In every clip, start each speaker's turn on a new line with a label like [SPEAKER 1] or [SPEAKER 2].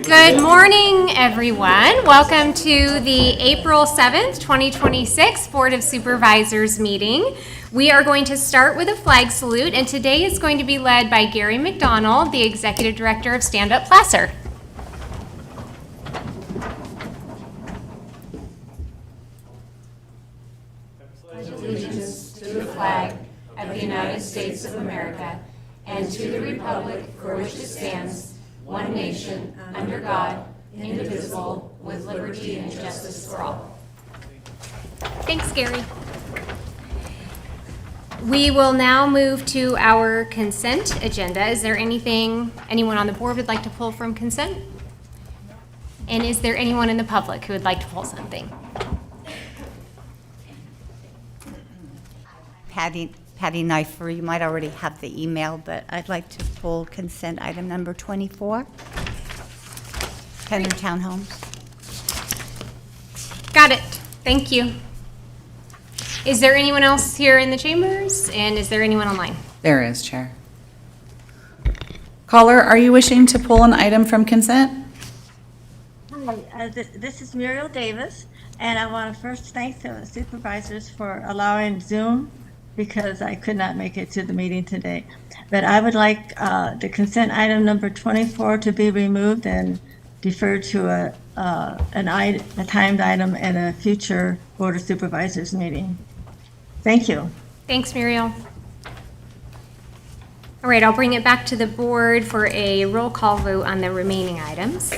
[SPEAKER 1] Good morning, everyone. Welcome to the April 7th, 2026 Board of Supervisors meeting. We are going to start with a flag salute, and today is going to be led by Gary McDonald, the Executive Director of Stand Up Placer.
[SPEAKER 2] Allegiance to the flag of the United States of America and to the republic for which it stands, one nation, under God, indivisible, with liberty and justice for all.
[SPEAKER 1] Thanks, Gary. We will now move to our consent agenda. Is there anything anyone on the board would like to pull from consent? And is there anyone in the public who would like to pull something?
[SPEAKER 3] Patty Knifer, you might already have the email, but I'd like to pull consent item number 24, Penner Townhomes.
[SPEAKER 1] Got it. Thank you. Is there anyone else here in the chambers? And is there anyone online?
[SPEAKER 4] There is, Chair. Caller, are you wishing to pull an item from consent?
[SPEAKER 5] Hi, this is Muriel Davis, and I want to first thank the supervisors for allowing Zoom because I could not make it to the meeting today. But I would like the consent item number 24 to be removed and deferred to a timed item at a future Board of Supervisors meeting. Thank you.
[SPEAKER 1] Thanks, Muriel. All right, I'll bring it back to the board for a roll call vote on the remaining items.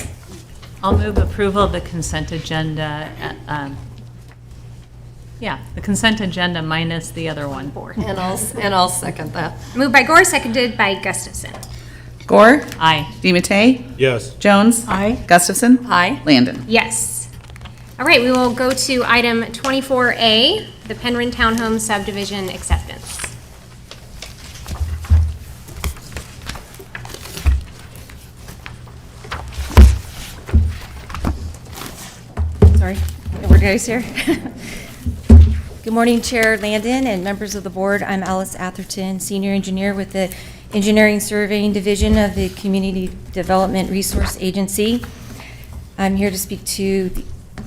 [SPEAKER 6] I'll move approval of the consent agenda. The consent agenda minus the other one.
[SPEAKER 2] And I'll second that.
[SPEAKER 1] Moved by Gore, seconded by Gustafson.
[SPEAKER 4] Gore?
[SPEAKER 6] Aye.
[SPEAKER 4] DeMattei?
[SPEAKER 7] Yes.
[SPEAKER 4] Jones?
[SPEAKER 5] Aye.
[SPEAKER 4] Gustafson?
[SPEAKER 2] Aye.
[SPEAKER 4] Landon?
[SPEAKER 1] Yes. All right, we will go to item 24A, the Penryn Townhome subdivision acceptance.
[SPEAKER 8] Sorry, we're guys here. Good morning, Chair Landon and members of the board. I'm Alice Atherton, Senior Engineer with the Engineering Surveying Division of the Community Development Resource Agency. I'm here to speak to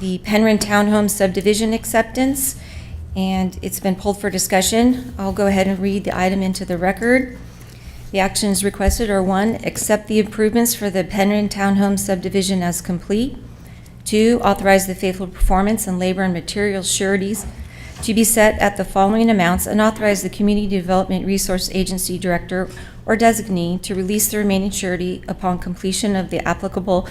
[SPEAKER 8] the Penryn Townhome subdivision acceptance, and it's been pulled for discussion. I'll go ahead and read the item into the record. The actions requested are: 1, accept the improvements for the Penryn Townhome subdivision as complete. 2, authorize the faithful performance and labor and materials sureties to be set at the following amounts, and authorize the Community Development Resource Agency Director or designee to release the remaining surety upon completion of the applicable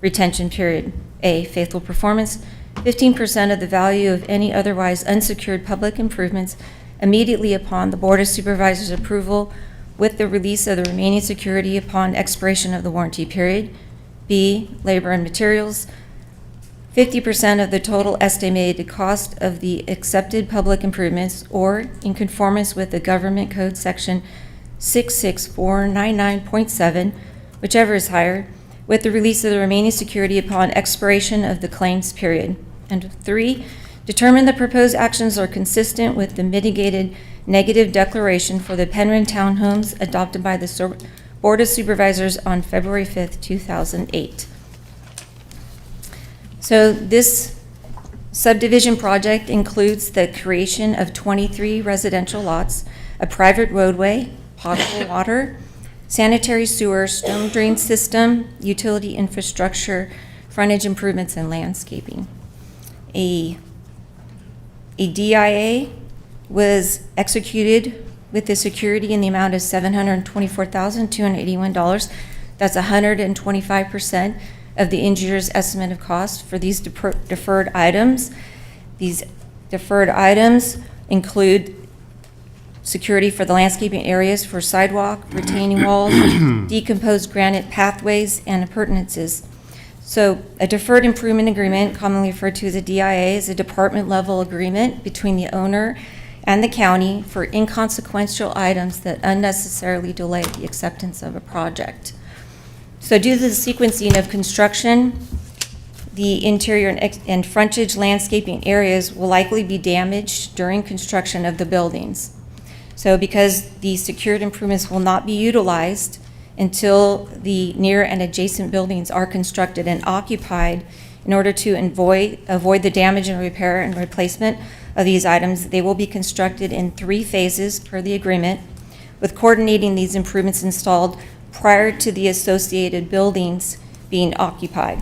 [SPEAKER 8] retention period. A, faithful performance, 15% of the value of any otherwise unsecured public improvements immediately upon the Board of Supervisors approval, with the release of the remaining security upon expiration of the warranty period. B, labor and materials, 50% of the total estimated cost of the accepted public improvements, or in conformance with the Government Code Section 66499.7, whichever is higher, with the release of the remaining security upon expiration of the claims period. And 3, determine the proposed actions are consistent with the mitigated negative declaration for the Penryn Townhomes adopted by the Board of Supervisors on February 5th, 2008. So this subdivision project includes the creation of 23 residential lots, a private roadway, potable water, sanitary sewer, storm drain system, utility infrastructure, frontage improvements, and landscaping. A DIA was executed with the security in the amount of $724,281. That's 125% of the engineer's estimate of cost for these deferred items. These deferred items include security for the landscaping areas for sidewalk, retaining walls, decomposed granite pathways, and appurtenances. So a deferred improvement agreement, commonly referred to as a DIA, is a department-level agreement between the owner and the county for inconsequential items that unnecessarily delay the acceptance of a project. So due to the sequencing of construction, the interior and frontage landscaping areas will likely be damaged during construction of the buildings. So because the secured improvements will not be utilized until the near and adjacent buildings are constructed and occupied. In order to avoid the damage and repair and replacement of these items, they will be constructed in 3 phases per the agreement, with coordinating these improvements installed prior to the associated buildings being occupied.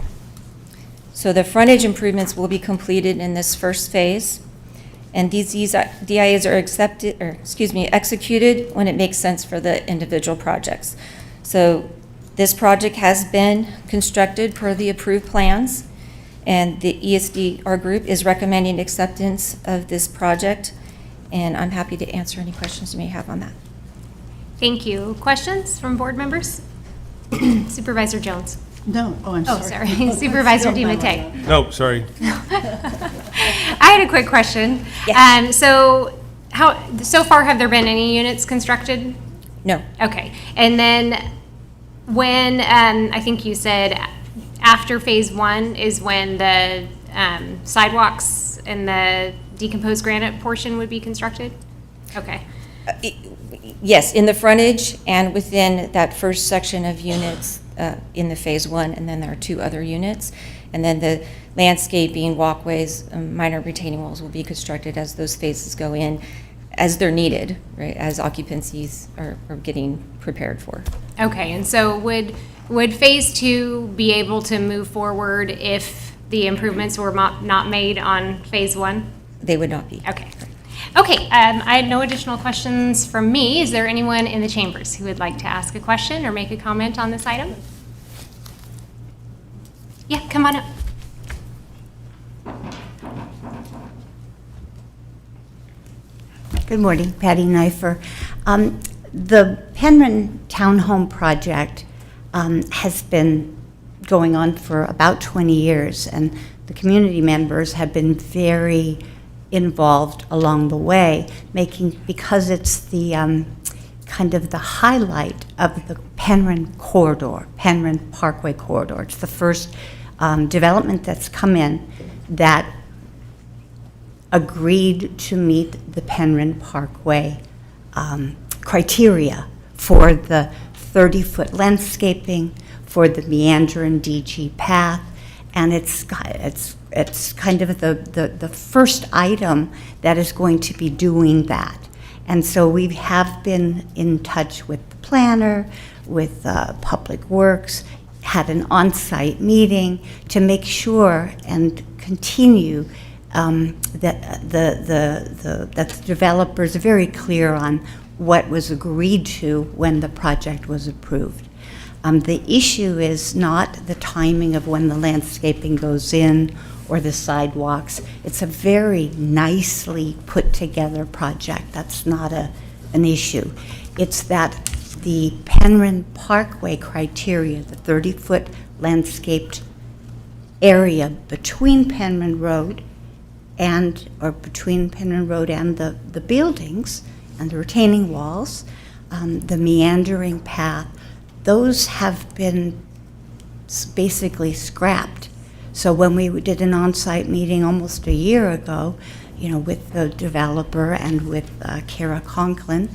[SPEAKER 8] So the frontage improvements will be completed in this first phase, and these DIAs are executed when it makes sense for the individual projects. So this project has been constructed per the approved plans, and the ESDR group is recommending acceptance of this project, and I'm happy to answer any questions you may have on that.
[SPEAKER 1] Thank you. Questions from board members? Supervisor Jones.
[SPEAKER 7] No, oh, I'm
[SPEAKER 1] Oh,
[SPEAKER 7] sorry.
[SPEAKER 1] sorry. Supervisor DiMattei.
[SPEAKER 9] No, sorry.
[SPEAKER 1] I had a quick question.
[SPEAKER 8] Yes.
[SPEAKER 1] So far, have there been any units constructed?
[SPEAKER 8] No.
[SPEAKER 1] Okay. And then when, I think you said after phase 1 is when the sidewalks and the decomposed granite portion would be constructed? Okay.
[SPEAKER 8] Yes, in the frontage and within that first section of units in the phase 1, and then there are 2 other units. And then the landscaping, walkways, minor retaining walls will be constructed as those phases go in, as they're needed, right, as occupancies are getting prepared for.
[SPEAKER 1] Okay, and so would phase 2 be able to move forward if the improvements were not made on phase 1?
[SPEAKER 8] They would not be.
[SPEAKER 1] Okay. Okay, I had no additional questions from me. Is there anyone in the chambers who would like to ask a question or make a comment on this item? Yeah, come on up.
[SPEAKER 3] Good morning, Patty Neifer. The Penryn Townhome Project has been going on for about 20 years, and the community members have been very involved along the way, because it's the kind of the highlight of the Penryn corridor, Penryn Parkway corridor. It's the first development that's come in that agreed to meet the Penryn Parkway criteria for the 30-foot landscaping, for the meander and DG path, and it's kind of the first item that is going to be doing that. And so we have been in touch with the planner, with Public Works, had an on-site meeting to make sure and continue that the developers are very clear on what was agreed to when the project was approved. The issue is not the timing of when the landscaping goes in or the sidewalks. It's a very nicely put together project. That's not an issue. It's that the Penryn Parkway criteria, the 30-foot landscaped area between Penryn Road or between Penryn Road and the buildings and the retaining walls, the meandering path, those have been basically scrapped. So when we did an on-site meeting almost a year ago, with the developer and with Kara Conklin,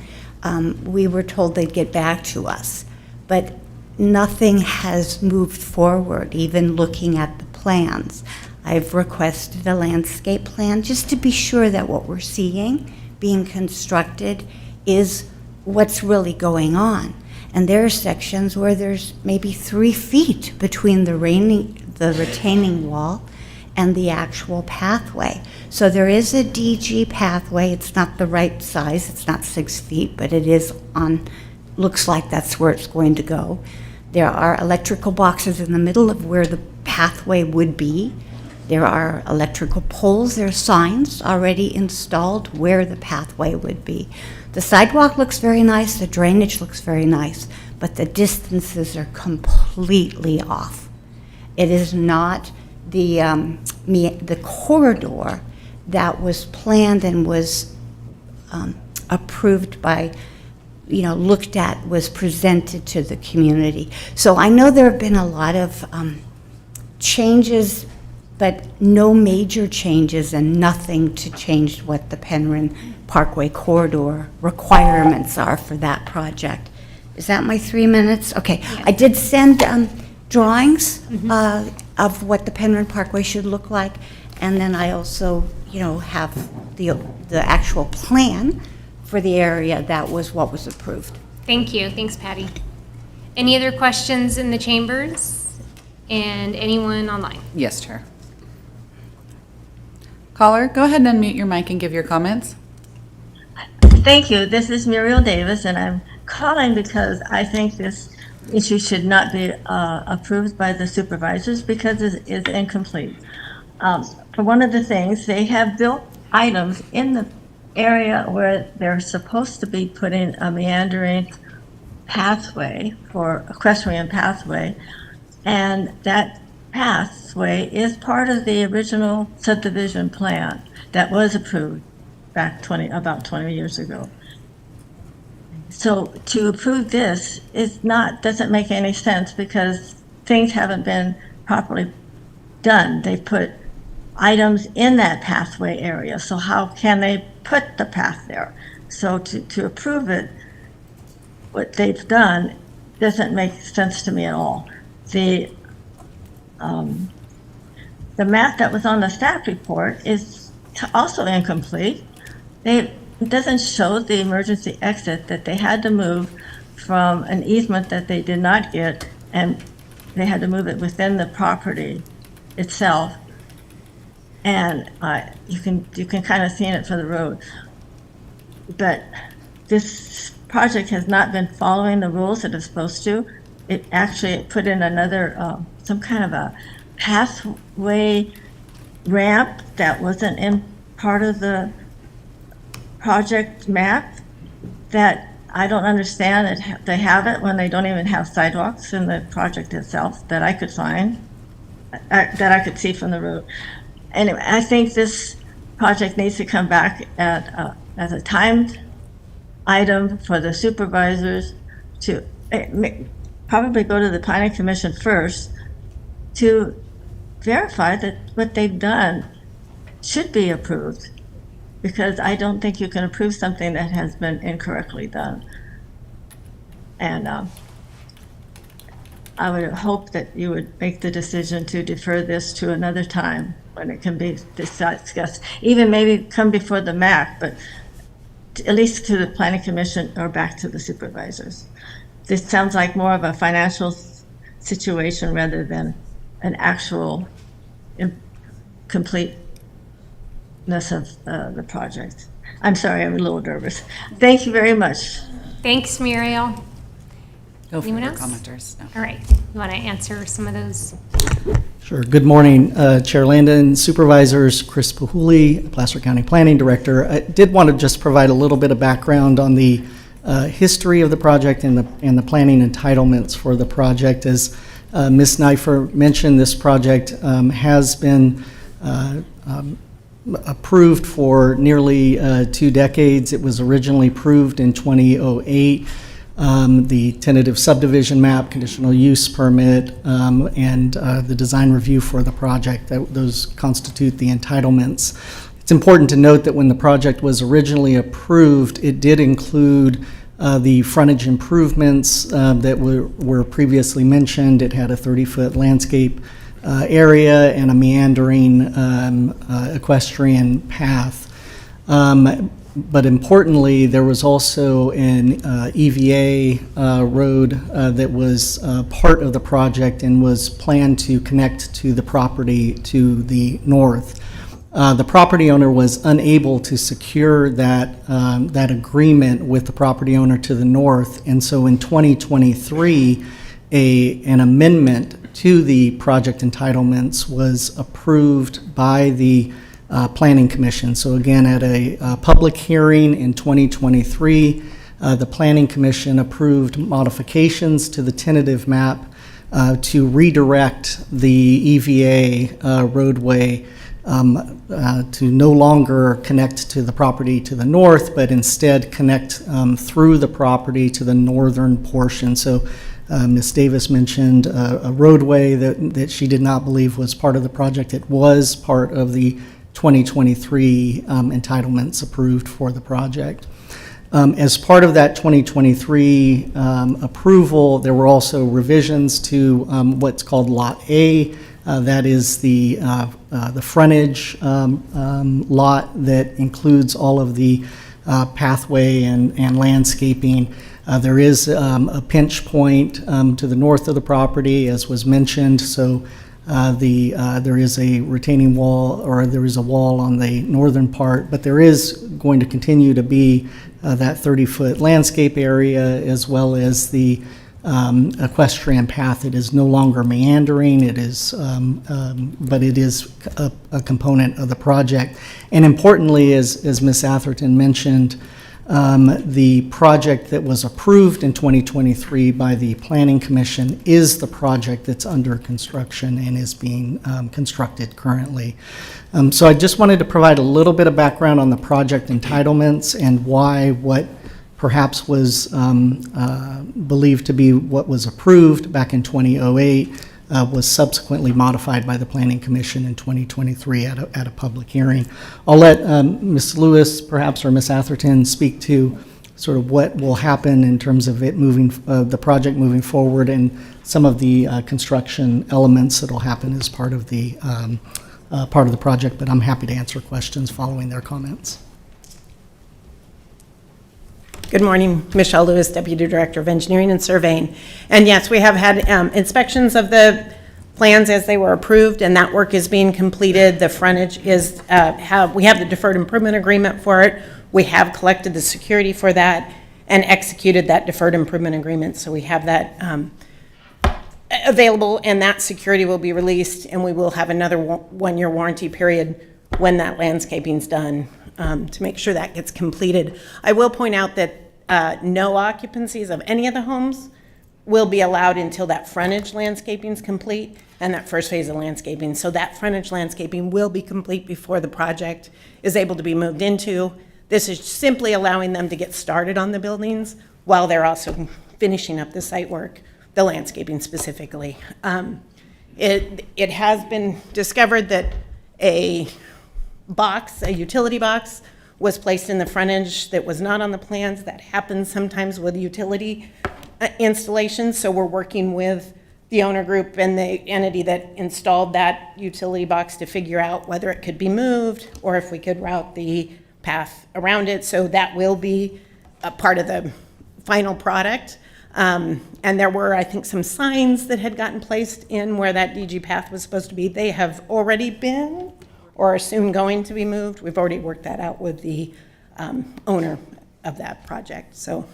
[SPEAKER 3] we were told they'd get back to us. But nothing has moved forward, even looking at the plans. I've requested a landscape plan just to be sure that what we're seeing being constructed is what's really going on. And there are sections where there's maybe 3 feet between the retaining wall and the actual pathway. So there is a DG pathway. It's not the right size. It's not 6 feet, but it is looks like that's where it's going to go. There are electrical boxes in the middle of where the pathway would be. There are electrical poles. There are signs already installed where the pathway would be. The sidewalk looks very nice. The drainage looks very nice, but the distances are completely off. It is not the corridor that was planned and was approved by, looked at, was presented to the community. So I know there have been a lot of changes, but no major changes and nothing to change what the Penryn Parkway corridor requirements are for that project. Is that my 3 minutes? Okay. I did send drawings of what the Penryn Parkway should look like, and then I also, have the actual plan for the area. That was what was approved.
[SPEAKER 1] Thank you. Thanks, Patty. Any other questions in the chambers? And anyone online?
[SPEAKER 4] Yes, Chair. Caller, go ahead and unmute your mic and give your comments.
[SPEAKER 5] Thank you. This is Muriel Davis, and I'm calling because I think this issue should not be approved by the supervisors because it is incomplete. For one of the things, they have built items in the area where they're supposed to be putting a meandering pathway for equestrian pathway, and that pathway is part of the original subdivision plan that was approved back about 20 years ago. So to approve this doesn't make any sense because things haven't been properly done. They put items in that pathway area, so how can they put the path there? So to approve it, what they've done doesn't make sense to me at all. The map that was on the staff report is also incomplete. It doesn't show the emergency exit that they had to move from an easement that they did not get, and they had to move it within the property itself. And you can kind of see it for the road. But this project has not been following the rules that it's supposed to. It actually put in another, some kind of a pathway ramp that wasn't in part of the project map that I don't understand that they have it when they don't even have sidewalks in the project itself that I could find, that I could see from the road. Anyway, I think this project needs to come back as a timed item for the supervisors to probably go to the planning commission first to verify that what they've done should be approved, because I don't think you can approve something that has been incorrectly done. And I would hope that you would make the decision to defer this to another time when it can be discussed, even maybe come before the MAC, but at least to the planning commission or back to the supervisors. This sounds like more of a financial situation rather than an actual completeness of the project. I'm sorry, I'm a little nervous. Thank you very much.
[SPEAKER 1] Thanks, Muriel.
[SPEAKER 4] Go for
[SPEAKER 1] Anyone
[SPEAKER 4] your
[SPEAKER 1] else?
[SPEAKER 4] commenters. No.
[SPEAKER 1] All right. You want to answer some of those?
[SPEAKER 7] Sure. Good morning, Chair Landon, Supervisors, Chris Pahuli, Placer County Planning Director. I did want to just provide a little bit of background on the history of the project and the planning entitlements for the project. As Ms. Neifer mentioned, this project has been approved for nearly 2 decades. It was originally approved in 2008. The tentative subdivision map, conditional use permit, and the design review for the project, those constitute the entitlements. It's important to note that when the project was originally approved, it did include the frontage improvements that were previously mentioned. It had a 30-foot landscape area and a meandering equestrian path. But importantly, there was also an EVA road that was part of the project and was planned to connect to the property to the north. The property owner was unable to secure that agreement with the property owner to the north, and so in 2023, an amendment to the project entitlements was approved by the Planning Commission. So again, at a public hearing in 2023, the Planning Commission approved modifications to the tentative map to redirect the EVA roadway to no longer connect to the property to the north, but instead connect through the property to the northern portion. So Ms. Davis mentioned a roadway that she did not believe was part of the project. It was part of the 2023 entitlements approved for the project. As part of that 2023 approval, there were also revisions to what's called Lot A. That is the frontage lot that includes all of the pathway and landscaping. There is a pinch point to the north of the property, as was mentioned, so there is a retaining wall, or there is a wall on the northern part, but there is going to continue to be that 30-foot landscape area, as well as the equestrian path. It is no longer meandering, it is, but it is a component of the project. And importantly, as Ms. Atherton mentioned, the project that was approved in 2023 by the Planning Commission is the project that's under construction and is being constructed currently. So I just wanted to provide a little bit of background on the project entitlements and why what perhaps was believed to be what was approved back in 2008 was subsequently modified by the Planning Commission in 2023 at a public hearing. I'll let Ms. Lewis, perhaps, or Ms. Atherton speak to sort of what will happen in terms of it moving, the project moving forward, and some of the construction elements that'll happen as part of the project. But I'm happy to answer questions following their comments.
[SPEAKER 9] Good morning, Michelle Lewis, Deputy Director of Engineering and Surveying. And yes, we have had inspections of the plans as they were approved, and that work is being completed. The frontage is, we have the deferred improvement agreement for it. We have collected the security for that and executed that deferred improvement agreement. So we have that available, and that security will be released, and we will have another one-year warranty period when that landscaping's done, to make sure that gets completed. I will point out that no occupancies of any of the homes will be allowed until that frontage landscaping is complete and that first phase of landscaping. So that frontage landscaping will be complete before the project is able to be moved into. This is simply allowing them to get started on the buildings while they're also finishing up the site work, the landscaping specifically. It has been discovered that a utility box was placed in the frontage that was not on the plans. That happens sometimes with utility installations, so we're working with the owner group and the entity that installed that utility box to figure out whether it could be moved or if we could route the path around it. So that will be a part of the final product. And there were, I think, some signs that had gotten placed in where that DG path was supposed to be. They have already been or are soon going to be moved. We've already worked that out with the owner of that project. So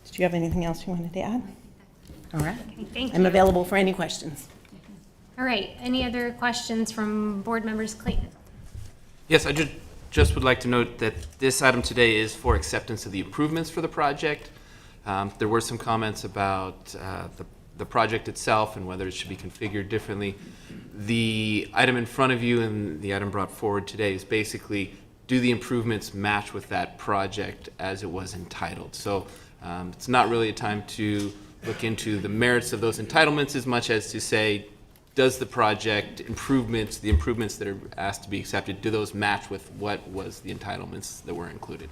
[SPEAKER 9] did you have anything else you wanted to add? All right.
[SPEAKER 1] Okay, thank you.
[SPEAKER 9] I'm available for any questions.
[SPEAKER 1] All right, any other questions from board members? Clayton?
[SPEAKER 10] Yes, I just would like to note that this item today is for acceptance of the improvements for the project. There were some comments about the project itself and whether it should be configured differently. The item in front of you and the item brought forward today is basically, do the improvements match with that project as it was entitled? So it's not really a time to look into the merits of those entitlements as much as to say, does the project improvements, the improvements that are asked to be accepted, do those match with what was the entitlements that were included?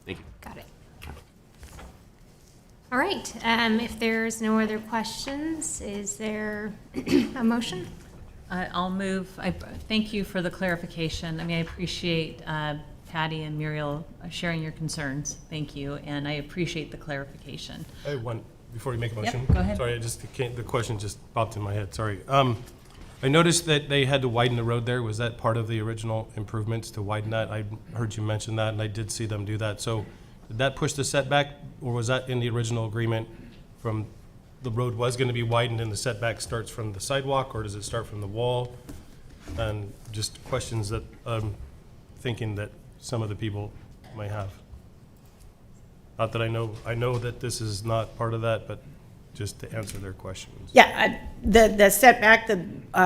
[SPEAKER 10] Thank you.
[SPEAKER 1] Got it. All right, if there's no other questions, is there a motion?
[SPEAKER 6] I'll move. Thank you for the clarification. I mean, I appreciate Patty and Muriel sharing your concerns. Thank you, and I appreciate the clarification.
[SPEAKER 11] I have one, before you make a motion.
[SPEAKER 6] Yep, go ahead.
[SPEAKER 11] Sorry, the question just popped in my head, sorry. I noticed that they had to widen the road there. Was that part of the original improvements to widen that? I heard you mention that, and I did see them do that. So did that push the setback, or was that in the original agreement from the road was going to be widened and the setback starts from the sidewalk, or does it start from the wall? And just questions that I'm thinking that some of the people might have. Not that I know that this is not part of that, but just to answer their questions.
[SPEAKER 9] Yeah, the setback, the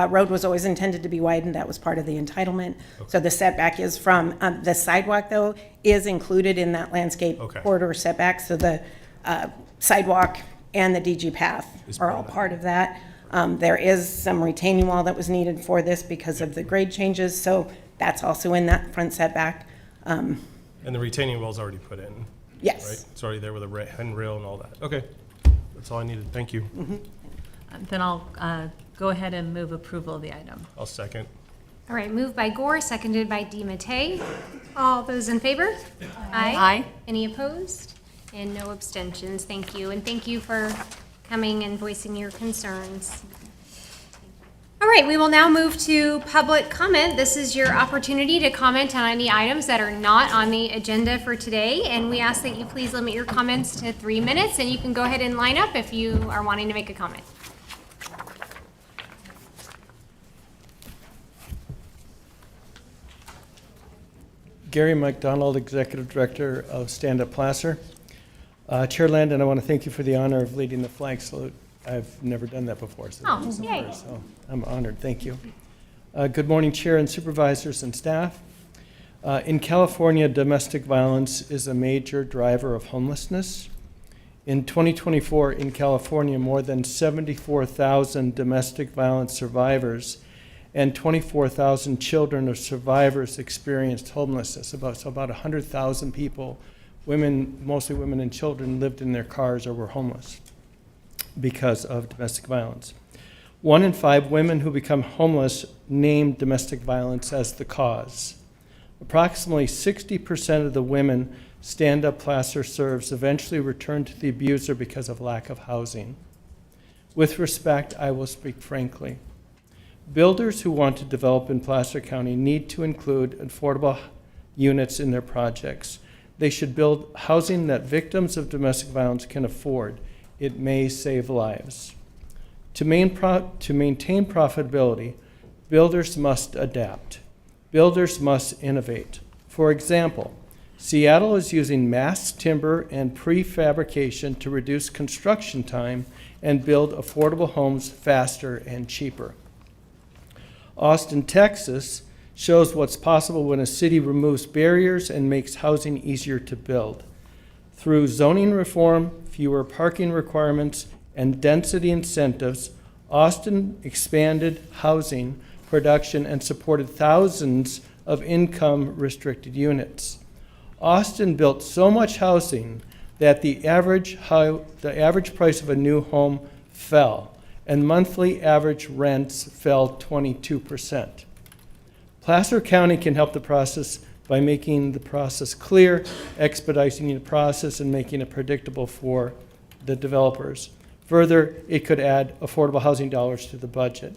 [SPEAKER 9] road was always intended to be widened. That was part of the entitlement. Okay. So the setback is from, the sidewalk, though, is included in that landscape corridor setback. So the sidewalk and the DG path are all part of that. There is some retaining wall that was needed for this because of the grade changes. So that's also in that front setback.
[SPEAKER 11] And the retaining wall's already put in?
[SPEAKER 9] Yes.
[SPEAKER 11] Right? It's already there with a handrail and all that. Okay, that's all I needed. Thank you.
[SPEAKER 6] Then I'll go ahead and move approval of the item.
[SPEAKER 11] I'll second.
[SPEAKER 1] All right, moved by Gore, seconded by DiMattei. All those in favor?
[SPEAKER 4] Aye.
[SPEAKER 1] Any opposed? And no abstentions. Thank you. And thank you for coming and voicing your concerns. All right, we will now move to public comment. This is your opportunity to comment on any items that are not on the agenda for today. And we ask that you please limit your comments to 3 minutes, and you can go ahead and line up if you are wanting to make a comment.
[SPEAKER 12] Gary McDonald, Executive Director of Stand Up Placer. Chair Landon, I want to thank you for the honor of leading the flag salute. I've never done that before, so,
[SPEAKER 1] Oh,
[SPEAKER 12] this is a
[SPEAKER 1] yay.
[SPEAKER 12] first, so I'm honored. Thank you. Good morning, Chair and Supervisors and staff. In California, domestic violence is a major driver of homelessness. In 2024, in California, more than 74,000 domestic violence survivors and 24,000 children of survivors experienced homelessness. About 100,000 people, women, mostly women and children, lived in their cars or were homeless because of domestic violence. 1 in 5 women who become homeless name domestic violence as the cause. Approximately 60% of the women Stand Up Placer serves eventually return to the abuser because of lack of housing. With respect, I will speak frankly. Builders who want to develop in Placer County need to include affordable units in their projects. They should build housing that victims of domestic violence can afford. It may save lives. To maintain profitability, builders must adapt. Builders must innovate. For example, Seattle is using mass timber and prefabrication to reduce construction time and build affordable homes faster and cheaper. Austin, Texas shows what's possible when a city removes barriers and makes housing easier to build. Through zoning reform, fewer parking requirements, and density incentives, Austin expanded housing production and supported thousands of income-restricted units. Austin built so much housing that the average price of a new home fell, and monthly average rents fell 22%. Placer County can help the process by making the process clear, expediting the process, and making it predictable for the developers. Further, it could add affordable housing dollars to the budget.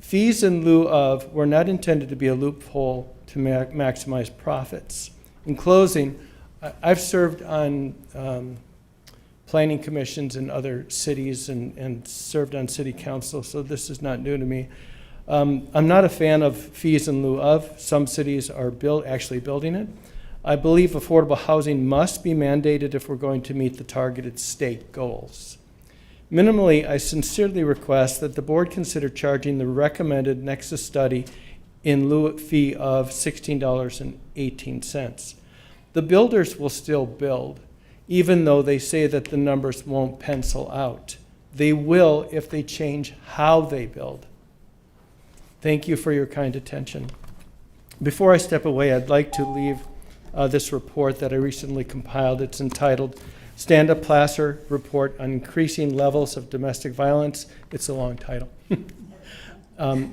[SPEAKER 12] Fees in lieu of were not intended to be a loophole to maximize profits. In closing, I've served on planning commissions in other cities and served on city council, so this is not new to me. I'm not a fan of fees in lieu of. Some cities are actually building it. I believe affordable housing must be mandated if we're going to meet the targeted state goals. Minimally, I sincerely request that the board consider charging the recommended Nexus study in lieu fee of $16.18. The builders will still build, even though they say that the numbers won't pencil out. They will if they change how they build. Thank you for your kind attention. Before I step away, I'd like to leave this report that I recently compiled. It's entitled Stand Up Placer Report on Increasing Levels of Domestic Violence. It's a long title.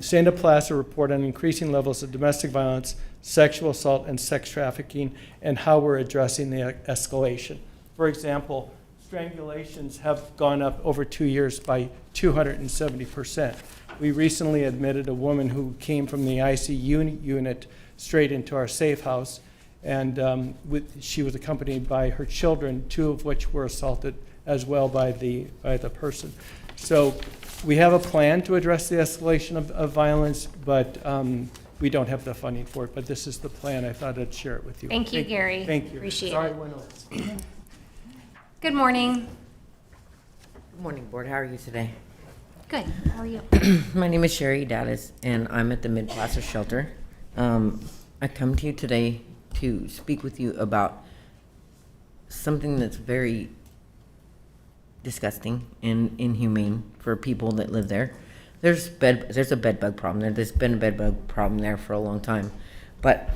[SPEAKER 12] Stand Up Placer Report on Increasing Levels of Domestic Violence, Sexual Assault, and Sex Trafficking, and how we're addressing the escalation. For example, strangulations have gone up over 2 years by 270%. We recently admitted a woman who came from the ICU unit straight into our safe house, and she was accompanied by her children, 2 of which were assaulted as well by the person. So we have a plan to address the escalation of violence, but we don't have the funding for it. But this is the plan. I thought I'd share it with you.
[SPEAKER 1] Thank you, Gary.
[SPEAKER 12] Thank you.
[SPEAKER 1] Appreciate
[SPEAKER 12] Sorry
[SPEAKER 1] it.
[SPEAKER 12] I went over.
[SPEAKER 1] Good morning.
[SPEAKER 13] Good morning, Board. How are you today?
[SPEAKER 1] Good. How are you?
[SPEAKER 13] My name is Sherry Dallas, and I'm at the Mid-Placer Shelter. I come to you today to speak with you about something that's very disgusting and inhumane for people that live there. There's a bed bug problem there. There's been a bed bug problem there for a long time. But,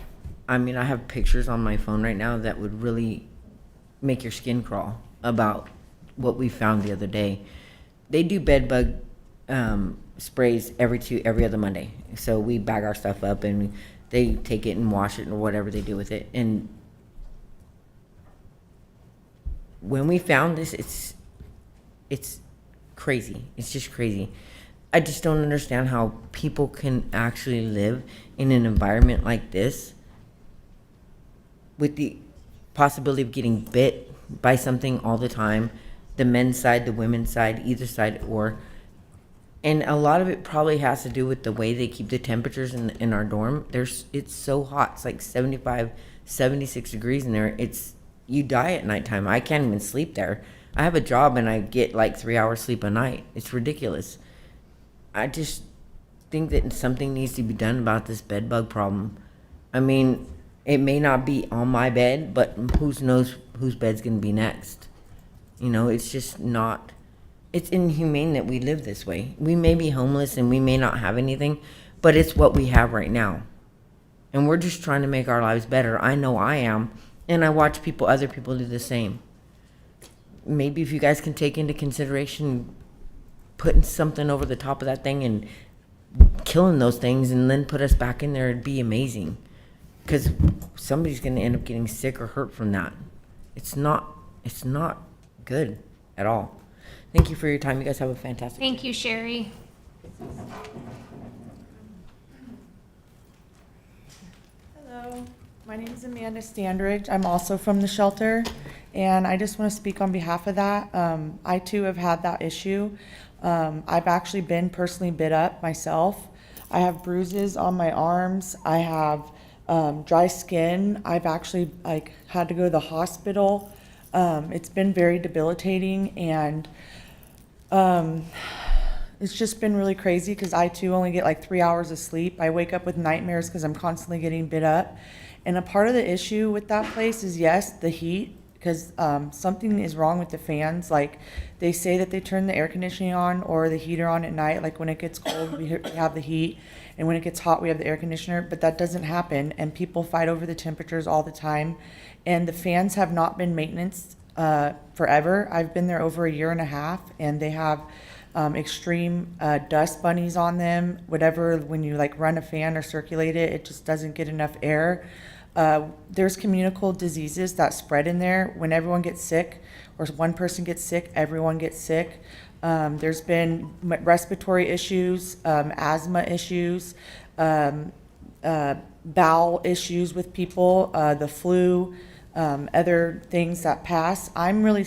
[SPEAKER 13] I mean, I have pictures on my phone right now that would really make your skin crawl about what we found the other day. They do bed bug sprays every other Monday. So we bag our stuff up and they take it and wash it or whatever they do with it. And when we found this, it's crazy. It's just crazy. I just don't understand how people can actually live in an environment like this with the possibility of getting bit by something all the time, the men's side, the women's side, either side, and a lot of it probably has to do with the way they keep the temperatures in our dorm. It's so hot. It's like 75, 76 degrees in there. You die at nighttime. I can't even sleep there. I have a job and I get like 3 hours sleep a night. It's ridiculous. I just think that something needs to be done about this bed bug problem. I mean, it may not be on my bed, but who knows whose bed's going to be next. You know, it's just not, it's inhumane that we live this way. We may be homeless and we may not have anything, but it's what we have right now. And we're just trying to make our lives better. I know I am, and I watch other people do the same. Maybe if you guys can take into consideration putting something over the top of that thing and killing those things and then put us back in there, it'd be amazing. Because somebody's going to end up getting sick or hurt from that. It's not good at all. Thank you for your time. You guys have a fantastic day.
[SPEAKER 1] Thank you, Sherry.
[SPEAKER 14] Hello, my name is Amanda Standridge. I'm also from the shelter, and I just want to speak on behalf of that. I too have had that issue. I've actually been personally bit up myself. I have bruises on my arms. I have dry skin. I've actually had to go to the hospital. It's been very debilitating, and it's just been really crazy because I too only get like 3 hours of sleep. I wake up with nightmares because I'm constantly getting bit up. And a part of the issue with that place is, yes, the heat, because something is wrong with the fans. Like, they say that they turn the air conditioning on or the heater on at night. Like, when it gets cold, we have the heat, and when it gets hot, we have the air conditioner. But that doesn't happen, and people fight over the temperatures all the time. And the fans have not been maintenance forever. I've been there over a year and a half, and they have extreme dust bunnies on them. Whatever, when you like run a fan or circulate it, it just doesn't get enough air. There's communicable diseases that spread in there. When everyone gets sick, or one person gets sick, everyone gets sick. There's been respiratory issues, asthma issues, bowel issues with people, the flu, other things that pass. I'm really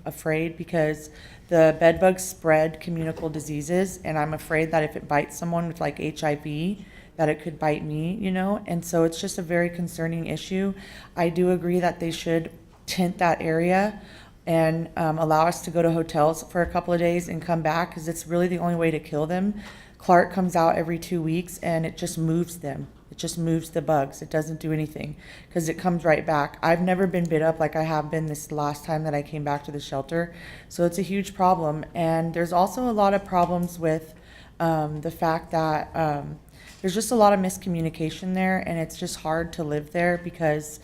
[SPEAKER 14] afraid because the bed bugs spread communicable diseases, and I'm afraid that if it bites someone with like HIV, that it could bite me, you know? And so it's just a very concerning issue. I do agree that they should tint that area and allow us to go to hotels for a couple of days and come back, because it's really the only way to kill them. Clark comes out every 2 weeks and it just moves them. It just moves the bugs. It doesn't do anything because it comes right back. I've never been bit up like I have been this last time that I came back to the shelter. So it's a huge problem. And there's also a lot of problems with the fact that there's just a lot of miscommunication there, and it's just hard to live there because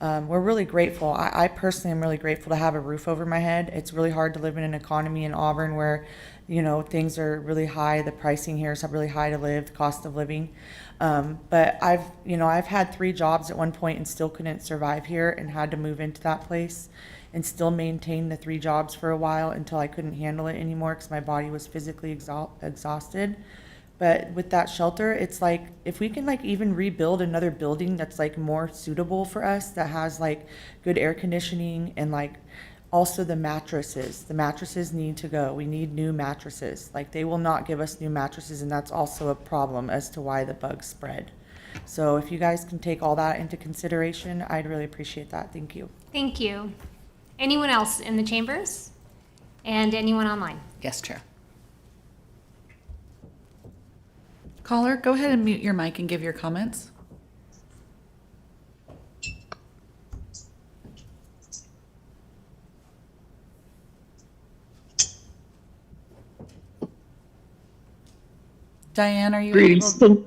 [SPEAKER 14] we're really grateful. I personally am really grateful to have a roof over my head. It's really hard to live in an economy in Auburn where, you know, things are really high. The pricing here is really high to live, the cost of living. But I've had 3 jobs at one point and still couldn't survive here, and had to move into that place and still maintain the 3 jobs for a while until I couldn't handle it anymore because my body was physically exhausted. But with that shelter, it's like, if we can like even rebuild another building that's like more suitable for us, that has like good air conditioning, and like also the mattresses need to go. We need new mattresses. Like, they will not give us new mattresses, and that's also a problem as to why the bugs spread. So if you guys can take all that into consideration, I'd really appreciate that. Thank you.
[SPEAKER 1] Thank you. Anyone else in the chambers? And anyone online?
[SPEAKER 4] Yes, Chair. Caller, go ahead and mute your mic and give your comments. Diane, are you
[SPEAKER 15] Greetings.
[SPEAKER 4] able?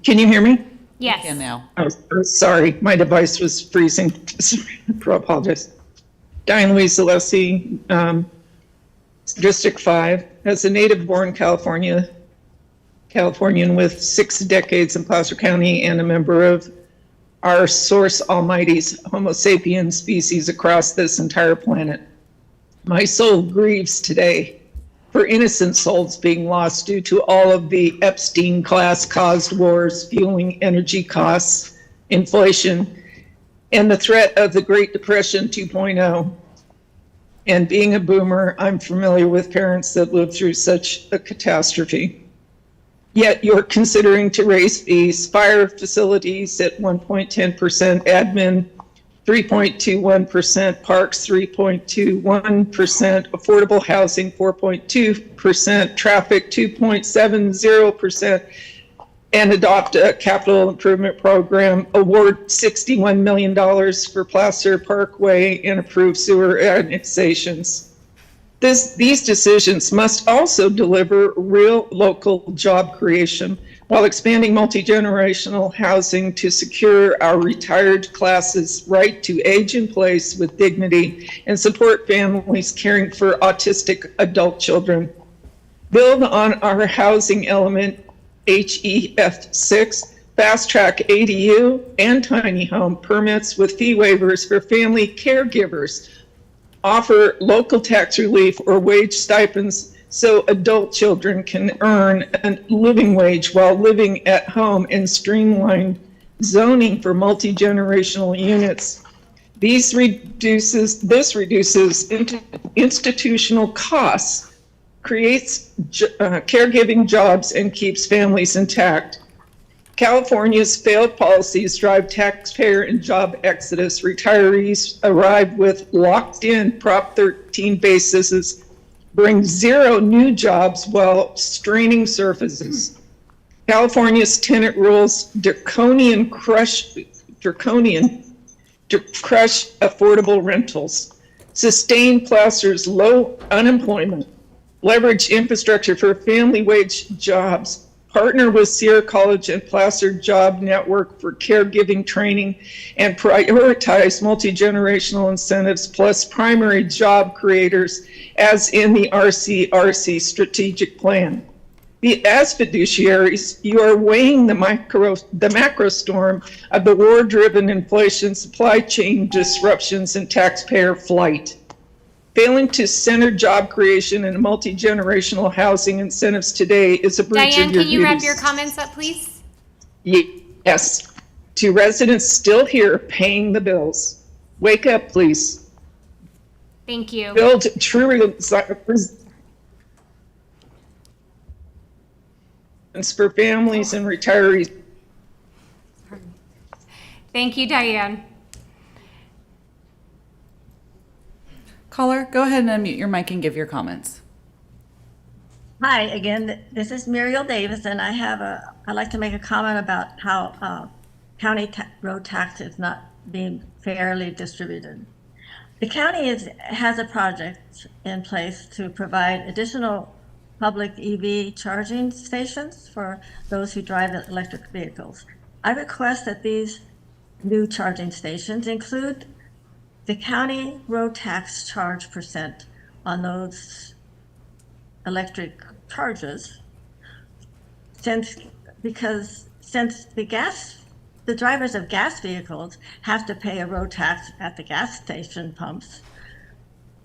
[SPEAKER 15] Can you hear me?
[SPEAKER 1] Yes.
[SPEAKER 4] Yeah, now.
[SPEAKER 15] Oh, sorry, my device was freezing. I apologize. Diane Louise Alessi, District 5. As a native-born Californian with 6 decades in Placer County and a member of our source almighty's Homo sapiens species across this entire planet, my soul grieves today for innocent souls being lost due to all of the Epstein class-caused wars, fueling energy costs, inflation, and the threat of the Great Depression 2.0. And being a boomer, I'm familiar with parents that lived through such a catastrophe. Yet you're considering to raise fees, fire facilities at 1.10%, admin 3.21%, parks 3.21%, affordable housing 4.2%, traffic 2.70%, and adopt a capital improvement program, award $61 million for Placer Parkway, and approve sewer annexations. These decisions must also deliver real local job creation while expanding multi-generational housing to secure our retired class's right to age in place with dignity and support families caring for autistic adult children. Build on our housing element, HEF6, fast-track ADU and tiny home permits with fee waivers for family caregivers, offer local tax relief or wage stipends so adult children can earn a living wage while living at home, and streamlined zoning for multi-generational units. This reduces institutional costs, creates caregiving jobs, and keeps families intact. California's failed policies drive taxpayer and job exodus. Retirees arrive with locked-in Prop 13 bases, bring 0 new jobs while straining services. California's tenant rules draconian to crush affordable rentals, sustain Placer's low unemployment, leverage infrastructure for family wage jobs, partner with Sierra College and Placer Job Network for caregiving training, and prioritize multi-generational incentives plus primary job creators as in the RCRC strategic plan. As fiduciaries, you are weighing the macro storm of the war-driven inflation, supply chain disruptions, and taxpayer flight. Failing to center job creation and multi-generational housing incentives today is a breach
[SPEAKER 1] Diane,
[SPEAKER 15] of your
[SPEAKER 1] can you wrap
[SPEAKER 15] duties.
[SPEAKER 1] your comments up, please?
[SPEAKER 15] Yes. To residents still here paying the bills, wake up, please.
[SPEAKER 1] Thank you.
[SPEAKER 15] Build true for families and retirees.
[SPEAKER 1] Thank you, Diane.
[SPEAKER 4] Caller, go ahead and unmute your mic and give your comments.
[SPEAKER 5] Hi, again, this is Muriel Davis, and I'd like to make a comment about how county road tax is not being fairly distributed. The county has a project in place to provide additional public EV charging stations for those who drive electric vehicles. I request that these new charging stations include the county road tax charge percent on those electric charges, since the drivers of gas vehicles have to pay a road tax at the gas station pumps.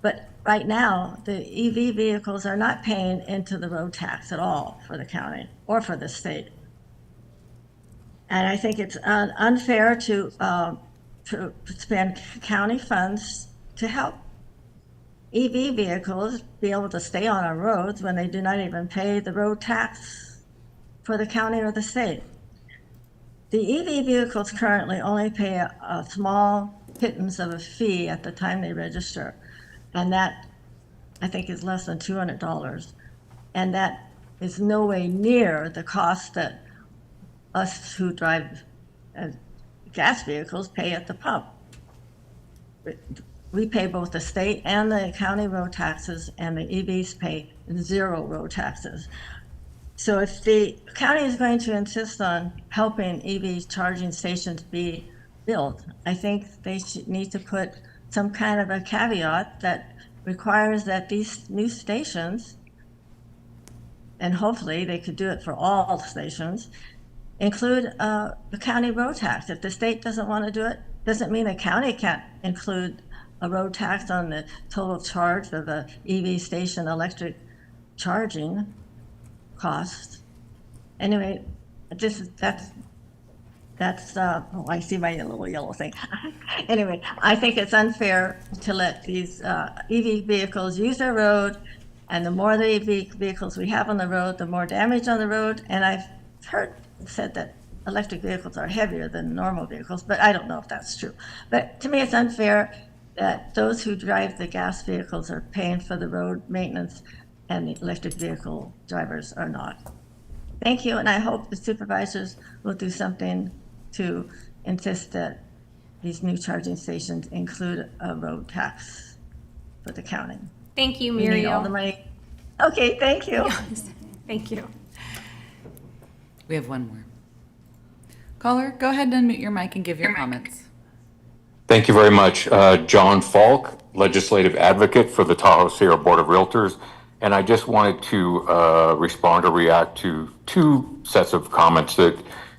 [SPEAKER 5] But right now, the EV vehicles are not paying into the road tax at all for the county or for the state. And I think it's unfair to spend county funds to help EV vehicles be able to stay on our roads when they do not even pay the road tax for the county or the state. The EV vehicles currently only pay a small pittance of a fee at the time they register, and that, I think, is less than $200. And that is no way near the cost that us who drive gas vehicles pay at the pump. We pay both the state and the county road taxes, and the EVs pay 0 road taxes. So if the county is going to insist on helping EV charging stations be built, I think they need to put some kind of a caveat that requires that these new stations, and hopefully they could do it for all stations, include a county road tax. If the state doesn't want to do it, doesn't mean the county can't include a road tax on the total charge of the EV station electric charging cost. Anyway, that's oh, I see my little yellow thing. Anyway, I think it's unfair to let these EV vehicles use their road, and the more the EV vehicles we have on the road, the more damage on the road. And I've heard said that electric vehicles are heavier than normal vehicles, but I don't know if that's true. But to me, it's unfair that those who drive the gas vehicles are paying for the road maintenance and the electric vehicle drivers are not. Thank you, and I hope the supervisors will do something to insist that these new charging stations include a road tax for the county.
[SPEAKER 1] Thank you,
[SPEAKER 5] We need
[SPEAKER 1] Muriel.
[SPEAKER 5] all the money. Okay, thank you.
[SPEAKER 1] Thank you.
[SPEAKER 4] We have one more. Caller, go ahead and unmute your mic and give your comments.
[SPEAKER 16] Thank you very much. John Falk, Legislative Advocate for the Tahoe Sierra Board of Realtors. And I just wanted to respond or react to two sets of comments that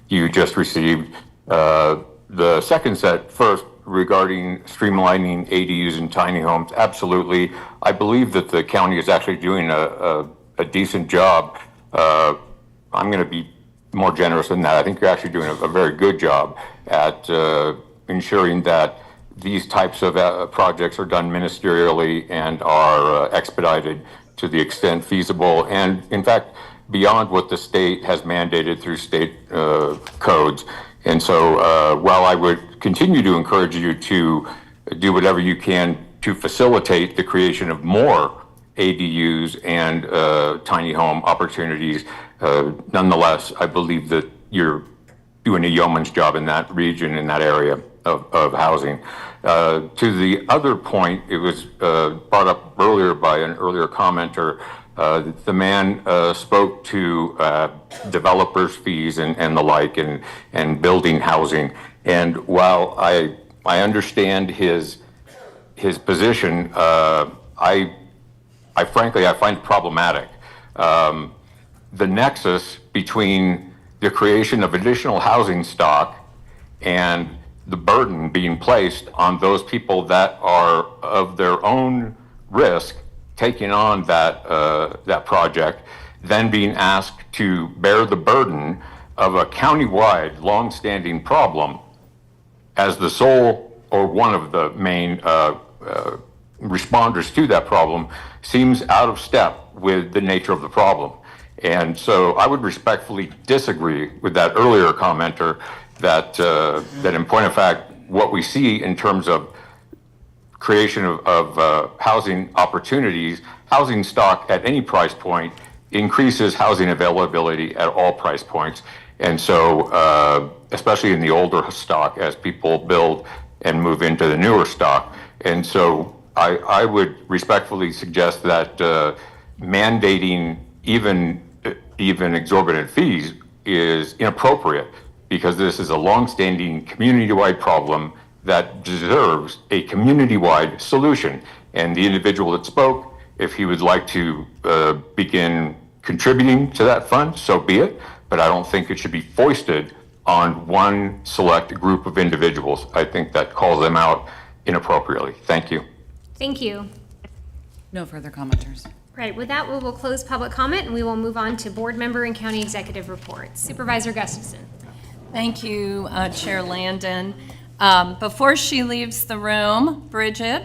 [SPEAKER 16] you just received. The second set, first, regarding streamlining ADUs and tiny homes. Absolutely. I believe that the county is actually doing a decent job. I'm going to be more generous than that. I think you're actually doing a very good job at ensuring that these types of projects are done ministerially and are expedited to the extent feasible, and in fact, beyond what the state has mandated through state codes. And so while I would continue to encourage you to do whatever you can to facilitate the creation of more ADUs and tiny home opportunities, nonetheless, I believe that you're doing a yeoman's job in that region, in that area of housing. To the other point, it was brought up earlier by an earlier commenter. The man spoke to developers' fees and the like, and building housing. And while I understand his position, I frankly find it problematic. The nexus between the creation of additional housing stock and the burden being placed on those people that are of their own risk taking on that project, then being asked to bear the burden of a countywide, long-standing problem as the sole or one of the main responders to that problem, seems out of step with the nature of the problem. And so I would respectfully disagree with that earlier commenter that in point of fact, what we see in terms of creation of housing opportunities, housing stock at any price point increases housing availability at all price points. And so, especially in the older stock, as people build and move into the newer stock. And so I would respectfully suggest that mandating even exorbitant fees is inappropriate, because this is a long-standing community-wide problem that deserves a community-wide solution. And the individual that spoke, if he would like to begin contributing to that fund, so be it. But I don't think it should be foisted on one select group of individuals. I think that calls them out inappropriately. Thank you.
[SPEAKER 1] Thank you.
[SPEAKER 4] No further commenters.
[SPEAKER 1] Right, with that, we will close public comment and we will move on to board member and county executive reports. Supervisor Gustafson.
[SPEAKER 17] Thank you, Chair Landon. Before she leaves the room, Bridget,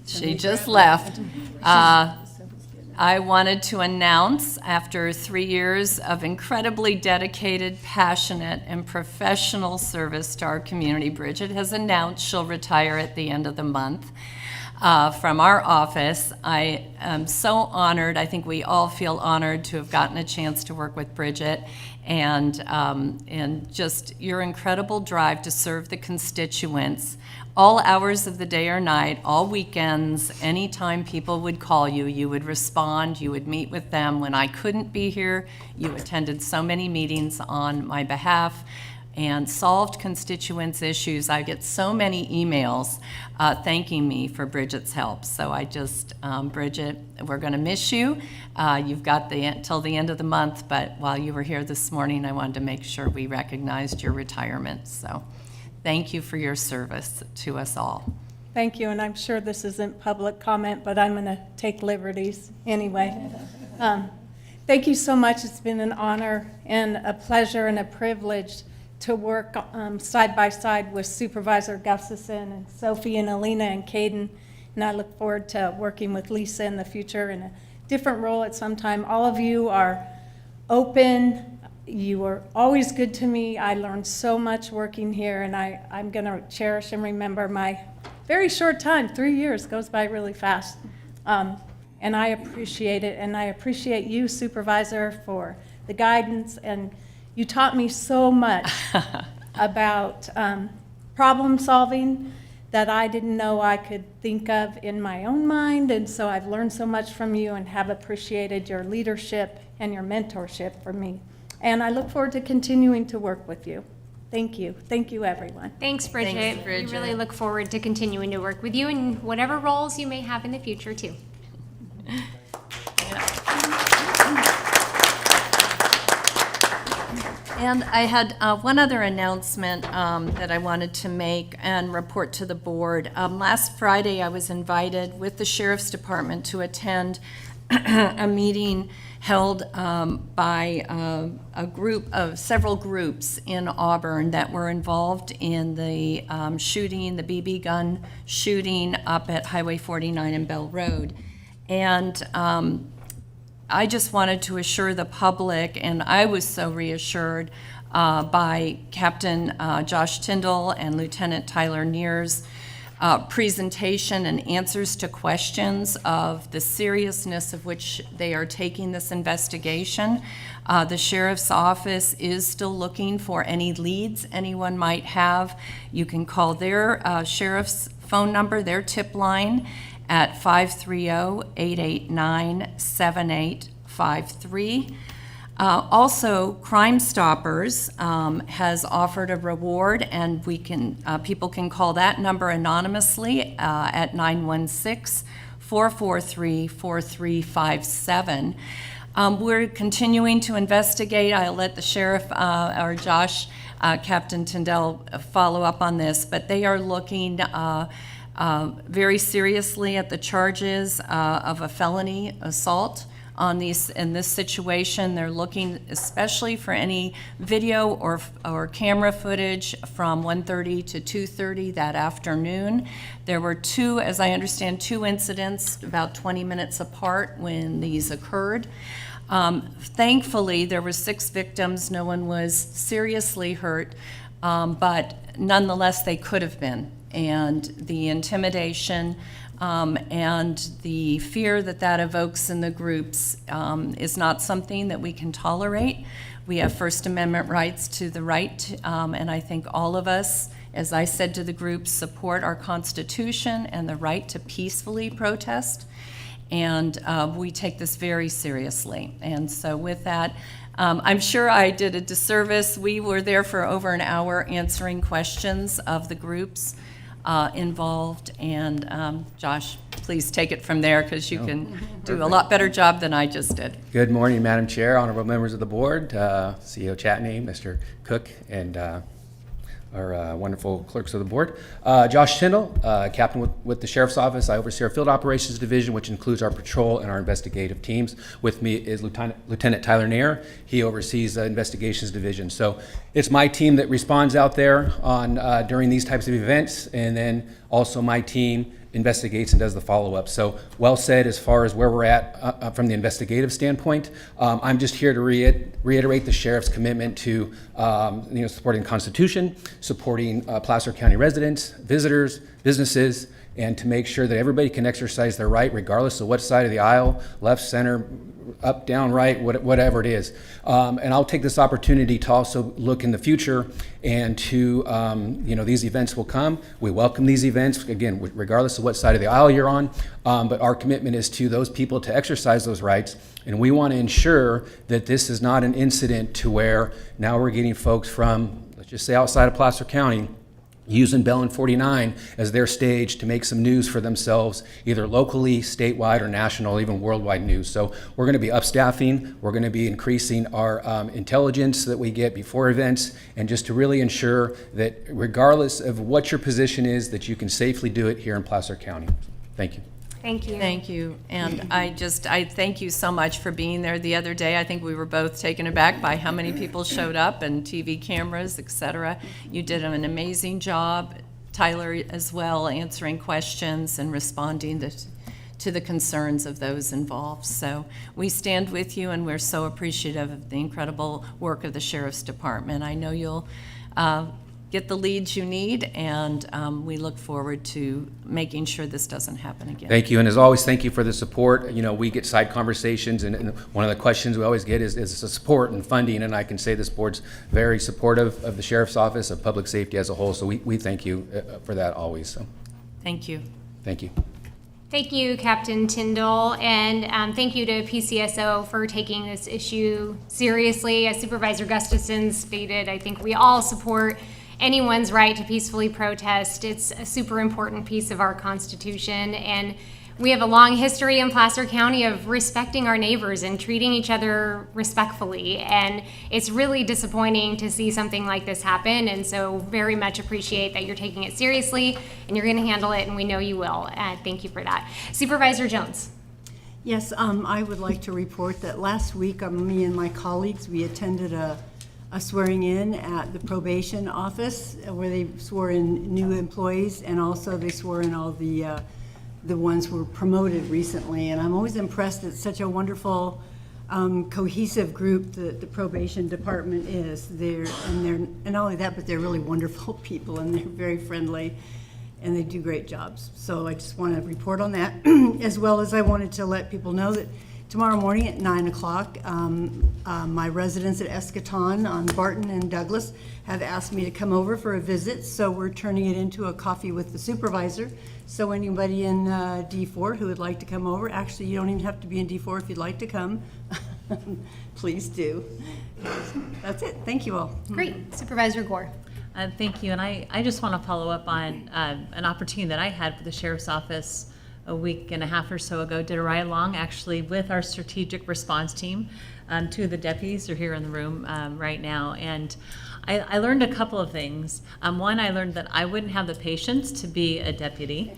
[SPEAKER 17] she just left. I wanted to announce, after 3 years of incredibly dedicated, passionate, and professional service to our community, Bridget has announced she'll retire at the end of the month from our office. I am so honored. I think we all feel honored to have gotten a chance to work with Bridget, and just your incredible drive to serve the constituents all hours of the day or night, all weekends. Anytime people would call you, you would respond, you would meet with them. When I couldn't be here, you attended so many meetings on my behalf. and solved constituents' issues. I get so many emails thanking me for Bridget's help. So I just, Bridget, we're going to miss you. You've got till the end of the month, but while you were here this morning, I wanted to make sure we recognized your retirement. So thank you for your service to us all.
[SPEAKER 18] Thank you, and I'm sure this isn't public comment, but I'm going to take liberties anyway. Thank you so much. It's been an honor and a pleasure and a privilege to work side by side with Supervisor Gustafson and Sophie and Alina and Caden, and I look forward to working with Lisa in the future in a different role at some time. All of you are open. You are always good to me. I learned so much working here, and I'm going to cherish and remember my very short time. 3 years goes by really fast. And I appreciate it, and I appreciate you, Supervisor, for the guidance, and you taught me so much about problem solving that I didn't know I could think of in my own mind, and so I've learned so much from you and have appreciated your leadership and your mentorship for me. And I look forward to continuing to work with you. Thank you. Thank you, everyone.
[SPEAKER 1] Thanks, Bridget.
[SPEAKER 17] Thanks, Bridget.
[SPEAKER 1] We really look forward to continuing to work with you in whatever roles you may have in the future, too.
[SPEAKER 17] And I had one other announcement that I wanted to make and report to the board. Last Friday, I was invited with the Sheriff's Department to attend a meeting held by a group of several groups in Auburn that were involved in the shooting, the BB gun shooting up at Highway 49 and Bell Road. And I just wanted to assure the public, and I was so reassured by Captain Josh Tyndall and Lieutenant Tyler Neer's presentation and answers to questions of the seriousness of which they are taking this investigation. The Sheriff's Office is still looking for any leads anyone might have. You can call their sheriff's phone number, their tip line, at 530-889-7853. Also, Crime Stoppers has offered a reward, and people can call that number anonymously at 916-443-4357. We're continuing to investigate. I'll let the sheriff or Josh, Captain Tyndall, follow up on this, but they are looking very seriously at the charges of a felony assault in this situation. They're looking especially for any video or camera footage from 1:30 to 2:30 that afternoon. There were as I understand, two incidents about 20 minutes apart when these occurred. Thankfully, there were 6 victims. No one was seriously hurt, but nonetheless, they could have been. And the intimidation and the fear that evokes in the groups is not something that we can tolerate. We have First Amendment rights to the right, and I think all of us, as I said to the groups, support our Constitution and the right to peacefully protest. And we take this very seriously. And so with that, I'm sure I did a disservice. We were there for over an hour answering questions of the groups involved. And Josh, please take it from there, because you can do a lot better job than I just did.
[SPEAKER 19] Good morning, Madam Chair, honorable members of the board, CEO Chatney, Mr. Cook, and our wonderful clerks of the board. Josh Tyndall, captain with the Sheriff's Office. I oversee our Field Operations Division, which includes our patrol and our investigative teams. With me is Lieutenant Tyler Neer. He oversees the Investigations Division. So it's my team that responds out there on during these types of events, and then also my team investigates and does the follow-up. So well said as far as where we're at from the investigative standpoint. I'm just here to reiterate the sheriff's commitment to supporting the Constitution, supporting Placer County residents, visitors, businesses, and to make sure that everybody can exercise their right regardless of what side of the aisle, left, center, up, down, right, whatever it is. And I'll take this opportunity to also look in the future and to, these events will come. We welcome these events, again, regardless of what side of the aisle you're on, but our commitment is to those people to exercise those rights. And we want to ensure that this is not an incident to where now we're getting folks from, let's just say outside of Placer County, using Bell and 49 as their stage to make some news for themselves, either locally, statewide, or national, even worldwide news. So we're going to be upstaffing, we're going to be increasing our intelligence that we get before events, and just to really ensure that regardless of what your position is, that you can safely do it here in Placer County. Thank you.
[SPEAKER 1] Thank you.
[SPEAKER 17] Thank you. And I thank you so much for being there the other day. I think we were both taken aback by how many people showed up and TV cameras, et cetera. You did an amazing job, Tyler as well, answering questions and responding to the concerns of those involved. So we stand with you, and we're so appreciative of the incredible work of the Sheriff's Department. I know you'll get the leads you need, and we look forward to making sure this doesn't happen again.
[SPEAKER 19] Thank you, and as always, thank you for the support. You know, we get side conversations, and one of the questions we always get is the support and funding, and I can say this board's very supportive of the Sheriff's Office, of public safety as a whole, so we thank you for that always. So,
[SPEAKER 17] thank you.
[SPEAKER 19] Thank you.
[SPEAKER 1] Thank you, Captain Tyndall, and thank you to PCSO for taking this issue seriously. As Supervisor Gustafson stated, I think we all support anyone's right to peacefully protest. It's a super important piece of our Constitution, and we have a long history in Placer County of respecting our neighbors and treating each other respectfully, and it's really disappointing to see something like this happen, and so very much appreciate that you're taking it seriously and you're going to handle it, and we know you will. Thank you for that. Supervisor Jones.
[SPEAKER 20] Yes, I would like to report that last week me and my colleagues, we attended a swearing in at the probation office where they swore in new employees, and also they swore in all the ones who were promoted recently. And I'm always impressed at such a wonderful cohesive group that the probation department is. And not only that, but they're really wonderful people, and they're very friendly, and they do great jobs. So I just want to report on that, as well as I wanted to let people know that tomorrow morning at 9 o'clock, my residents at Eschaton on Barton and Douglas have asked me to come over for a visit, so we're turning it into a coffee with the supervisor. So anybody in D4 who would like to come over, actually you don't even have to be in D4 if you'd like to come, please do. That's it, thank you all.
[SPEAKER 1] Great, Supervisor Gore.
[SPEAKER 6] Thank you, and I just want to follow up on an opportunity that I had with the Sheriff's Office a week and a half or so ago. Did a ride along actually with our strategic response team. Two of the deputies are here in the room right now, and I learned a couple of things. One, I learned that I wouldn't have the patience to be a deputy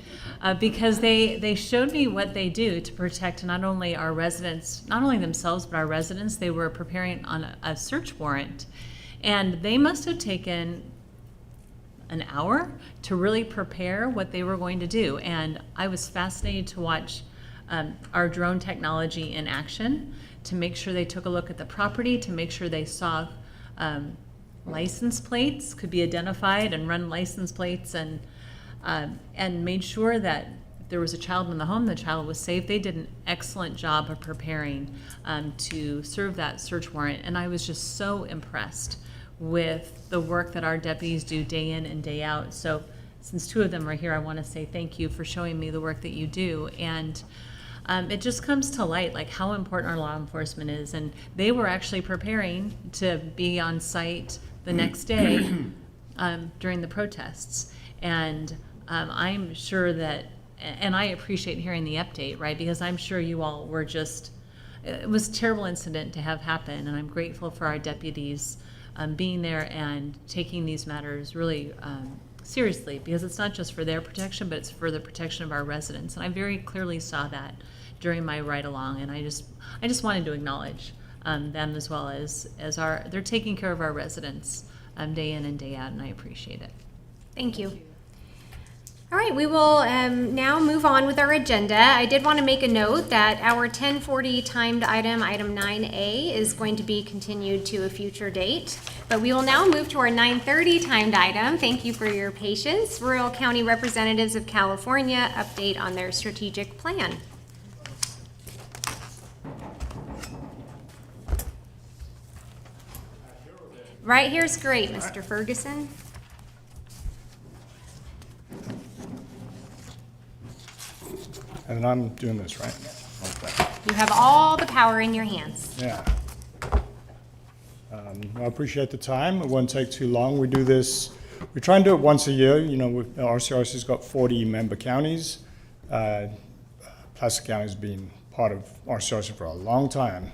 [SPEAKER 6] because they showed me what they do to protect not only our residents, not only themselves, but our residents. They were preparing on a search warrant, and they must have taken an hour to really prepare what they were going to do. And I was fascinated to watch our drone technology in action, to make sure they took a look at the property, to make sure they saw license plates, could be identified and run license plates, and made sure that if there was a child in the home, the child was safe. They did an excellent job of preparing to serve that search warrant, and I was just so impressed with the work that our deputies do day in and day out. So since two of them are here, I want to say thank you for showing me the work that you do. And it just comes to light like how important our law enforcement is. And they were actually preparing to be on site the next day during the protests. And I'm sure that, and I appreciate hearing the update, right? Because I'm sure you all were just, it was a terrible incident to have happen. And I'm grateful for our deputies being there and taking these matters really seriously, because it's not just for their protection, but it's for the protection of our residents. And I very clearly saw that during my ride along, and I just wanted to acknowledge them as well as they're taking care of our residents day in and day out, and I appreciate it.
[SPEAKER 1] Thank you. All right, we will now move on with our agenda. I did want to make a note that our 10:40 timed item 9A, is going to be continued to a future date. But we will now move to our 9:30 timed item. Thank you for your patience. Rural County Representatives of California update on their strategic plan. Right here's great, Mr. Ferguson.
[SPEAKER 21] And I'm doing this, right? Okay.
[SPEAKER 1] You have all the power in your hands.
[SPEAKER 21] Yeah. I appreciate the time. It won't take too long. We do this, we try and do it once a year. You know, RCRC's got 40 member counties. Placer County's been part of RCRC for a long time.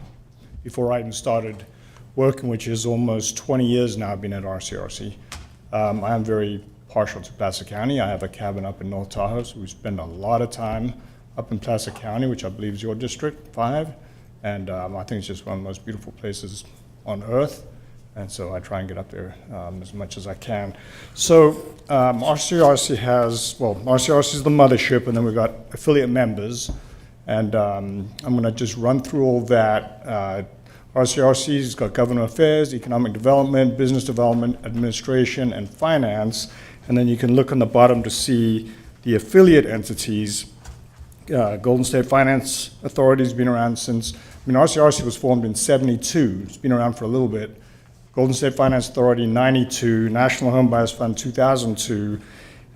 [SPEAKER 21] Before I even started working, which is almost 20 years now I've been at RCRC. I am very partial to Placer County. I have a cabin up in North Tahoe, so we spend a lot of time up in Placer County, which I believe is your District 5. And I think it's just one of the most beautiful places on earth. And so I try and get up there as much as I can. So RCRC has, well, RCRC is the mothership, and then we've got affiliate members. And I'm going to just run through all that. RCRC's got government affairs, economic development, business development, administration, and finance. And then you can look on the bottom to see the affiliate entities. Golden State Finance Authority has been around since, RCRC was formed in '72. It's been around for a little bit. Golden State Finance Authority, '92. National Home Buyers Fund, 2002.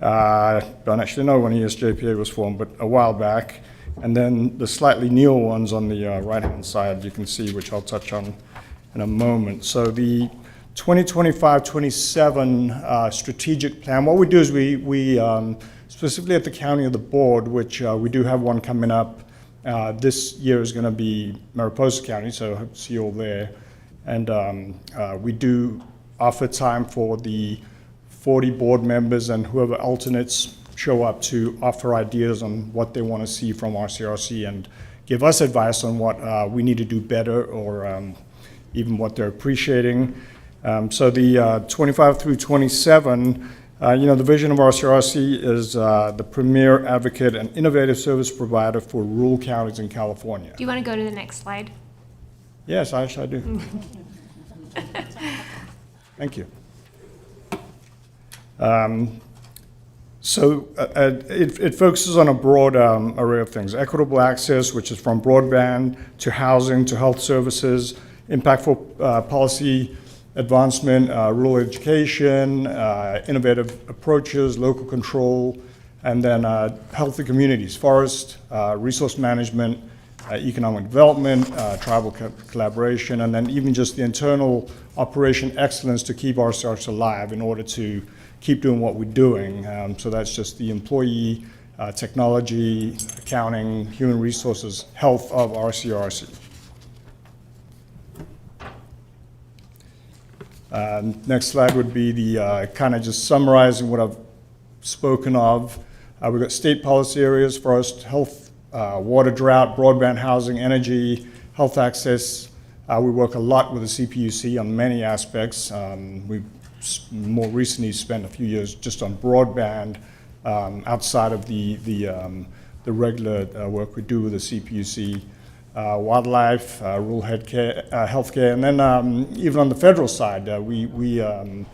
[SPEAKER 21] Don't actually know when ESJPA was formed, but a while back. And then the slightly newer ones on the right-hand side you can see, which I'll touch on in a moment. So the 2025-27 strategic plan, what we do is we specifically at the county of the board, which we do have one coming up. This year is going to be Mariposa County, so I hope to see you all there. And we do offer time for the 40 board members and whoever alternates show up to offer ideas on what they want to see from RCRC and give us advice on what we need to do better or even what they're appreciating. So the 25 through 27, the vision of RCRC is the premier advocate and innovative service provider for rural counties in California.
[SPEAKER 1] Do you want to go to the next slide?
[SPEAKER 21] Yes, I do. Thank you. So it focuses on a broad array of things. Equitable access, which is from broadband to housing to health services, impactful policy advancement, rural education, innovative approaches, local control, and then healthy communities, forest, resource management, economic development, tribal collaboration, and then even just the internal operation excellence to keep RCRC alive in order to keep doing what we're doing. So that's just the employee, technology, accounting, human resources, health of RCRC. Next slide would be the kind of just summarizing what I've spoken of. We've got state policy areas, forest, health, water, drought, broadband, housing, energy, health access. We work a lot with the CPUC on many aspects. We've more recently spent a few years just on broadband outside of the regular work we do with the CPUC. Wildlife, rural healthcare, and then even on the federal side, we have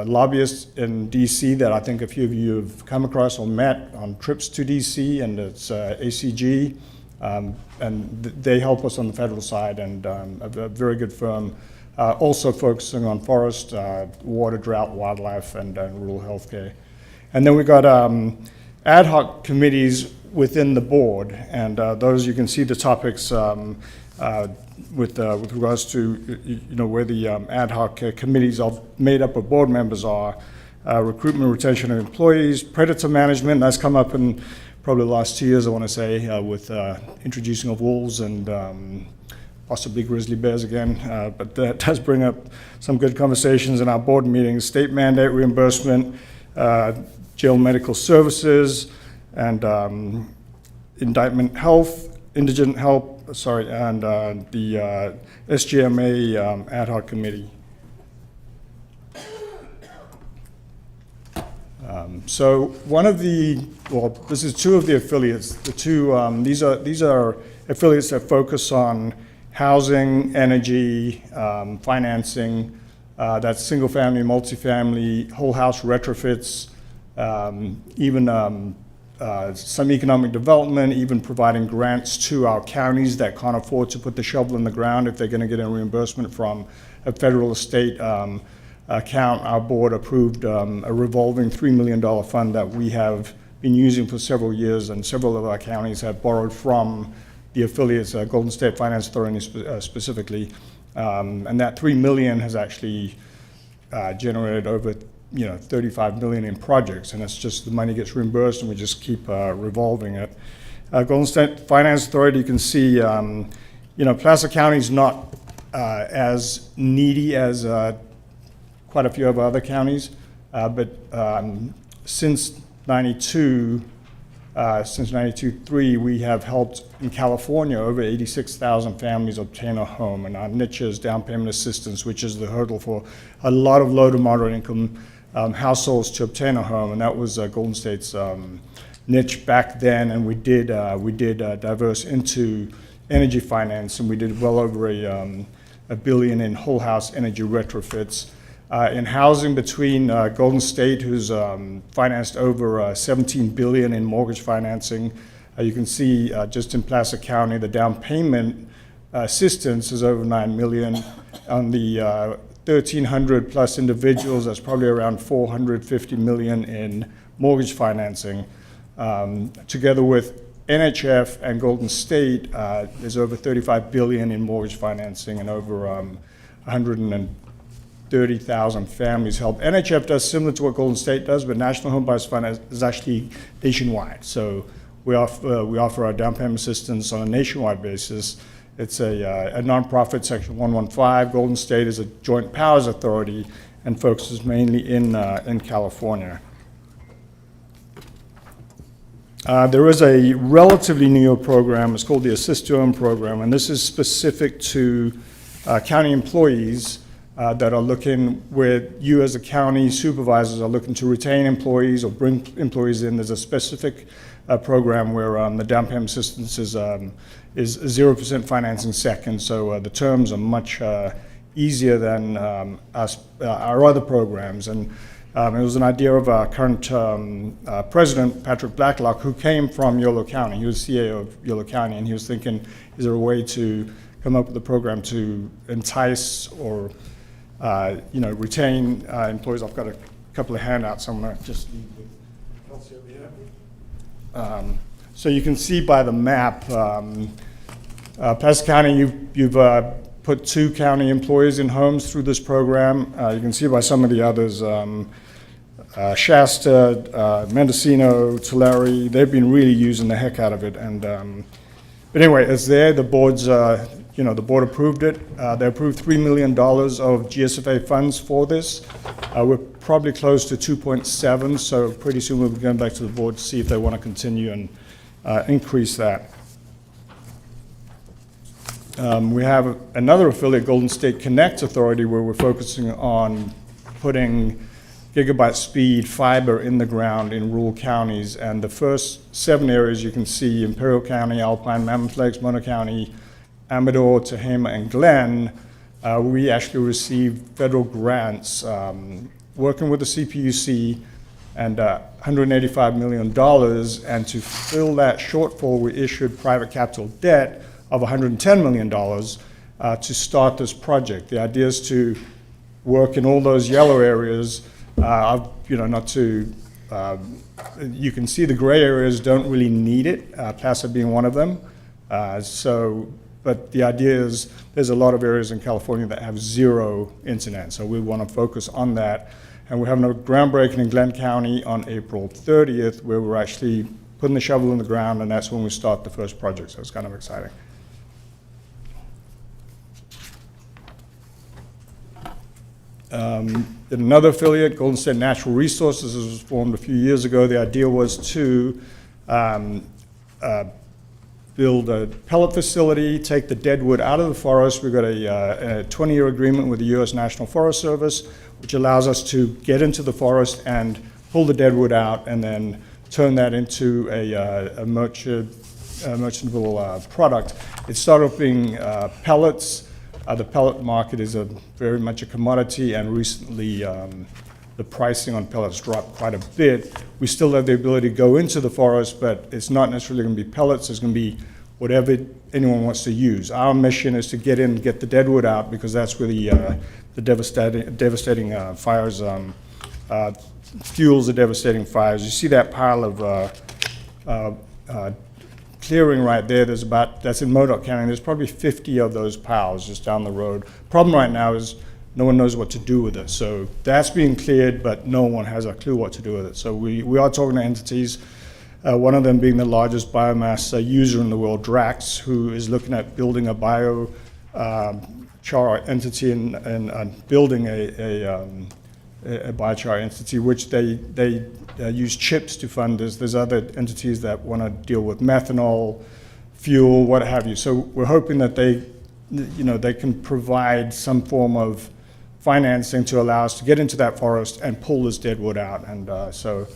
[SPEAKER 21] lobbyists in DC that I think a few of you have come across or met on trips to DC, and it's ACG, and they help us on the federal side, and a very good firm, also focusing on forest, water, drought, wildlife, and rural healthcare. And then we got ad hoc committees within the board, and those you can see the topics with regards to where the ad hoc committees are made up of board members are. Recruitment, retention of employees, predator management, that's come up in probably the last 2 years, I want to say, with introducing of wolves and possibly grizzly bears again, but that does bring up some good conversations in our board meetings. State mandate reimbursement, jail medical services, and indictment health, indigent help, and the SGMA ad hoc committee. So one of this is two of the affiliates. The two, these are affiliates that focus on housing, energy, financing, that's single family, multifamily, whole house retrofits, even some economic development, even providing grants to our counties that can't afford to put the shovel in the ground if they're going to get a reimbursement from a federal or state account. Our board approved a revolving $3 million fund that we have been using for several years, and several of our counties have borrowed from the affiliates, Golden State Finance Authority specifically, And that 3 million has actually generated over 35 million in projects, and it's just the money gets reimbursed and we just keep revolving it. Golden State Finance Authority, you can see, Placer County is not as needy as quite a few of our other counties, but since 92-3, we have helped in California over 86,000 families obtain a home, and our niche is down payment assistance, which is the hurdle for a lot of low to moderate income households to obtain a home, and that was Golden State's niche back then, and we did diverse into energy finance, and we did well over $1 billion in whole house energy retrofits. In housing, between Golden State, who's financed over $17 billion in mortgage financing, you can see just in Placer County, the down payment assistance is over $9 million. On the 1,300 plus individuals, that's probably around $450 million in mortgage financing. Together with NHF and Golden State, there's over $35 billion in mortgage financing and over 130,000 families helped. NHF does similar to what Golden State does, but National Home Buyers Fund is actually nationwide. So we offer our down payment assistance on a nationwide basis. It's a nonprofit, Section 115. Golden State is a joint powers authority and focuses mainly in California. There is a relatively new program. It's called the Assist to Own program, and this is specific to county employees that are looking, where you as a county supervisors are looking to retain employees or bring employees in. There's a specific program where the down payment assistance is 0% financing second, so the terms are much easier than our other programs. And it was an idea of our current president, Patrick Blacklock, who came from Yolo County. He was CEO of Yolo County, and he was thinking, is there a way to come up with a program to entice or retain employees? I've got a couple of handouts somewhere. Just so you can see by the map, Placer County, you've put 2 county employees in homes through this program. You can see by some of the others, Shasta, Mendocino, Tulare, they've been really using the heck out of it. And but anyway, it's there. The board's, the board approved it. They approved $3 million of GSFA funds for this. We're probably close to 2.7, so pretty soon we'll be going back to the board to see if they want to continue and increase that. We have another affiliate, Golden State Connect Authority, where we're focusing on putting gigabyte speed fiber in the ground in rural counties. And the first 7 areas you can see, Imperial County, Alpine, Mammoth Lakes, Mono County, Amador, Tehama, and Glenn, we actually received federal grants working with the CPUC and $185 million. And to fill that shortfall, we issued private capital debt of $110 million to start this project. The idea is to work in all those yellow areas, not to, you can see the gray areas don't really need it, Placer being one of them. But the idea is there's a lot of areas in California that have 0 internet, so we want to focus on that. And we're having a groundbreaking in Glenn County on April 30th, where we're actually putting the shovel in the ground, and that's when we start the first project, so it's kind of exciting. Another affiliate, Golden State Natural Resources, was formed a few years ago. The idea was to build a pellet facility, take the dead wood out of the forest. We've got a 20-year agreement with the U.S. National Forest Service, which allows us to get into the forest and pull the dead wood out and then turn that into a merchantable product. It started off being pellets. The pellet market is very much a commodity, and recently the pricing on pellets dropped quite a bit. We still have the ability to go into the forest, but it's not necessarily going to be pellets. It's going to be whatever anyone wants to use. Our mission is to get in and get the dead wood out, because that's where the devastating fires, fuels the devastating fires. You see that pile of clearing right there, that's in Modoc County, there's probably 50 of those piles just down the road. Problem right now is no one knows what to do with it. So that's being cleared, but no one has a clue what to do with it. So we are talking to entities, one of them being the largest biomass user in the world, Drax, who is looking at building a biochar entity and building a biochar entity, which they use chips to fund. There's other entities that want to deal with methanol, fuel, what have you. So we're hoping that they can provide some form of financing to allow us to get into that forest and pull this dead wood out. And so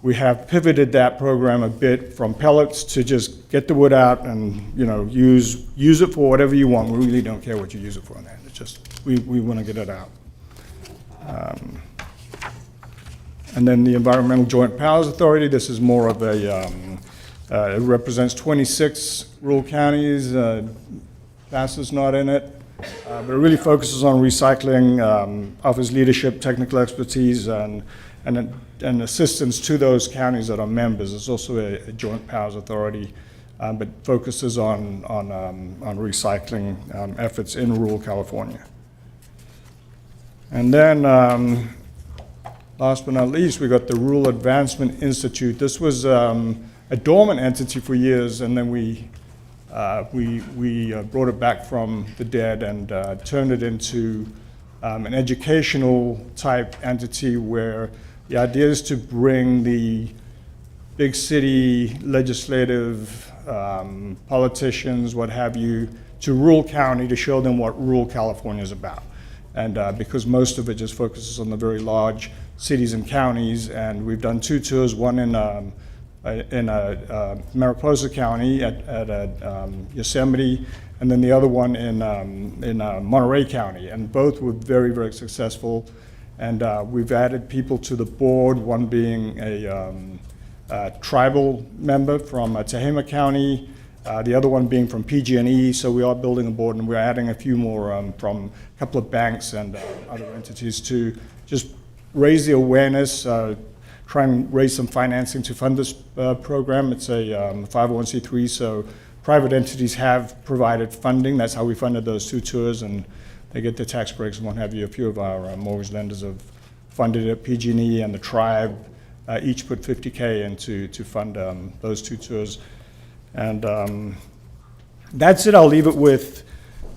[SPEAKER 21] we have pivoted that program a bit from pellets to just get the wood out and use it for whatever you want. We really don't care what you use it for in there. It's just we want to get it out. And then the Environmental Joint Powers Authority, this is more of a, it represents 26 rural counties. PASA's not in it, but it really focuses on recycling, offers leadership, technical expertise, and assistance to those counties that are members. It's also a Joint Powers Authority, but focuses on recycling efforts in rural California. And then, last but not least, we got the Rural Advancement Institute. This was a dormant entity for years, and then we brought it back from the dead and turned it into an educational type entity where the idea is to bring the big city legislative politicians, what have you, to rural county to show them what rural California is about. And because most of it just focuses on the very large cities and counties, and we've done 2 tours, one in Mariposa County at Yosemite, and then the other one in Monterey County, and both were very, very successful. And we've added people to the board, one being a tribal member from Tehama County, the other one being from PG&E. So we are building a board, and we're adding a few more from a couple of banks and other entities to just raise the awareness, try and raise some financing to fund this program. It's a 501c3, so private entities have provided funding. That's how we funded those 2 tours, and they get their tax breaks and what have you. A few of our mortgage lenders have funded it. PG&E and the tribe each put $50K in to fund those 2 tours. And that's it. I'll leave it with,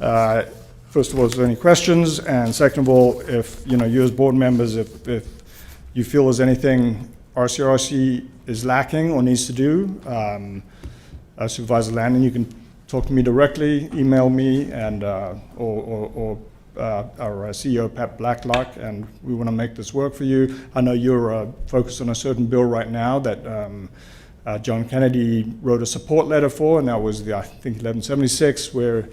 [SPEAKER 21] first of all, is there any questions? And second of all, if you as board members, if you feel there's anything RCRC is lacking or needs to do, Supervisor Landon, you can talk to me directly, email me, and or our CEO, Pat Blacklock, and we want to make this work for you. I know you're focused on a certain bill right now that John Kennedy wrote a support letter for, and that was I think 1176, where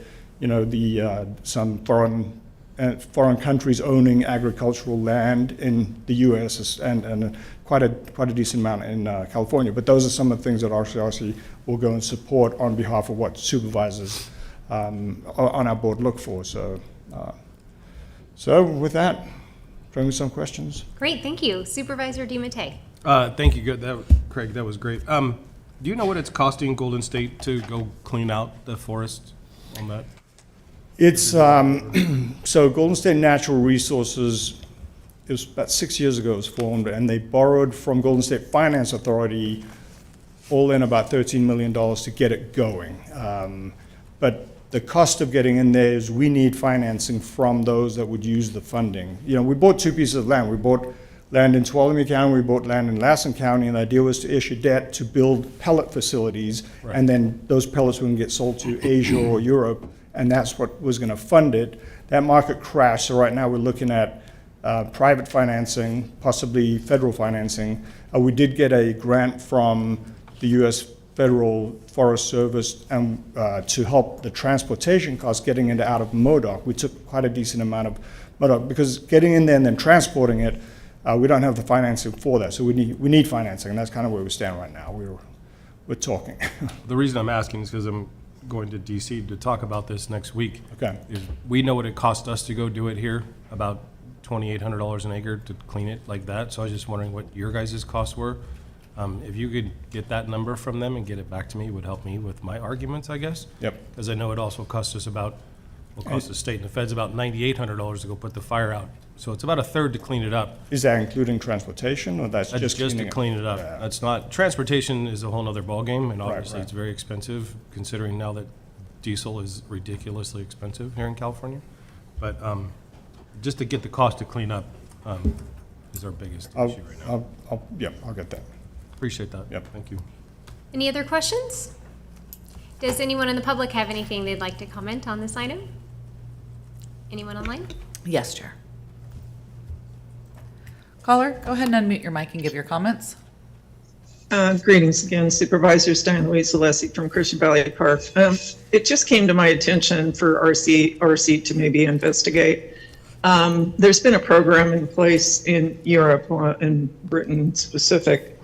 [SPEAKER 21] some foreign countries owning agricultural land in the U.S. and quite a decent amount in California. But those are some of the things that RCRC will go and support on behalf of what supervisors on our board look for. So with that, bring me some questions.
[SPEAKER 1] Great, thank you. Supervisor DiMattei.
[SPEAKER 11] Thank you, Craig, that was great. Do you know what it's costing Golden State to go clean out the forest on that?
[SPEAKER 21] It's, so Golden State Natural Resources, it was about 6 years ago it was formed, and they borrowed from Golden State Finance Authority all in about $13 million to get it going. But the cost of getting in there is we need financing from those that would use the funding. We bought 2 pieces of land. We bought land in Tuolumne County, we bought land in Lassen County, and the idea was to issue debt to build pellet facilities, right. And then those pellets were going to get sold to Asia or Europe, and that's what was going to fund it. That market crashed, so right now we're looking at private financing, possibly federal financing. We did get a grant from the U.S. Federal Forest Service and to help the transportation costs getting it out of Modoc. We took quite a decent amount of Modoc, because getting in there and then transporting it, we don't have the financing for that, so we need financing, and that's kind of where we stand right now. We're talking.
[SPEAKER 11] The reason I'm asking is because I'm going to DC to talk about this next week.
[SPEAKER 21] Okay.
[SPEAKER 11] We know what it cost us to go do it here, about $2,800 an acre to clean it like that. So I was just wondering what your guys' costs were. If you could get that number from them and get it back to me, it would help me with my arguments, I guess.
[SPEAKER 21] Yep.
[SPEAKER 11] Because I know it also cost us cost the state and the feds about $9,800 to go put the fire out. So it's about a third to clean it up.
[SPEAKER 21] Is that including transportation, or that's
[SPEAKER 11] That's
[SPEAKER 21] just
[SPEAKER 11] just to
[SPEAKER 21] cleaning
[SPEAKER 11] clean it up.
[SPEAKER 21] Yeah.
[SPEAKER 11] That's not, transportation is a whole nother ballgame, and obviously
[SPEAKER 21] right.
[SPEAKER 11] it's very expensive, considering now that diesel is ridiculously expensive here in California. But just to get the cost to clean up is our biggest issue right now.
[SPEAKER 21] I'll get that.
[SPEAKER 11] Appreciate that.
[SPEAKER 21] Yep.
[SPEAKER 11] Thank you.
[SPEAKER 1] Any other questions? Does anyone in the public have anything they'd like to comment on this item? Anyone online?
[SPEAKER 4] Yes, Chair. Caller, go ahead and unmute your mic and give your comments.
[SPEAKER 15] Greetings again, Supervisors. Diane Louise Alessi from Christian Valley Park. It just came to my attention for RC to maybe investigate. There's been a program in place in Europe, in Britain specific,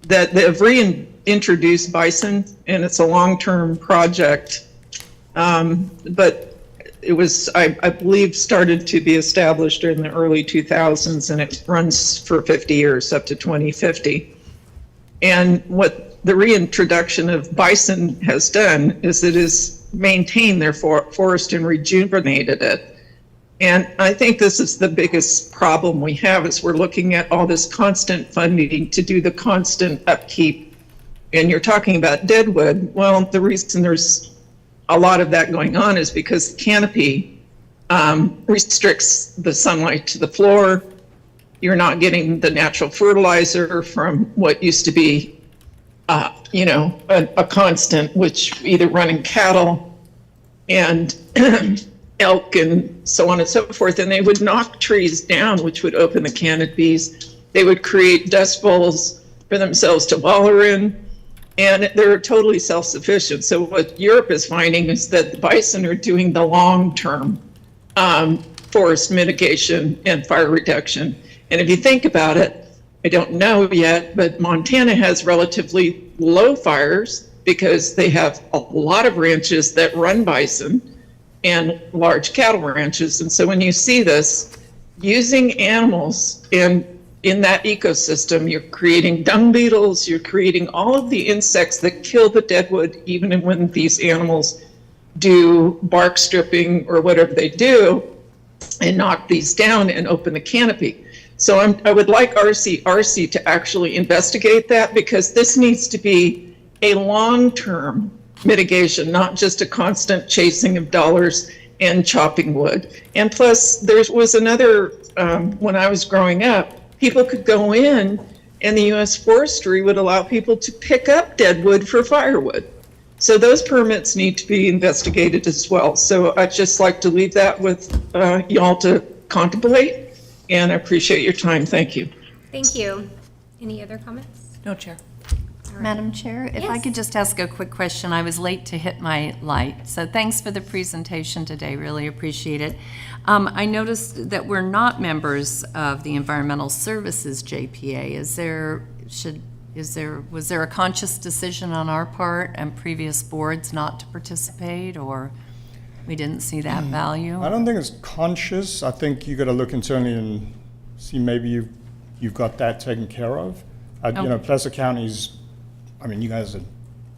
[SPEAKER 15] that they've reintroduced bison, and it's a long-term project. But it was, I believe, started to be established in the early 2000s, and it runs for 50 years, up to 2050. And what the reintroduction of bison has done is it has maintained their forest and rejuvenated it. And I think this is the biggest problem we have, is we're looking at all this constant funding to do the constant upkeep. And you're talking about deadwood. Well, the reason there's a lot of that going on is because the canopy restricts the sunlight to the floor. You're not getting the natural fertilizer from what used to be, a constant, which either running cattle and elk and so on and so forth. And they would knock trees down, which would open the canopies. They would create dust bowls for themselves to wallow in. And they're totally self-sufficient. So what Europe is finding is that the bison are doing the long-term forest mitigation and fire reduction. And if you think about it, I don't know yet, but Montana has relatively low fires because they have a lot of ranches that run bison and large cattle ranches. And so when you see this, using animals in that ecosystem, you're creating dung beetles, you're creating all of the insects that kill the deadwood, even when these animals do bark stripping or whatever they do, and knock these down and open the canopy. So I would like RC to actually investigate that, because this needs to be a long-term mitigation, not just a constant chasing of dollars and chopping wood. And plus, there was another, when I was growing up, people could go in and the U.S. Forestry would allow people to pick up dead wood for firewood. So those permits need to be investigated as well. So I'd just like to leave that with y'all to contemplate, and I appreciate your time. Thank you.
[SPEAKER 1] Thank you. Any other comments?
[SPEAKER 4] No, Chair.
[SPEAKER 17] Madam Chair, if I
[SPEAKER 1] Yes.
[SPEAKER 17] could just ask a quick question. I was late to hit my light, so thanks for the presentation today. Really appreciate it. I noticed that we're not members of the Environmental Services JPA. Was there a conscious decision on our part and previous boards not to participate, or we didn't see that value?
[SPEAKER 21] I don't think it's conscious. I think you got to look internally and see maybe you've got that taken care of. Placer County's, I mean, you guys are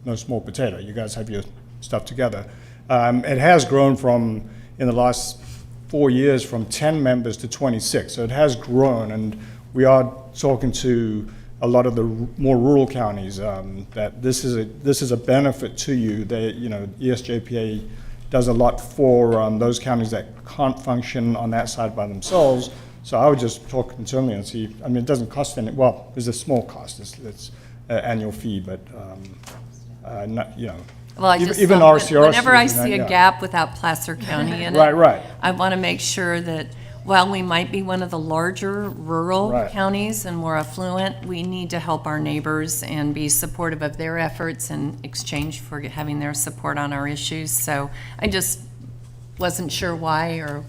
[SPEAKER 21] no small potato. You guys have your stuff together. It has grown from, in the last 4 years, from 10 members to 26. So it has grown, and we are talking to a lot of the more rural counties that this is a benefit to you. ESJPA does a lot for those counties that can't function on that side by themselves. So I would just talk internally and see. I mean, it doesn't cost any. Well, there's a small cost. It's an annual fee, but not.
[SPEAKER 17] Well, I just
[SPEAKER 21] even
[SPEAKER 17] thought that
[SPEAKER 21] RCRC,
[SPEAKER 17] whenever I see a gap without Placer County in it,
[SPEAKER 21] Right.
[SPEAKER 17] I want to make sure that while we might be one of the larger rural counties and more affluent, we need to help our neighbors and be supportive of their efforts in exchange for having their support on our issues. So I just wasn't sure why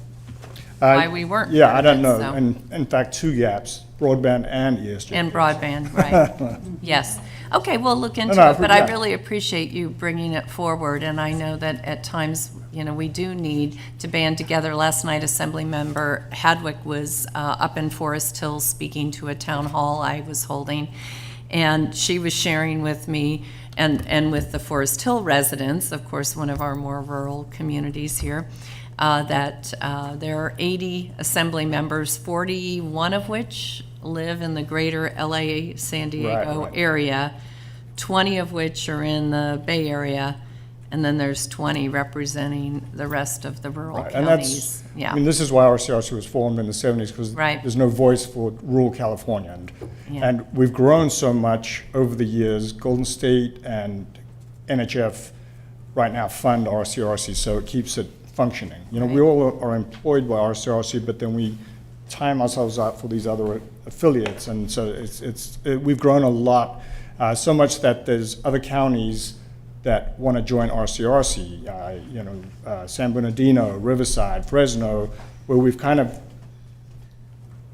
[SPEAKER 17] we weren't.
[SPEAKER 21] Yeah, I don't know.
[SPEAKER 17] So.
[SPEAKER 21] And in fact, 2 gaps: broadband and ESJPA.
[SPEAKER 17] And broadband, right. Yes. Okay, we'll look into it, but I really appreciate you bringing it forward, and I know that at times, we do need to band together. Last night, Assemblymember Hadwick was up in Forest Hills speaking to a town hall I was holding, And she was sharing with me and with the Forest Hill residents, of course, one of our more rural communities here, that there are 80 assembly members, 41 of which live in the greater LA San Diego area, 20 of which are in the Bay Area, and then there's 20 representing the rest of the rural
[SPEAKER 21] Right, and
[SPEAKER 17] counties.
[SPEAKER 21] I mean, this is why RCRC was formed in the 70s, because there's no voice for rural California. And we've grown so much over the years. Golden State and NHF right now fund RCRC, so it keeps it functioning. You know, we all are employed by RCRC, but then we time ourselves out for these other affiliates. And so we've grown a lot, so much that there's other counties that want to join RCRC, San Bernardino, Riverside, Fresno, where we've kind of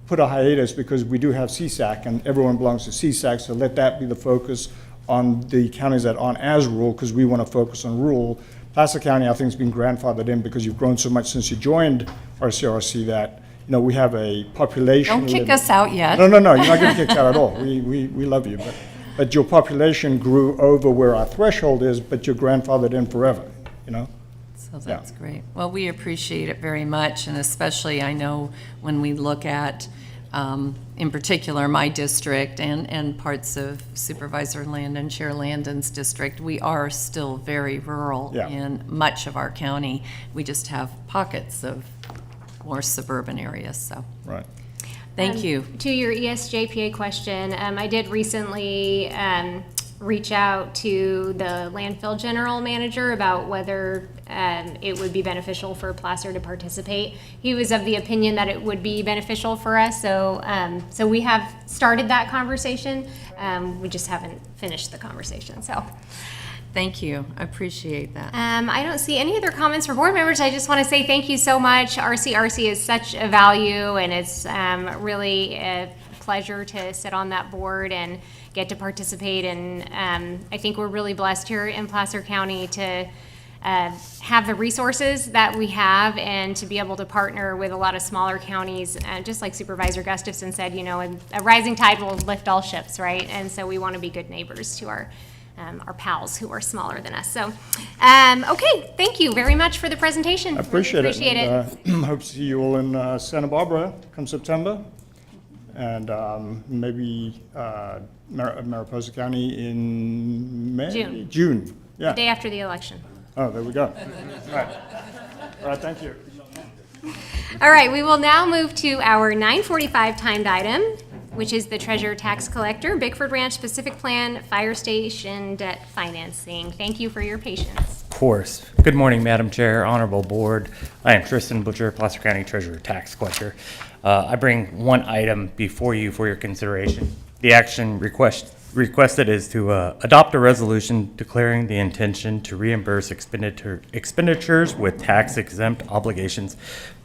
[SPEAKER 21] put a hiatus because we do have CSAC and everyone belongs to CSAC, so let that be the focus on the counties that aren't as rural, because we want to focus on rural. Placer County, I think, has been grandfathered in because you've grown so much since you joined RCRC that, we have a population.
[SPEAKER 17] Don't kick us out yet.
[SPEAKER 21] No, you're not getting kicked out at all. We love you, but your population grew over where our threshold is, but you're grandfathered in forever,
[SPEAKER 17] So that's great. Well, we appreciate it very much, and especially I know when we look at, in particular, my district and parts of Supervisor Landon, Chair Landon's district, we are still very rural in much of our county. We just have pockets of more suburban areas, so.
[SPEAKER 21] Right.
[SPEAKER 17] Thank you.
[SPEAKER 1] To your ESJPA question, I did recently reach out to the landfill general manager about whether it would be beneficial for Placer to participate. He was of the opinion that it would be beneficial for us, so we have started that conversation. We just haven't finished the conversation, so.
[SPEAKER 17] Thank you. I appreciate that.
[SPEAKER 1] I don't see any other comments for board members. I just want to say thank you so much. RCRC is such a value, and it's really a pleasure to sit on that board and get to participate. And I think we're really blessed here in Placer County to have the resources that we have and to be able to partner with a lot of smaller counties. Just like Supervisor Gustafson said, a rising tide will lift all ships, right? And so we want to be good neighbors to our pals who are smaller than us. So, okay, thank you very much for the presentation.
[SPEAKER 21] I appreciate
[SPEAKER 1] it.
[SPEAKER 21] And, hope to see you all in Santa Barbara come September, and maybe Mariposa County in May? June. Yeah.
[SPEAKER 1] The day after the election.
[SPEAKER 21] Oh, there we go. All right, thank you.
[SPEAKER 1] All right, we will now move to our 9:45 timed item, which is the Treasurer Tax Collector, Bickford Ranch Specific Plan, Fire Station Debt Financing. Thank you for your patience.
[SPEAKER 2] Of course. Good morning, Madam Chair, Honorable Board. I am Tristan Butcher, Placer County Treasurer Tax Collector. I bring one item before you for your consideration. The action requested is to adopt a resolution declaring the intention to reimburse expenditures with tax-exempt obligations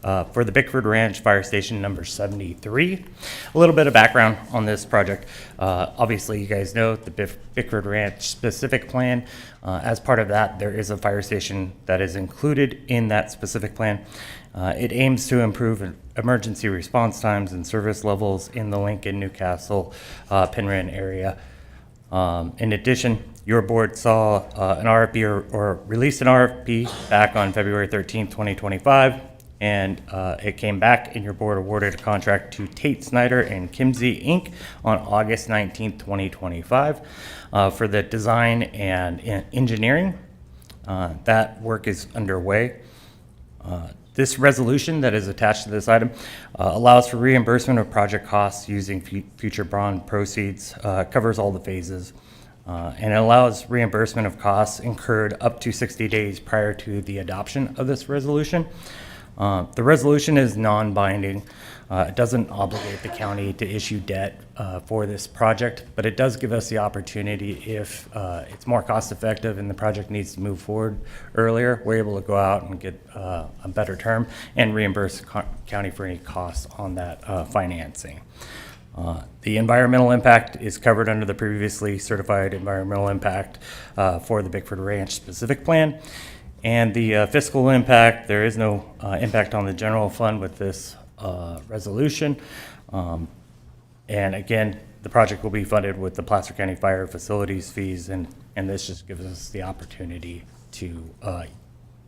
[SPEAKER 2] for the Bickford Ranch Fire Station number 73. A little bit of background on this project. Obviously, you guys know the Bickford Ranch specific plan. As part of that, there is a fire station that is included in that specific plan. It aims to improve emergency response times and service levels in the Lincoln, Newcastle, Penryn area. In addition, your board saw an RFP or released an RFP back on February 13, 2025, and it came back and your board awarded a contract to Tate Snyder and Kimsey Inc. on August 19, 2025 for the design and engineering. That work is underway. This resolution that is attached to this item allows for reimbursement of project costs using future bond proceeds, covers all the phases, and it allows reimbursement of costs incurred up to 60 days prior to the adoption of this resolution. The resolution is non-binding. It doesn't obligate the county to issue debt for this project, but it does give us the opportunity, if it's more cost effective and the project needs to move forward earlier, we're able to go out and get a better term and reimburse the county for any costs on that financing. The environmental impact is covered under the previously certified environmental impact for the Bickford Ranch specific plan. And the fiscal impact, there is no impact on the general fund with this resolution. And again, the project will be funded with the Placer County Fire facilities fees, and this just gives us the opportunity to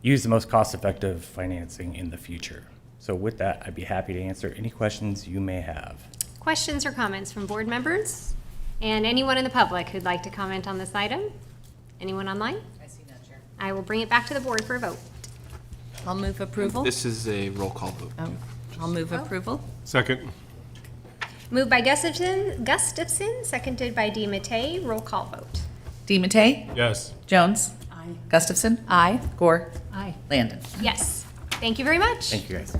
[SPEAKER 2] use the most cost-effective financing in the future. So with that, I'd be happy to answer any questions you may have.
[SPEAKER 1] Questions or comments from board members? And anyone in the public who'd like to comment on this item? Anyone online?
[SPEAKER 4] I see none, Chair.
[SPEAKER 1] I will bring it back to the board for a vote.
[SPEAKER 17] I'll move approval.
[SPEAKER 10] This is a roll call vote.
[SPEAKER 17] Oh, I'll move approval.
[SPEAKER 11] Second.
[SPEAKER 1] Moved by Gustafson, seconded by DiMattei. Roll call vote.
[SPEAKER 4] DiMattei?
[SPEAKER 11] Yes.
[SPEAKER 4] Jones?
[SPEAKER 20] Aye.
[SPEAKER 4] Gustafson?
[SPEAKER 17] Aye.
[SPEAKER 4] Gore?
[SPEAKER 6] Aye.
[SPEAKER 4] Landon?
[SPEAKER 1] Yes. Thank you very much.
[SPEAKER 2] Thank you, guys.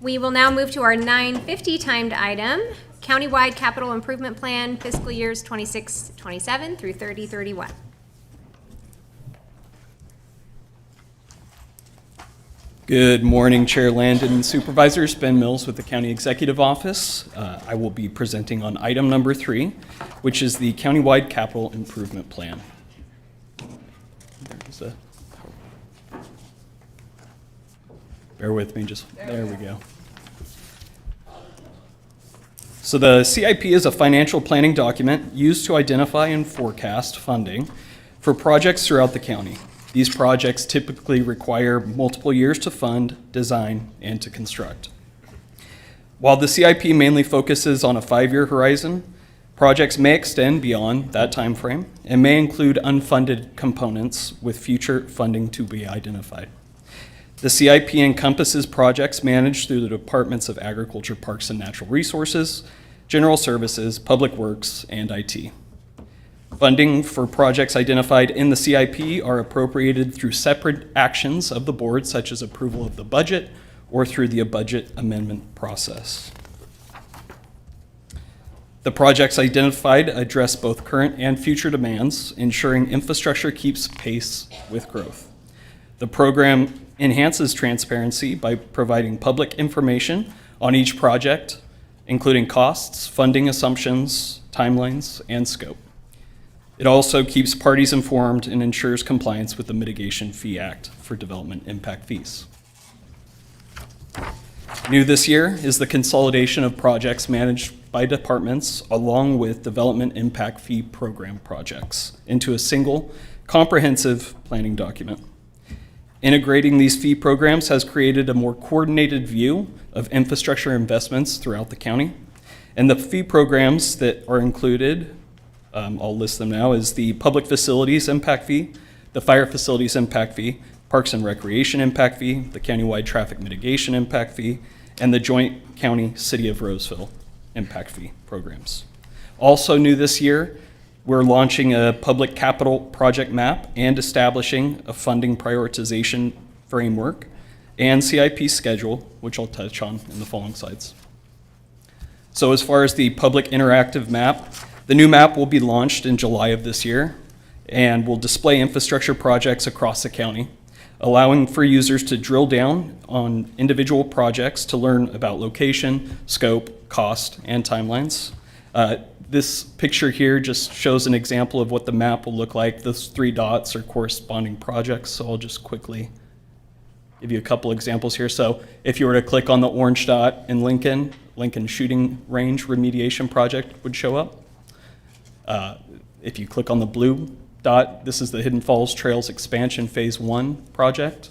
[SPEAKER 1] We will now move to our 9:50 timed item, Countywide Capital Improvement Plan, fiscal years 26-27 through 30-31.
[SPEAKER 8] Good morning, Chair Landon and Supervisors. Ben Mills with the County Executive Office. I will be presenting on item number 3, which is the Countywide Capital Improvement Plan. Bear with me, there we go. So the CIP is a financial planning document used to identify and forecast funding for projects throughout the county. These projects typically require multiple years to fund, design, and to construct. While the CIP mainly focuses on a 5-year horizon, projects may extend beyond that time frame and may include unfunded components with future funding to be identified. The CIP encompasses projects managed through the Departments of Agriculture, Parks and Natural Resources, General Services, Public Works, and IT. Funding for projects identified in the CIP are appropriated through separate actions of the board, such as approval of the budget or through the budget amendment process. The projects identified address both current and future demands, ensuring infrastructure keeps pace with growth. The program enhances transparency by providing public information on each project, including costs, funding assumptions, timelines, and scope. It also keeps parties informed and ensures compliance with the Mitigation Fee Act for development impact fees. New this year is the consolidation of projects managed by departments along with development impact fee program projects into a single comprehensive planning document. Integrating these fee programs has created a more coordinated view of infrastructure investments throughout the county. And the fee programs that are included, I'll list them now, is the Public Facilities Impact Fee, the Fire Facilities Impact Fee, Parks and Recreation Impact Fee, the Countywide Traffic Mitigation Impact Fee, and the Joint County City of Roseville Impact Fee programs. Also new this year, we're launching a public capital project map and establishing a funding prioritization framework and CIP schedule, which I'll touch on in the following slides. So as far as the public interactive map, the new map will be launched in July of this year and will display infrastructure projects across the county, allowing for users to drill down on individual projects to learn about location, scope, cost, and timelines. This picture here just shows an example of what the map will look like. Those 3 dots are corresponding projects, so I'll just quickly give you a couple examples here. So if you were to click on the orange dot in Lincoln Shooting Range Remediation Project would show up. If you click on the blue dot, this is the Hidden Falls Trails Expansion Phase 1 project.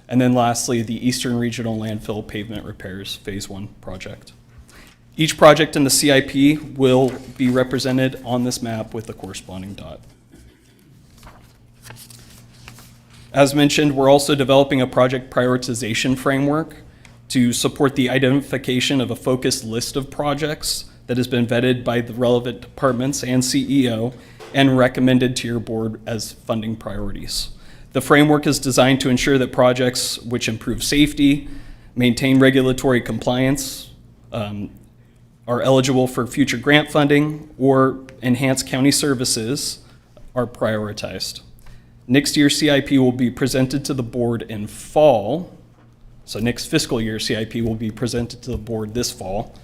[SPEAKER 8] And then lastly, the Eastern Regional Landfill Pavement Repairs Phase 1 project. Each project in the CIP will be represented on this map with the corresponding dot. As mentioned, we're also developing a project prioritization framework to support the identification of a focused list of projects that has been vetted by the relevant departments and CEO and recommended to your board as funding priorities. The framework is designed to ensure that projects which improve safety, maintain regulatory compliance, are eligible for future grant funding, or enhance county services are prioritized. Next year's CIP will be presented to the board in fall. So next fiscal year CIP will be presented to the board this fall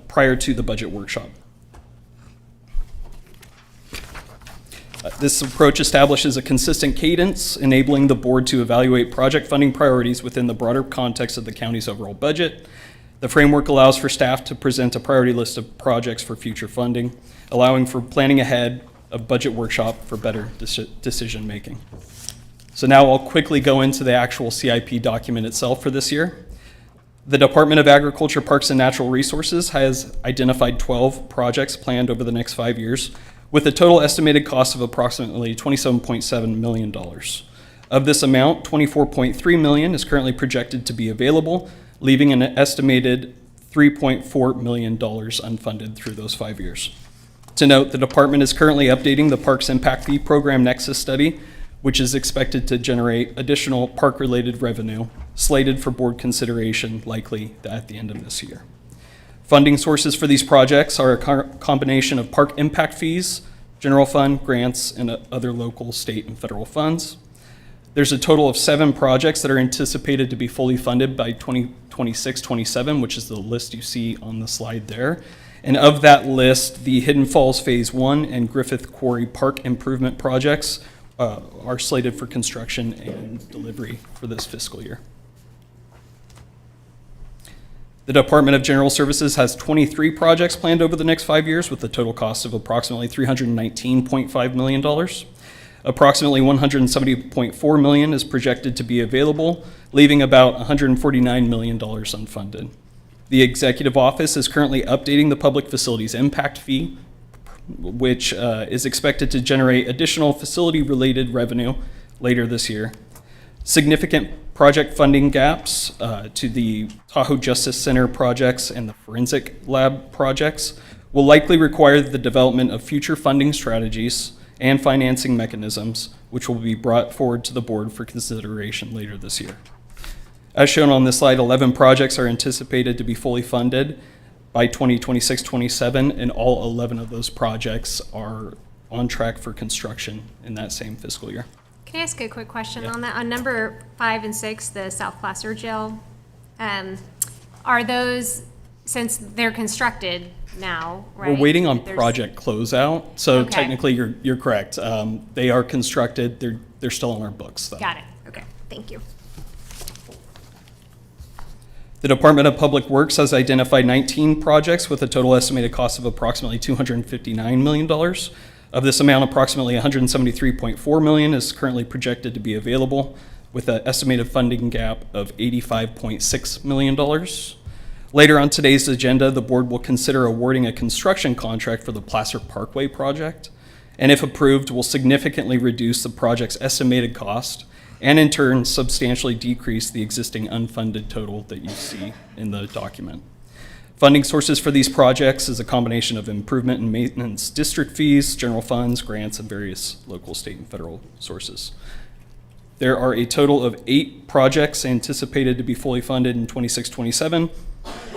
[SPEAKER 8] prior to the budget workshop. This approach establishes a consistent cadence, enabling the board to evaluate project funding priorities within the broader context of the county's overall budget. The framework allows for staff to present a priority list of projects for future funding, allowing for planning ahead of budget workshop for better decision-making. So now I'll quickly go into the actual CIP document itself for this year. The Department of Agriculture, Parks and Natural Resources has identified 12 projects planned over the next 5 years, with a total estimated cost of approximately $27.7 million. Of this amount, $24.3 million is currently projected to be available, leaving an estimated $3.4 million unfunded through those 5 years. To note, the department is currently updating the Parks Impact Fee Program Nexus study, which is expected to generate additional park-related revenue, slated for board consideration likely at the end of this year. Funding sources for these projects are a combination of park impact fees, general fund, grants, and other local, state, and federal funds. There's a total of 7 projects that are anticipated to be fully funded by 2026-27, which is the list you see on the slide there. And of that list, the Hidden Falls Phase 1 and Griffith Quarry Park improvement projects are slated for construction and delivery for this fiscal year. The Department of General Services has 23 projects planned over the next 5 years with a total cost of approximately $319.5 million. Approximately $170.4 million is projected to be available, leaving about $149 million unfunded. The Executive Office is currently updating the Public Facilities Impact Fee, which is expected to generate additional facility-related revenue later this year. Significant project funding gaps to the Tahoe Justice Center projects and the Forensic Lab projects will likely require the development of future funding strategies and financing mechanisms, which will be brought forward to the board for consideration later this year. As shown on this slide, 11 projects are anticipated to be fully funded by 2026-27, and all 11 of those projects are on track for construction in that same fiscal year.
[SPEAKER 1] Can I ask a quick question on that? On number 5 and 6, the South Placer Jail, are those, since they're constructed now, right?
[SPEAKER 8] We're waiting on project closeout, so
[SPEAKER 1] Okay.
[SPEAKER 8] technically you're correct. They are constructed, they're still on our books though.
[SPEAKER 1] Got it. Okay, thank you.
[SPEAKER 8] The Department of Public Works has identified 19 projects with a total estimated cost of approximately $259 million. Of this amount, approximately $173.4 million is currently projected to be available, with an estimated funding gap of $85.6 million. Later on today's agenda, the board will consider awarding a construction contract for the Placer Parkway project, and if approved, will significantly reduce the project's estimated cost and in turn substantially decrease the existing unfunded total that you see in the document. Funding sources for these projects is a combination of improvement and maintenance district fees, general funds, grants, and various local, state, and federal sources. There are a total of 8 projects anticipated to be fully funded in 26-27,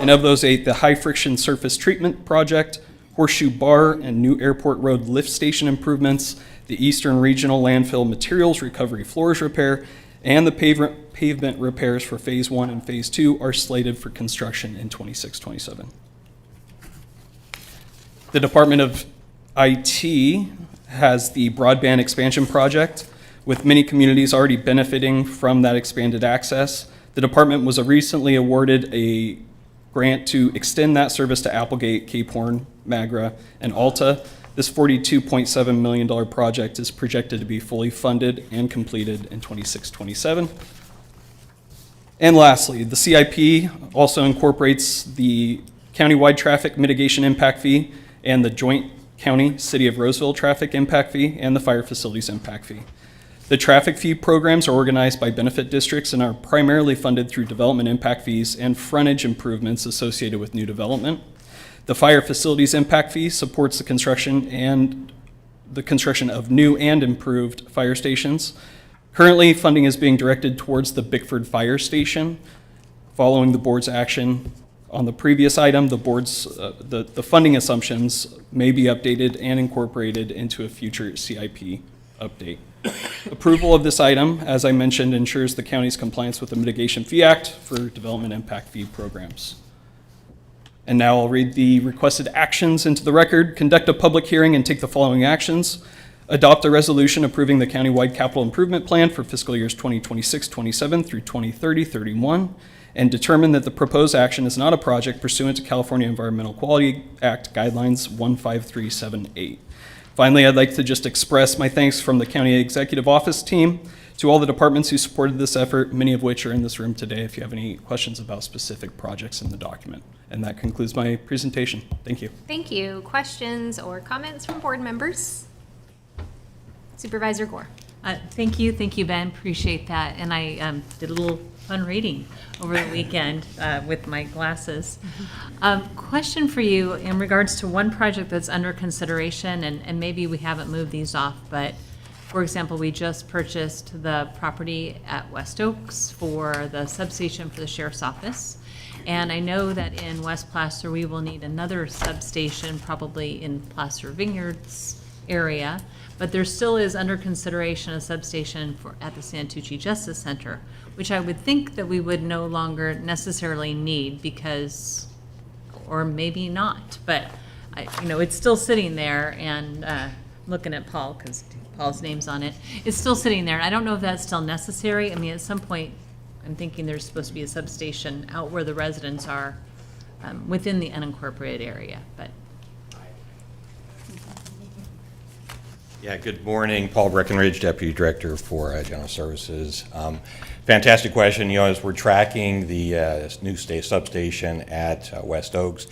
[SPEAKER 8] and of those 8, the high friction surface treatment project, Horseshoe Bar and New Airport Road lift station improvements, the Eastern Regional Landfill Materials Recovery Floors Repair, and the pavement repairs for Phase 1 and Phase 2 are slated for construction in 26-27. The Department of IT has the broadband expansion project, with many communities already benefiting from that expanded access. The department was recently awarded a grant to extend that service to Applegate, Cape Horn, Magra, and Alta. This $42.7 million project is projected to be fully funded and completed in 26-27. And lastly, the CIP also incorporates the countywide traffic mitigation impact fee and the joint county City of Roseville traffic impact fee and the fire facilities impact fee. The traffic fee programs are organized by benefit districts and are primarily funded through development impact fees and frontage improvements associated with new development. The fire facilities impact fee supports the construction of new and improved fire stations. Currently, funding is being directed towards the Bickford Fire Station. Following the board's action on the previous item, the board's the funding assumptions may be updated and incorporated into a future CIP update. Approval of this item, as I mentioned, ensures the county's compliance with the Mitigation Fee Act for development impact fee programs. And now I'll read the requested actions into the record. Conduct a public hearing and take the following actions. Adopt a resolution approving the countywide capital improvement plan for fiscal years 2026-27 through 2030-31, and determine that the proposed action is not a project pursuant to California Environmental Quality Act Guidelines 15378. Finally, I'd like to just express my thanks from the County Executive Office team to all the departments who supported this effort, many of which are in this room today if you have any questions about specific projects in the document. And that concludes my presentation. Thank you.
[SPEAKER 1] Thank you. Questions or comments from board members? Supervisor Gore.
[SPEAKER 6] Thank you, Ben, appreciate that. And I did a little fun reading over the weekend with my glasses. Question for you in regards to one project that's under consideration, and maybe we haven't moved these off, but for example, we just purchased the property at West Oaks for the substation for the sheriff's office. And I know that in West Placer, we will need another substation, probably in Placer Vineyards area. But there still is under consideration a substation at the Santucci Justice Center, which I would think that we would no longer necessarily need because, or maybe not, but it's still sitting there, and looking at Paul because Paul's name's on it. It's still sitting there. I don't know if that's still necessary. I mean, at some point, I'm thinking there's supposed to be a substation out where the residents are within the unincorporated area, but.
[SPEAKER 3] Yeah, good morning. Paul Breckenridge, Deputy Director for General Services. Fantastic question. As we're tracking the new substation at West Oaks,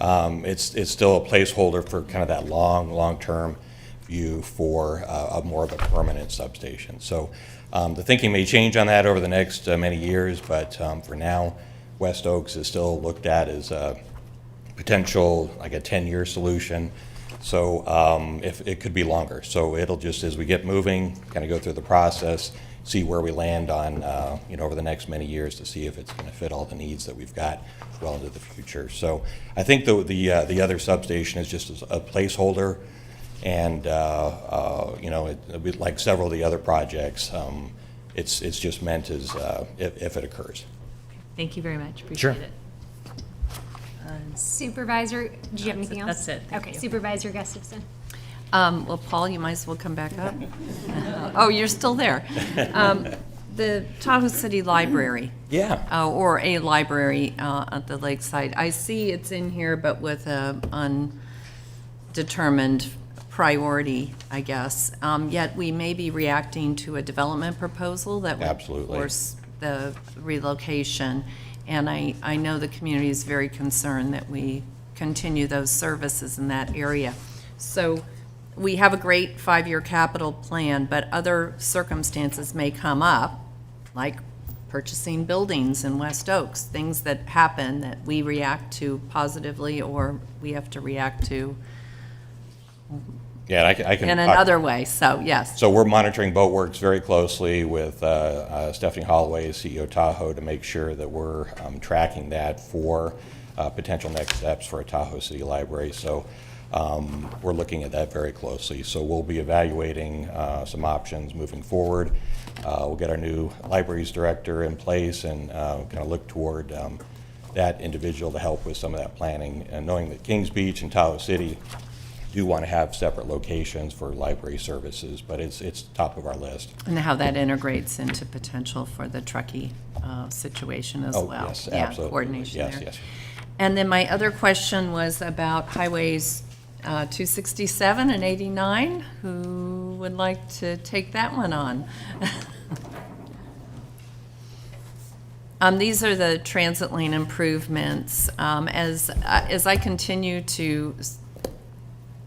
[SPEAKER 3] it's still a placeholder for kind of that long-term view for more of a permanent substation. So the thinking may change on that over the next many years, but for now, West Oaks is still looked at as a potential, like a 10-year solution. So if it could be longer. So it'll just, as we get moving, kind of go through the process, see where we land on, over the next many years to see if it's going to fit all the needs that we've got well into the future. So I think the other substation is just a placeholder, and like several of the other projects, it's just meant as if it occurs.
[SPEAKER 6] Thank you very much. Appreciate it.
[SPEAKER 1] Supervisor, do you have anything else?
[SPEAKER 6] That's it.
[SPEAKER 1] Okay, Supervisor Gustafson.
[SPEAKER 17] Well, Paul, you might as well come back up. Oh, you're still there. The Tahoe City Library.
[SPEAKER 3] Yeah.
[SPEAKER 17] Or a library at the lakeside. I see it's in here, but with a undetermined priority, I guess. Yet we may be reacting to a development proposal that would force the relocation. And I know the community is very concerned that we continue those services in that area. So we have a great 5-year capital plan, but other circumstances may come up, like purchasing buildings in West Oaks, things that happen that we react to positively or we have to react to
[SPEAKER 3] Yeah, I can
[SPEAKER 17] in another way, so yes.
[SPEAKER 3] So we're monitoring Boatworks very closely with Stephanie Holloway, CEO of Tahoe, to make sure that we're tracking that for potential next steps for a Tahoe City Library. So we're looking at that very closely. So we'll be evaluating some options moving forward. We'll get our new libraries director in place and kind of look toward that individual to help with some of that planning. And knowing that Kings Beach and Tahoe City do want to have separate locations for library services, but it's top of our list.
[SPEAKER 17] And how that integrates into potential for the Truckee situation as well.
[SPEAKER 3] Yes, absolutely.
[SPEAKER 17] Coordination
[SPEAKER 3] yes,
[SPEAKER 17] there.
[SPEAKER 3] Yes.
[SPEAKER 17] And then my other question was about highways 267 and 89. Who would like to take that one on? These are the transit lane improvements. As I continue to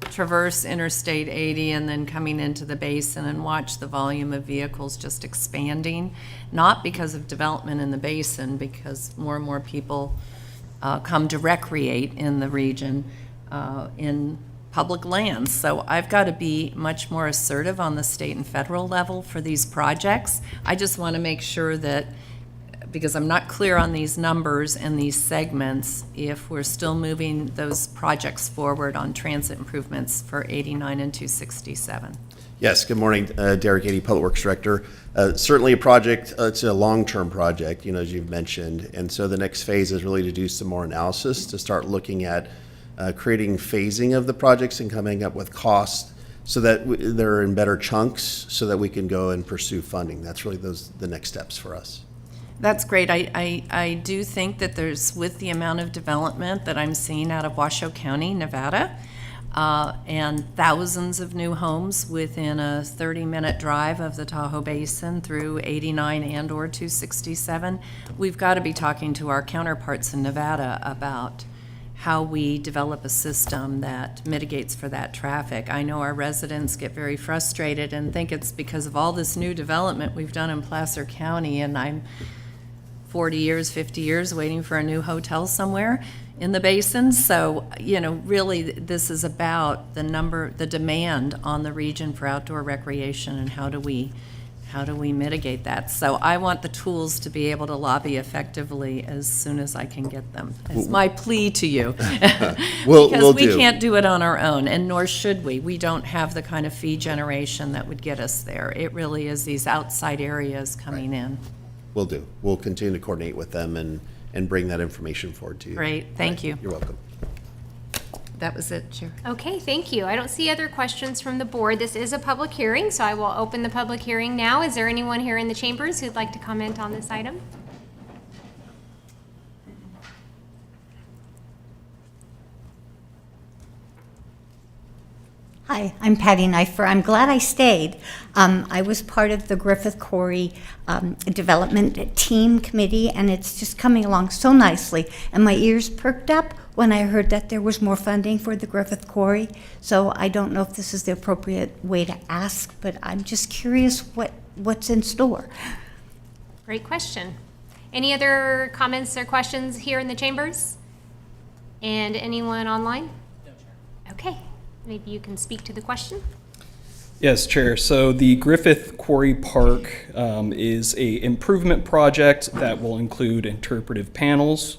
[SPEAKER 17] traverse Interstate 80 and then coming into the basin and watch the volume of vehicles just expanding, not because of development in the basin, because more and more people come to recreate in the region in public lands. So I've got to be much more assertive on the state and federal level for these projects. I just want to make sure that, because I'm not clear on these numbers and these segments, if we're still moving those projects forward on transit improvements for 89 and 267.
[SPEAKER 22] Yes, good morning, Derek Adey, Public Works Director. Certainly a project, it's a long-term project, as you've mentioned, and so the next phase is really to do some more analysis, to start looking at creating phasing of the projects and coming up with costs so that they're in better chunks so that we can go and pursue funding. That's really the next steps for us.
[SPEAKER 17] That's great. I do think that there's, with the amount of development that I'm seeing out of Washoe County, Nevada, and thousands of new homes within a 30-minute drive of the Tahoe Basin through 89 and/or 267, we've got to be talking to our counterparts in Nevada about how we develop a system that mitigates for that traffic. I know our residents get very frustrated and think it's because of all this new development we've done in Placer County, and I'm 40 years, 50 years waiting for a new hotel somewhere in the basin. So, you know, really this is about the demand on the region for outdoor recreation and how do we mitigate that. So I want the tools to be able to lobby effectively as soon as I can get them. It's my plea to you. Because we can't do it on our own, and nor should we. We don't have the kind of fee generation that would get us there. It really is these outside areas coming in.
[SPEAKER 22] Will do. We'll continue to coordinate with them and bring that information forward to you.
[SPEAKER 17] Great, thank you.
[SPEAKER 22] You're welcome.
[SPEAKER 17] That was it, Chair.
[SPEAKER 1] Okay, thank you. I don't see other questions from the board. This is a public hearing, so I will open the public hearing now. Is there anyone here in the chambers who'd like to comment on this item?
[SPEAKER 7] Hi, I'm Patty Knifer. I'm glad I stayed. I was part of the Griffith Quarry Development Team Committee, and it's just coming along so nicely. And my ears perked up when I heard that there was more funding for the Griffith Quarry. So I don't know if this is the appropriate way to ask, but I'm just curious what's in store.
[SPEAKER 1] Great question. Any other comments or questions here in the chambers? And anyone online? No, Chair. Okay. Maybe you can speak to the question.
[SPEAKER 8] Yes, Chair. So the Griffith Quarry Park is a improvement project that will include interpretive panels,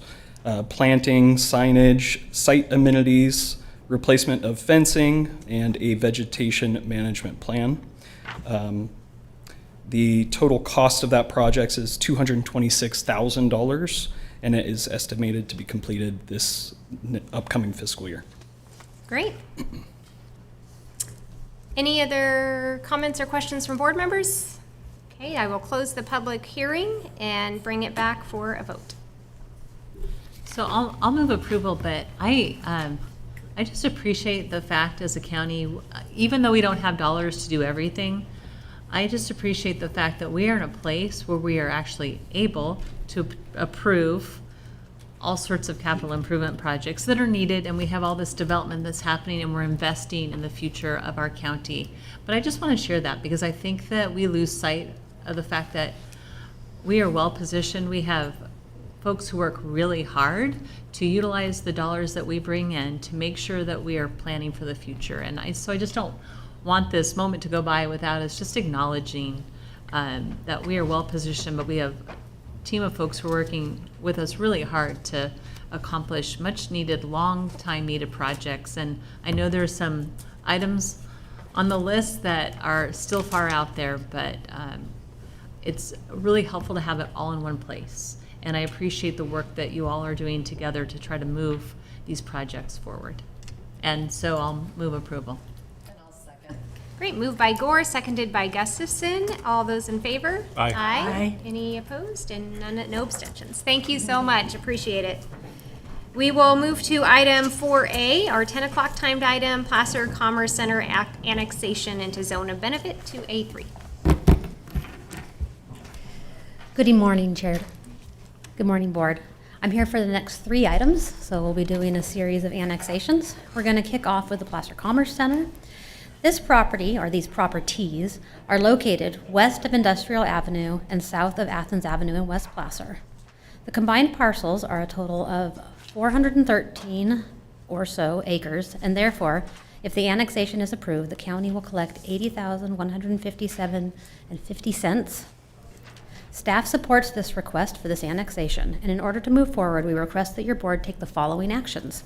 [SPEAKER 8] planting, signage, site amenities, replacement of fencing, and a vegetation management plan. The total cost of that project is $226,000, and it is estimated to be completed this upcoming fiscal year.
[SPEAKER 1] Great. Any other comments or questions from board members? Okay, I will close the public hearing and bring it back for a vote.
[SPEAKER 6] So I'll move approval, but I just appreciate the fact as a county, even though we don't have dollars to do everything, I just appreciate the fact that we are in a place where we are actually able to approve all sorts of capital improvement projects that are needed, and we have all this development that's happening, and we're investing in the future of our county. But I just want to share that because I think that we lose sight of the fact that we are well positioned. We have folks who work really hard to utilize the dollars that we bring in to make sure that we are planning for the future. And so I just don't want this moment to go by without us just acknowledging that we are well positioned, but we have team of folks who are working with us really hard to accomplish much needed, long time needed projects. And I know there are some items on the list that are still far out there, but it's really helpful to have it all in one place. And I appreciate the work that you all are doing together to try to move these projects forward. And so I'll move approval.
[SPEAKER 1] Great, moved by Gore, seconded by Gustafson. All those in favor?
[SPEAKER 11] Aye.
[SPEAKER 1] Aye. Any opposed? And no abstentions. Thank you so much, appreciate it. We will move to item 4A, our 10 o'clock timed item, Placer Commerce Center annexation into zone of benefit to A3.
[SPEAKER 9] Good morning, Chair. Good morning, Board. I'm here for the next 3 items, so we'll be doing a series of annexations. We're going to kick off with the Placer Commerce Center. This property, or these properties, are located west of Industrial Avenue and south of Athens Avenue in West Placer. The combined parcels are a total of 413 or so acres, and therefore, if the annexation is approved, the county will collect $80,157.50. Staff supports this request for this annexation, and in order to move forward, we request that your board take the following actions.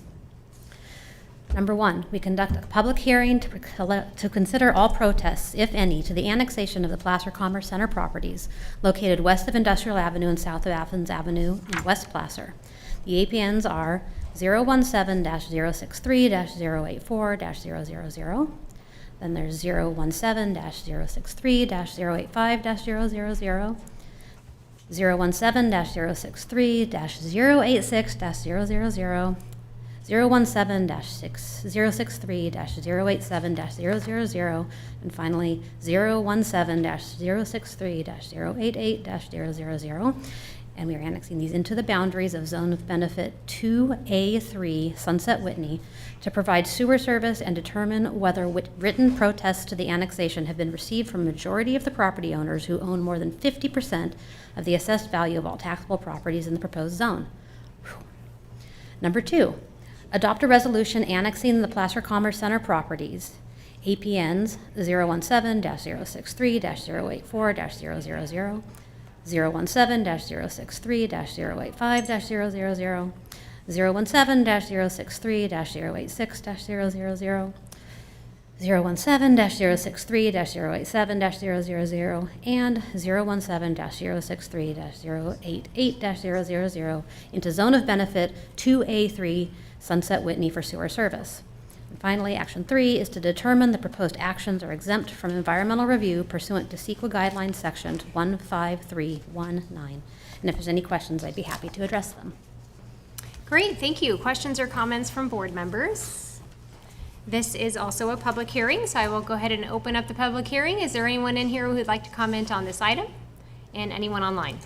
[SPEAKER 9] Number 1, we conduct a public hearing to consider all protests, if any, to the annexation of the Placer Commerce Center properties located west of Industrial Avenue and south of Athens Avenue in West Placer. The APNs are 017-063-084-000, Then there's 017-063-085-000, 017-063-086-000, 017-063-087-000, and finally 017-063-088-000. And we are annexing these into the boundaries of Zone of Benefit 2A3 Sunset Whitney to provide sewer service and determine whether written protests to the annexation have been received from a majority of the property owners who own more than 50% of the assessed value of all taxable properties in the proposed zone. Whew. Number 2, adopt a resolution annexing the Placer Commerce Center properties, APNs 017-063-084-000, 017-063-085-000, 017-063-086-000, 017-063-087-000, and 017-063-088-000 into Zone of Benefit 2A3 Sunset Whitney for sewer service. And finally, Action 3 is to determine the proposed actions are exempt from environmental review pursuant to CEQA Guidelines Section 15319. And if there's any questions, I'd be happy to address them.
[SPEAKER 1] Great, thank you. Questions or comments from board members? This is also a public hearing, so I will go ahead and open up the public hearing. Is there anyone in here who would like to comment on this item? And anyone online?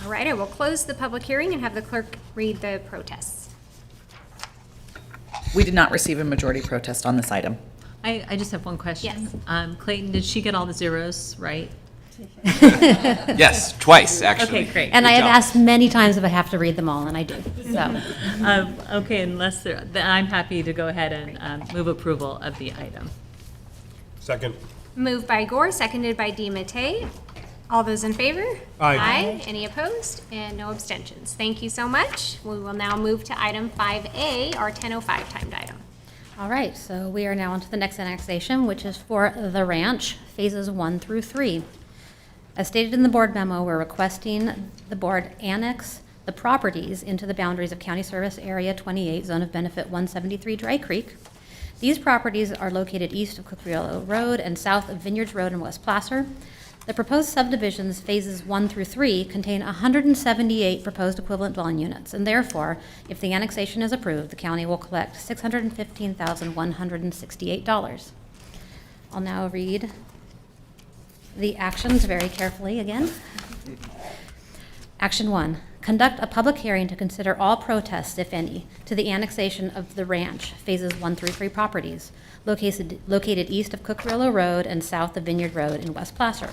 [SPEAKER 1] All right, I will close the public hearing and have the clerk read the protests.
[SPEAKER 4] We did not receive a majority protest on this item.
[SPEAKER 6] I just have one question.
[SPEAKER 1] Yes.
[SPEAKER 6] Clayton, did she get all the zeros right?
[SPEAKER 10] Yes, twice, actually.
[SPEAKER 6] Okay, great.
[SPEAKER 9] And I
[SPEAKER 10] Good
[SPEAKER 9] have
[SPEAKER 10] job.
[SPEAKER 9] asked many times if I have to read them all, and I do. So,
[SPEAKER 6] Okay, unless there, then I'm happy to go ahead and move approval of the item.
[SPEAKER 11] Second.
[SPEAKER 1] Moved by Gore, seconded by DiMattei. All those in favor?
[SPEAKER 11] Aye.
[SPEAKER 1] Any opposed? And no abstentions. Thank you so much. We will now move to item 5A, our 10:05 timed item.
[SPEAKER 9] all right, so we are now on to the next annexation, which is for the ranch, phases 1 through 3. As stated in the board memo, we're requesting the board annex the properties into the boundaries of County Service Area 28, Zone of Benefit 173 Dry Creek. These properties are located east of Cookriello Road and south of Vineyards Road in West Placer. The proposed subdivisions, phases 1 through 3, contain 178 proposed equivalent dwelling units, and therefore, if the annexation is approved, the county will collect $615,168. I'll now read the actions very carefully again. Action 1, conduct a public hearing to consider all protests, if any, to the annexation of the ranch, phases 1 through 3 properties, located east of Cookriello Road and south of Vineyard Road in West Placer.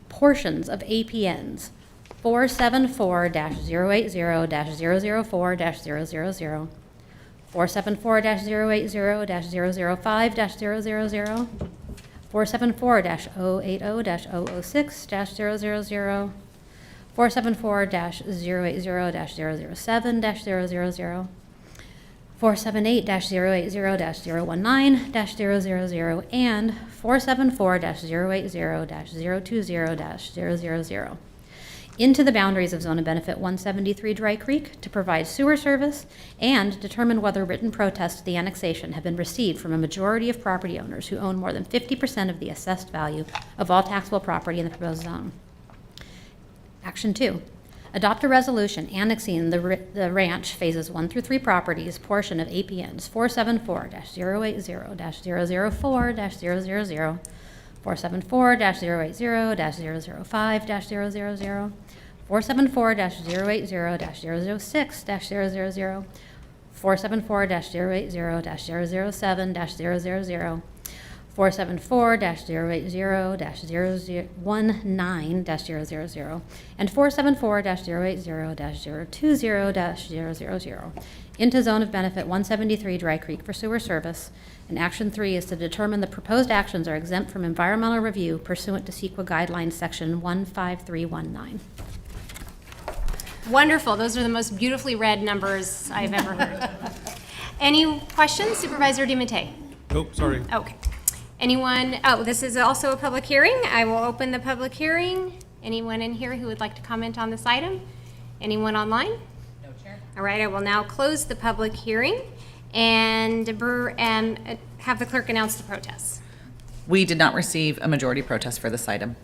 [SPEAKER 9] Portions of APNs 474-080-004-000, 474-080-005-000, 474-080-006-000, 474-080-007-000, 478-080-019-000, and 474-080-020-000, into the boundaries of Zone of Benefit 173 Dry Creek to provide sewer service and determine whether written protests to the annexation have been received from a majority of property owners who own more than 50% of the assessed value of all taxable property in the proposed zone. Action 2, adopt a resolution annexing the ranch phases 1 through 3 properties portion of APNs 474-080-004-000, 474-080-005-000, 474-080-006-000, 474-080-007-000, 474-080-019-000, and 474-080-020-000, into Zone of Benefit 173 Dry Creek for sewer service. And Action 3 is to determine the proposed actions are exempt from environmental review pursuant to CEQA Guidelines Section 15319.
[SPEAKER 1] Wonderful. Those are the most beautifully read numbers I've ever heard. Any questions, Supervisor DiMattei?
[SPEAKER 11] Oh, sorry.
[SPEAKER 1] Okay. Anyone? Oh, this is also a public hearing. I will open the public hearing. Anyone in here who would like to comment on this item? Anyone online? No, Chair. All right, I will now close the public hearing And have the clerk announce the protests.
[SPEAKER 4] We did not receive a majority protest for this item.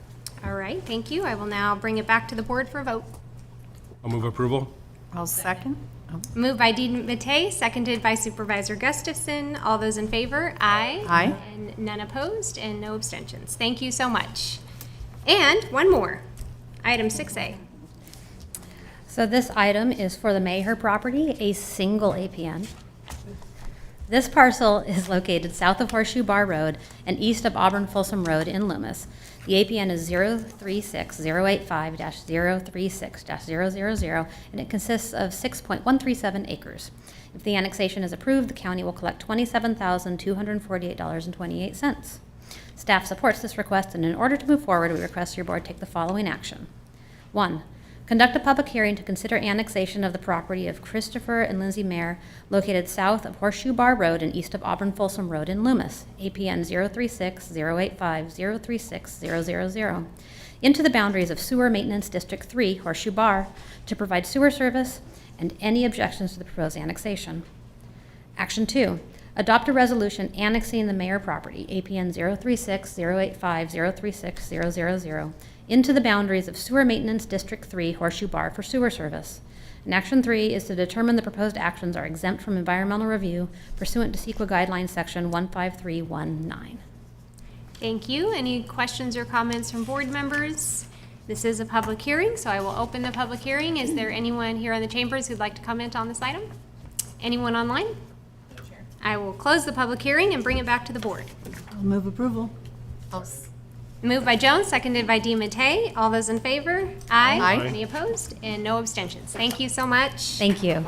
[SPEAKER 1] All right, thank you. I will now bring it back to the board for a vote.
[SPEAKER 11] I'll move approval.
[SPEAKER 17] I'll second.
[SPEAKER 1] Moved by Dean Matei, seconded by Supervisor Gustafson. All those in favor? Aye.
[SPEAKER 4] Aye.
[SPEAKER 1] And none opposed and no abstentions. Thank you so much. And one more, item 6A.
[SPEAKER 9] So this item is for the Maher property, a single APN. This parcel is located south of Horseshoe Bar Road and east of Auburn Folsom Road in Loomis. The APN is 036085-036-000, and it consists of 6.137 acres. If the annexation is approved, the county will collect $27,248.28. Staff supports this request, and in order to move forward, we request your board take the following action. 1. Conduct a public hearing to consider annexation of the property of Christopher and Lindsay Mayer, located south of Horseshoe Bar Road and east of Auburn Folsom Road in Loomis, APN 036-085-036-000, into the boundaries of Sewer Maintenance District 3, Horseshoe Bar, to provide sewer service, and any objections to the proposed annexation. Action 2. Adopt a resolution annexing the Mayer property, APN 036-085-036-000, into the boundaries of Sewer Maintenance District 3, Horseshoe Bar, for sewer service. And Action 3 is to determine the proposed actions are exempt from environmental review pursuant to CEQA Guidelines Section 15319.
[SPEAKER 1] Thank you. Any questions or comments from board members? This is a public hearing, so I will open the public hearing. Is there anyone here in the chambers who'd like to comment on this item? Anyone online? I will close the public hearing and bring it back to the board.
[SPEAKER 20] I'll move approval.
[SPEAKER 1] Moved by Jones, seconded by Dean Matei. All those in favor? Aye.
[SPEAKER 4] Aye.
[SPEAKER 1] Any opposed? And no abstentions. Thank you so much.
[SPEAKER 9] Thank you.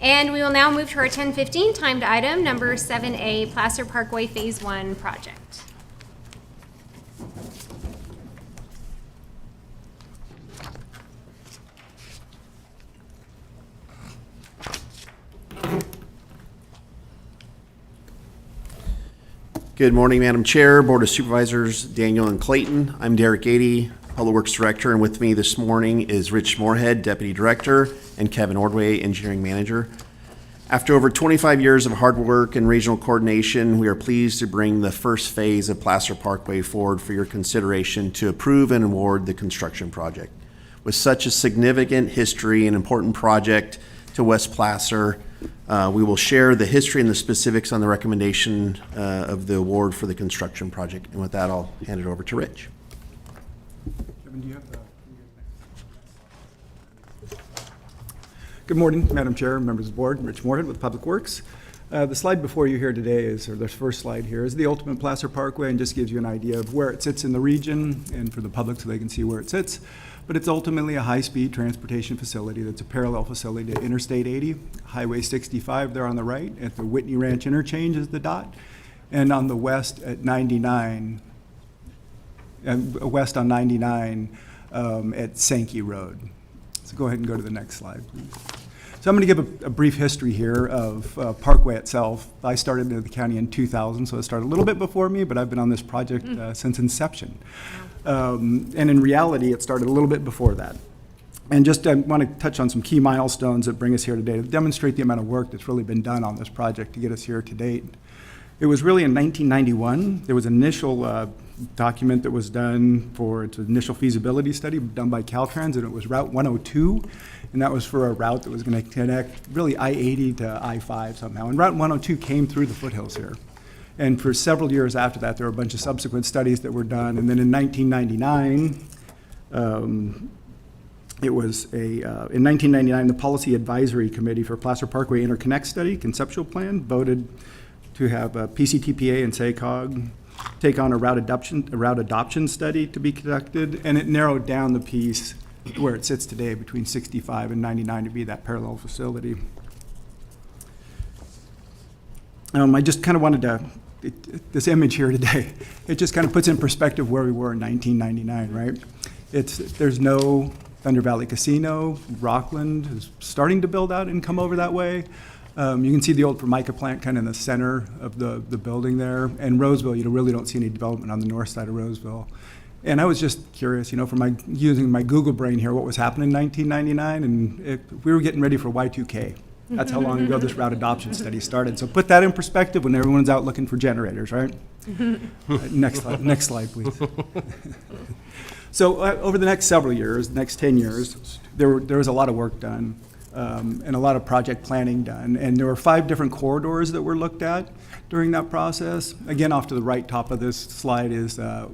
[SPEAKER 1] And we will now move to our 10:15 timed item, number 7A, Placer Parkway Phase 1 project.
[SPEAKER 22] Good morning, Madam Chair, Board of Supervisors, Daniel and Clayton. I'm Derek Ady, Public Works Director, and with me this morning is Rich Moorhead, Deputy Director, and Kevin Ordway, Engineering Manager. After over 25 years of hard work and regional coordination, we are pleased to bring the first phase of Placer Parkway forward for your consideration to approve and award the construction project. With such a significant history and important project to West Placer, we will share the history and the specifics on the recommendation of the award for the construction project. And with that, I'll hand it over to Rich.
[SPEAKER 12] Kevin, do you have Good morning, Madam Chair, members of the board. Rich Moorhead with Public Works. The slide before you here today is, or the first slide here, is the ultimate Placer Parkway and just gives you an idea of where it sits in the region and for the public so they can see where it sits. But it's ultimately a high-speed transportation facility that's a parallel facility to Interstate 80, Highway 65 there on the right, at the Whitney Ranch interchange is the dot, and on the west at 99, west on 99 at Sankey Road. So go ahead and go to the next slide, please. So I'm going to give a brief history here of Parkway itself. I started in the county in 2000, so it started a little bit before me, but I've been on this project since inception. And in reality, it started a little bit before that. And just I want to touch on some key milestones that bring us here today to demonstrate the amount of work that's really been done on this project to get us here to date. It was really in 1991. There was an initial document that was done for its initial feasibility study done by Caltrans, and it was Route 102. And that was for a route that was going to connect really I-80 to I-5 somehow. And Route 102 came through the foothills here. And for several years after that, there were a bunch of subsequent studies that were done. And then in 1999, in 1999, the Policy Advisory Committee for Placer Parkway Interconnect Study, conceptual plan, voted to have a PCTPA and SACOG take on a route adoption study to be conducted. And it narrowed down the piece where it sits today between 65 and 99 to be that parallel facility. I just kind of wanted to, this image here today, it just kind of puts in perspective where we were in 1999, right? There's no Thunder Valley Casino. Rockland is starting to build out and come over that way. You can see the old Formica plant kind of in the center of the building there. And Roseville, you really don't see any development on the north side of Roseville. And I was just curious, using my Google brain here, what was happening in 1999, and we were getting ready for Y2K. That's how long ago this route adoption study started. So put that in perspective when everyone's out looking for generators, right? Next slide, please. So over the next several years, next 10 years, there was a lot of work done and a lot of project planning done. And there were 5 different corridors that were looked at during that process. Again, off to the right top of this slide is the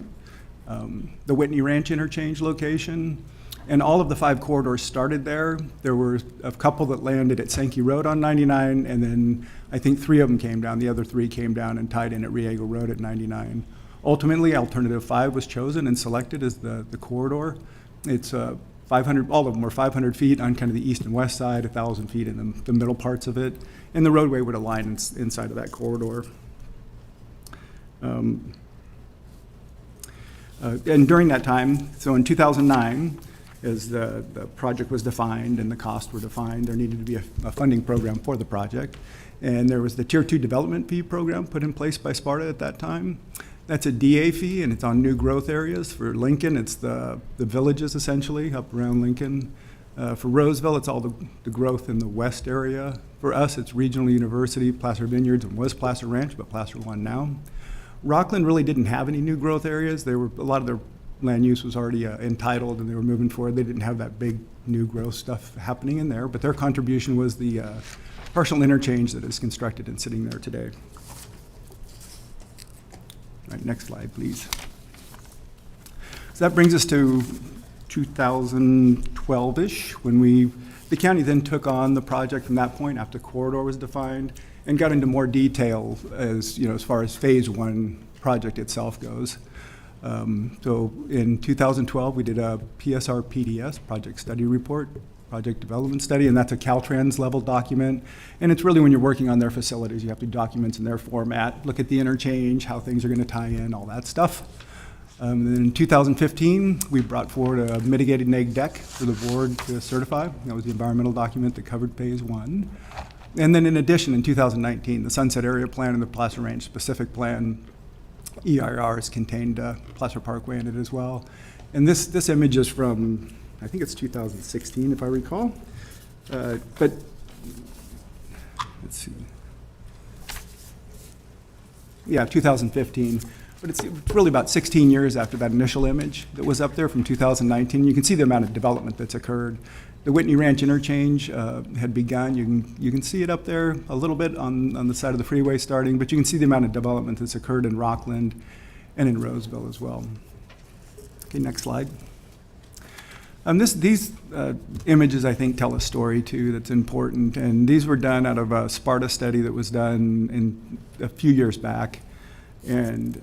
[SPEAKER 12] Whitney Ranch interchange location. And all of the 5 corridors started there. There were a couple that landed at Sankey Road on 99, and then I think 3 of them came down. The other 3 came down and tied in at Riego Road at 99. Ultimately, Alternative 5 was chosen and selected as the corridor. It's 500, all of them were 500 feet on kind of the east and west side, 1,000 feet in the middle parts of it, and the roadway would align inside of that corridor. And during that time, so in 2009, as the project was defined and the costs were defined, there needed to be a funding program for the project. And there was the Tier 2 development fee program put in place by Sparta at that time. That's a DA fee, and it's on new growth areas. For Lincoln, it's the villages essentially up around Lincoln. For Roseville, it's all the growth in the west area. For us, it's Regional University, Placer Vineyards, and was Placer Ranch, but Placer One now. Rockland really didn't have any new growth areas. A lot of their land use was already entitled, and they were moving forward. They didn't have that big new growth stuff happening in there, but their contribution was the partial interchange that is constructed and sitting there today. All right, next slide, please. So that brings us to 2012-ish, when the county then took on the project from that point after the corridor was defined and got into more detail as far as phase 1 project itself goes. So in 2012, we did a PSR PDS, Project Study Report, Project Development Study, and that's a Caltrans level document. And it's really when you're working on their facilities, you have to do documents in their format, look at the interchange, how things are going to tie in, all that stuff. And then in 2015, we brought forward a mitigated neg deck for the board to certify. That was the environmental document that covered phase 1. And then in addition, in 2019, the Sunset Area Plan and the Placer Range Specific Plan EIRs contained Placer Parkway in it as well. And this image is from, I think it's 2016, if I recall. But let's see. Yeah, 2015. But it's really about 16 years after that initial image that was up there from 2019. You can see the amount of development that's occurred. The Whitney Ranch interchange had begun. You can see it up there a little bit on the side of the freeway starting, but you can see the amount of development that's occurred in Rockland and in Roseville as well. Okay, next slide. These images, I think, tell a story, too, that's important. And these were done out of a Sparta study that was done a few years back. And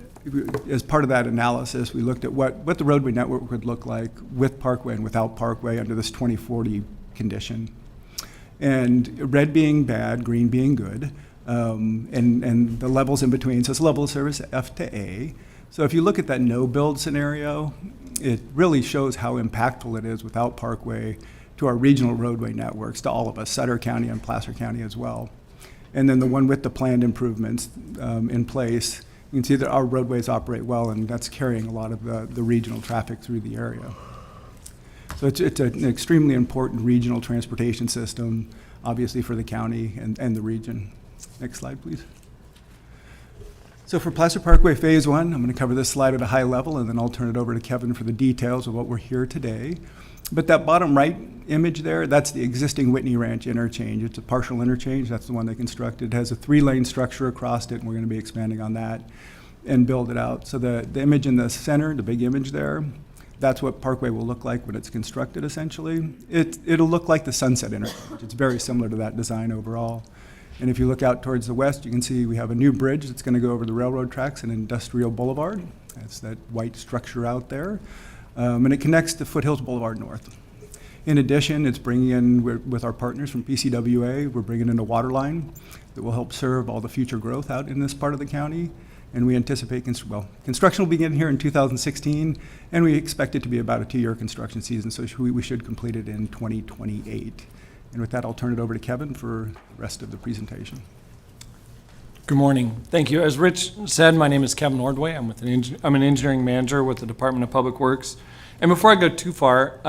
[SPEAKER 12] as part of that analysis, we looked at what the roadway network would look like with Parkway and without Parkway under this 2040 condition. And red being bad, green being good, and the levels in between. So it's level of service F to A. So if you look at that no-build scenario, it really shows how impactful it is without Parkway to our regional roadway networks, to all of us, Sutter County and Placer County as well. And then the one with the planned improvements in place, you can see that our roadways operate well, and that's carrying a lot of the regional traffic through the area. So it's an extremely important regional transportation system, obviously for the county and the region. Next slide, please. So for Placer Parkway Phase 1, I'm going to cover this slide at a high level, and then I'll turn it over to Kevin for the details of what we're here today. But that bottom right image there, that's the existing Whitney Ranch interchange. It's a partial interchange. That's the one they constructed. It has a 3-lane structure across it, and we're going to be expanding on that and build it out. So the image in the center, the big image there, that's what Parkway will look like when it's constructed, essentially. It'll look like the Sunset interchange. It's very similar to that design overall. And if you look out towards the west, you can see we have a new bridge that's going to go over the railroad tracks and Industrial Boulevard. That's that white structure out there. And it connects to Foothills Boulevard North. In addition, it's bringing in, with our partners from PCWA, we're bringing in a water line that will help serve all the future growth out in this part of the county. And we anticipate, construction will begin here in 2016, and we expect it to be about a 2-year construction season, so we should complete it in 2028. And with that, I'll turn it over to Kevin for the rest of the presentation.
[SPEAKER 13] Good morning. Thank you. As Rich said, my name is Kevin Ordway. I'm an engineering manager with the Department of Public Works. And before I go too far,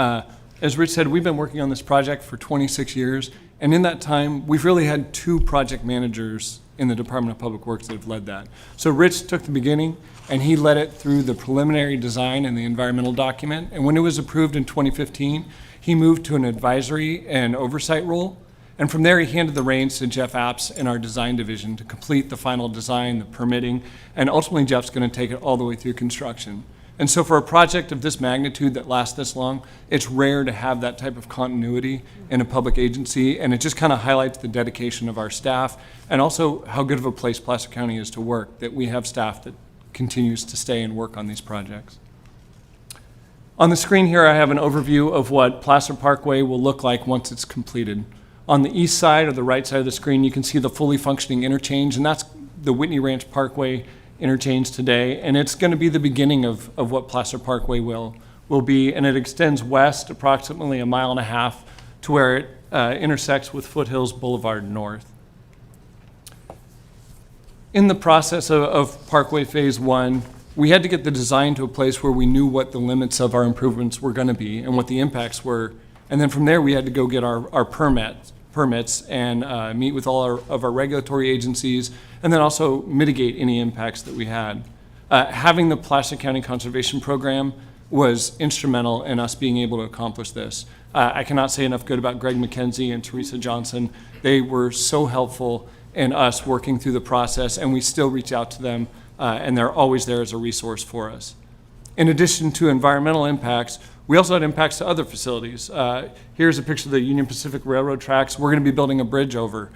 [SPEAKER 13] As Rich said, we've been working on this project for 26 years, and in that time, we've really had 2 project managers in the Department of Public Works that have led that. So Rich took the beginning, and he led it through the preliminary design and the environmental document, and when it was approved in 2015, he moved to an advisory and oversight role, and from there, he handed the reins to Jeff Apps in our design division to complete the final design, the permitting, and ultimately Jeff's going to take it all the way through construction. And so for a project of this magnitude that lasts this long, it's rare to have that type of continuity in a public agency, and it just kind of highlights the dedication of our staff and also how good of a place Placer County is to work, that we have staff that continues to stay and work on these projects. On the screen here, I have an overview of what Placer Parkway will look like once it's completed. On the east side or the right side of the screen, you can see the fully functioning interchange, and that's the Whitney Ranch Parkway interchange today, and it's going to be the beginning of what Placer Parkway will be, and it extends west approximately 1.5 miles to where it intersects with Foothills Boulevard North. In the process of Parkway Phase 1, we had to get the design to a place where we knew what the limits of our improvements were going to be and what the impacts were, and then from there we had to go get our permits and meet with all of our regulatory agencies, and then also mitigate any impacts that we had. Having the Placer County Conservation Program was instrumental in us being able to accomplish this. I cannot say enough good about Greg McKenzie and Teresa Johnson. They were so helpful in us working through the process, and we still reach out to them, and they're always there as a resource for us. In addition to environmental impacts, we also had impacts to other facilities. Here's a picture of the Union Pacific Railroad tracks. We're going to be building a bridge over.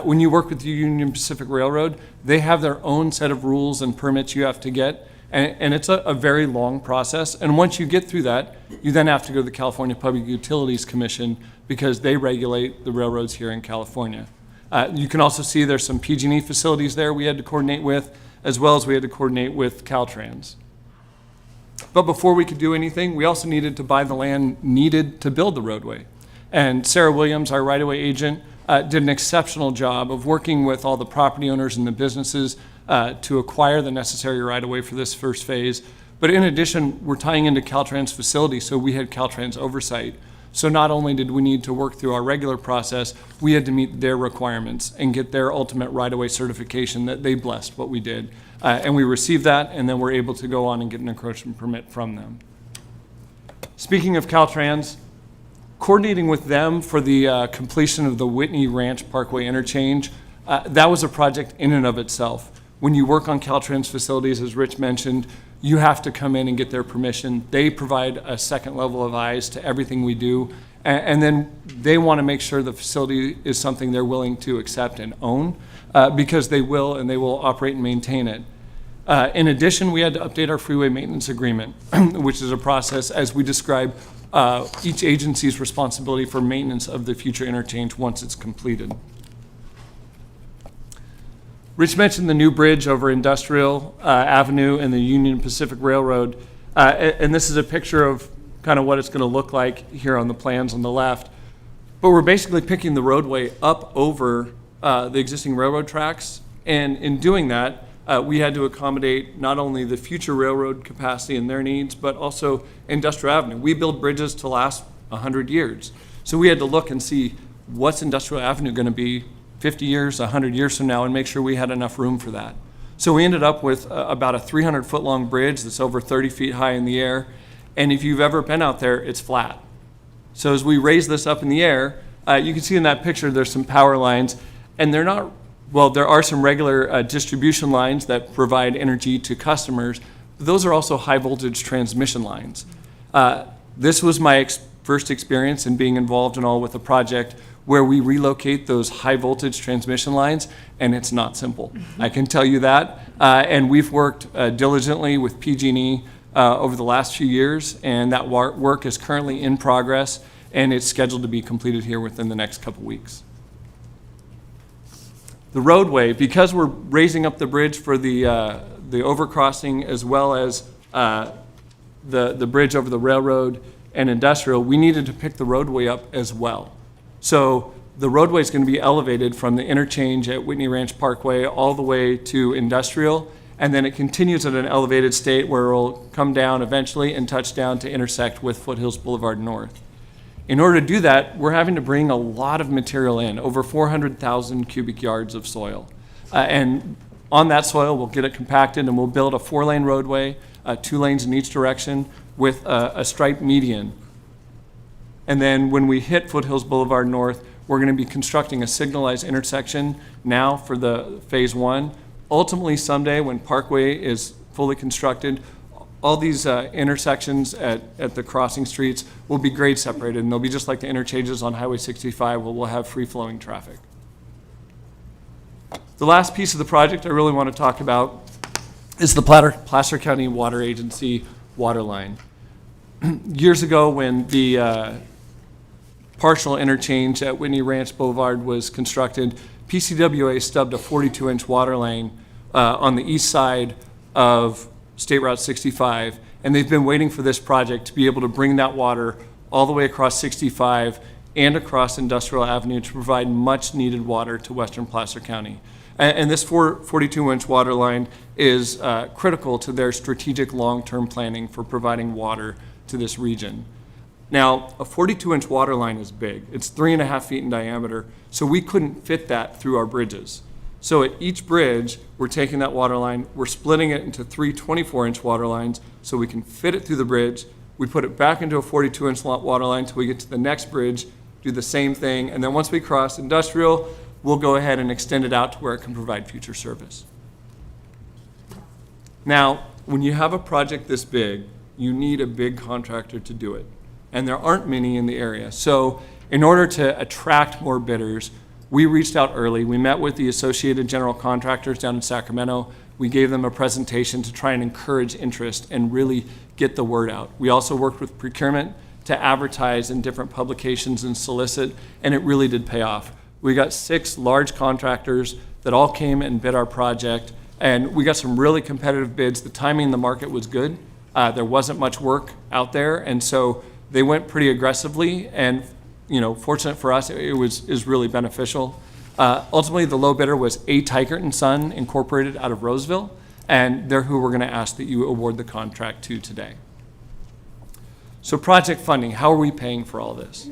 [SPEAKER 13] When you work with the Union Pacific Railroad, they have their own set of rules and permits you have to get, and it's a very long process. And once you get through that, you then have to go to the California Public Utilities Commission because they regulate the railroads here in California. You can also see there's some PG&E facilities there we had to coordinate with, as well as we had to coordinate with Caltrans. But before we could do anything, we also needed to buy the land needed to build the roadway. And Sarah Williams, our right-of-way agent, did an exceptional job of working with all the property owners and the businesses to acquire the necessary right-of-way for this first phase. But in addition, we're tying into Caltrans facility, so we had Caltrans oversight. So not only did we need to work through our regular process, we had to meet their requirements and get their ultimate right-of-way certification that they blessed what we did. And we received that, and then we're able to go on and get an encroachment permit from them. Speaking of Caltrans, coordinating with them for the completion of the Whitney Ranch Parkway interchange, that was a project in and of itself. When you work on Caltrans facilities, as Rich mentioned, you have to come in and get their permission. They provide a second level of eyes to everything we do, and then they want to make sure the facility is something they're willing to accept and own, because they will, and they will operate and maintain it. In addition, we had to update our freeway maintenance agreement, which is a process, as we describe, each agency's responsibility for maintenance of the future interchange once it's completed. Rich mentioned the new bridge over Industrial Avenue and the Union Pacific Railroad, and this is a picture of kind of what it's going to look like here on the plans on the left. But we're basically picking the roadway up over the existing railroad tracks, and in doing that, we had to accommodate not only the future railroad capacity and their needs, but also Industrial Avenue. We build bridges to last 100 years. So we had to look and see what's Industrial Avenue going to be 50 years, 100 years from now, and make sure we had enough room for that. So we ended up with about a 300-foot long bridge that's over 30 feet high in the air. And if you've ever been out there, it's flat. So as we raise this up in the air, you can see in that picture there's some power lines, and they're not, well, there are some regular distribution lines that provide energy to customers, but those are also high voltage transmission lines. This was my first experience in being involved in all with a project where we relocate those high voltage transmission lines, and it's not simple. I can tell you that. And we've worked diligently with PG&E over the last few years, and that work is currently in progress, and it's scheduled to be completed here within the next couple weeks. The roadway, because we're raising up the bridge for the overcrossing as well as the bridge over the railroad and Industrial, we needed to pick the roadway up as well. So the roadway is going to be elevated from the interchange at Whitney Ranch Parkway all the way to Industrial, and then it continues at an elevated state where it will come down eventually and touch down to intersect with Foothills Boulevard North. In order to do that, we're having to bring a lot of material in, over 400,000 cubic yards of soil. And on that soil, we'll get it compacted and we'll build a 4-lane roadway, 2 lanes in each direction with a striped median. And then when we hit Foothills Boulevard North, we're going to be constructing a signalized intersection now for the phase 1. Ultimately, someday when Parkway is fully constructed, all these intersections at the crossing streets will be grade separated, and they'll be just like the interchanges on Highway 65 where we'll have free-flowing traffic. The last piece of the project I really want to talk about is the Placer County Water Agency water line. Years ago, when the partial interchange at Whitney Ranch Boulevard was constructed, PCWA stubbed a 42-inch water line on the east side of State Route 65, and they've been waiting for this project to be able to bring that water all the way across 65 and across Industrial Avenue to provide much needed water to western Placer County. And this 42-inch water line is critical to their strategic long-term planning for providing water to this region. Now, a 42-inch water line is big. It's 3.5 feet in diameter, so we couldn't fit that through our bridges. So at each bridge, we're taking that water line, we're splitting it into 3 24-inch water lines so we can fit it through the bridge. We put it back into a 42-inch water line until we get to the next bridge, do the same thing, and then once we cross Industrial, we'll go ahead and extend it out to where it can provide future service. Now, when you have a project this big, you need a big contractor to do it, and there aren't many in the area. So in order to attract more bidders, we reached out early. We met with the Associated General Contractors down in Sacramento. We gave them a presentation to try and encourage interest and really get the word out. We also worked with procurement to advertise in different publications and solicit, and it really did pay off. We got 6 large contractors that all came and bid our project, and we got some really competitive bids. The timing in the market was good. There wasn't much work out there, and so they went pretty aggressively, and fortunate for us, it was really beneficial. Ultimately, the low bidder was A. Teichert & Son Incorporated out of Roseville, and they're who we're going to ask that you award the contract to today. So project funding, how are we paying for all this?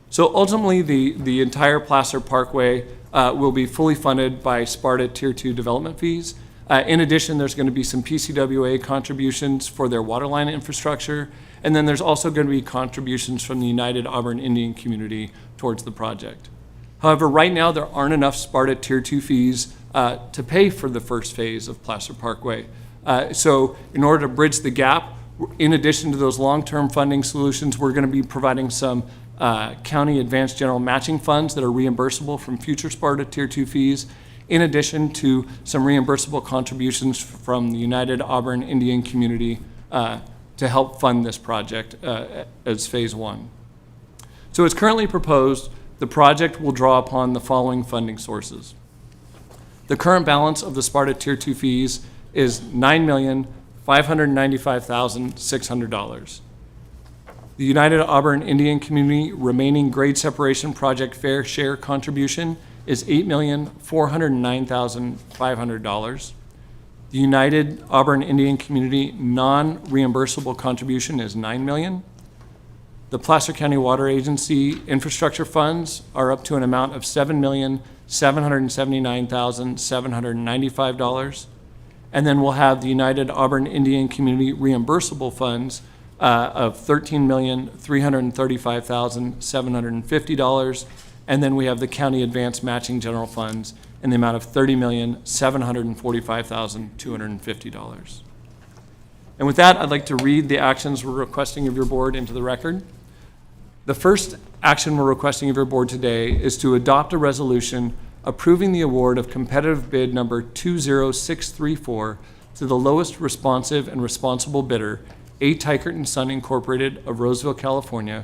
[SPEAKER 13] So ultimately, the entire Placer Parkway will be fully funded by Sparta Tier 2 development fees. In addition, there's going to be some PCWA contributions for their waterline infrastructure, and then there's also going to be contributions from the United Auburn Indian community towards the project. However, right now there aren't enough Sparta Tier 2 fees to pay for the first phase of Placer Parkway. So in order to bridge the gap, in addition to those long-term funding solutions, we're going to be providing some county advanced general matching funds that are reimbursable from future Sparta Tier 2 fees, in addition to some reimbursable contributions from the United Auburn Indian community to help fund this project as phase 1. So it's currently proposed the project will draw upon the following funding sources. The current balance of the Sparta Tier 2 fees is $9,595,600. The United Auburn Indian Community remaining grade separation project fair share contribution is $8,409,500. The United Auburn Indian Community non-reimbursable contribution is $9 million. The Placer County Water Agency infrastructure funds are up to an amount of $7,779,795. And then we'll have the United Auburn Indian Community reimbursable funds of $13,335,750. And then we have the county advanced matching general funds in the amount of $30,745,250. And with that, I'd like to read the actions we're requesting of your board into the record. The first action we're requesting of your board today is to adopt a resolution approving the award of competitive bid number 20634 to the lowest responsive and responsible bidder, A. Teichert & Son Incorporated of Roseville, California,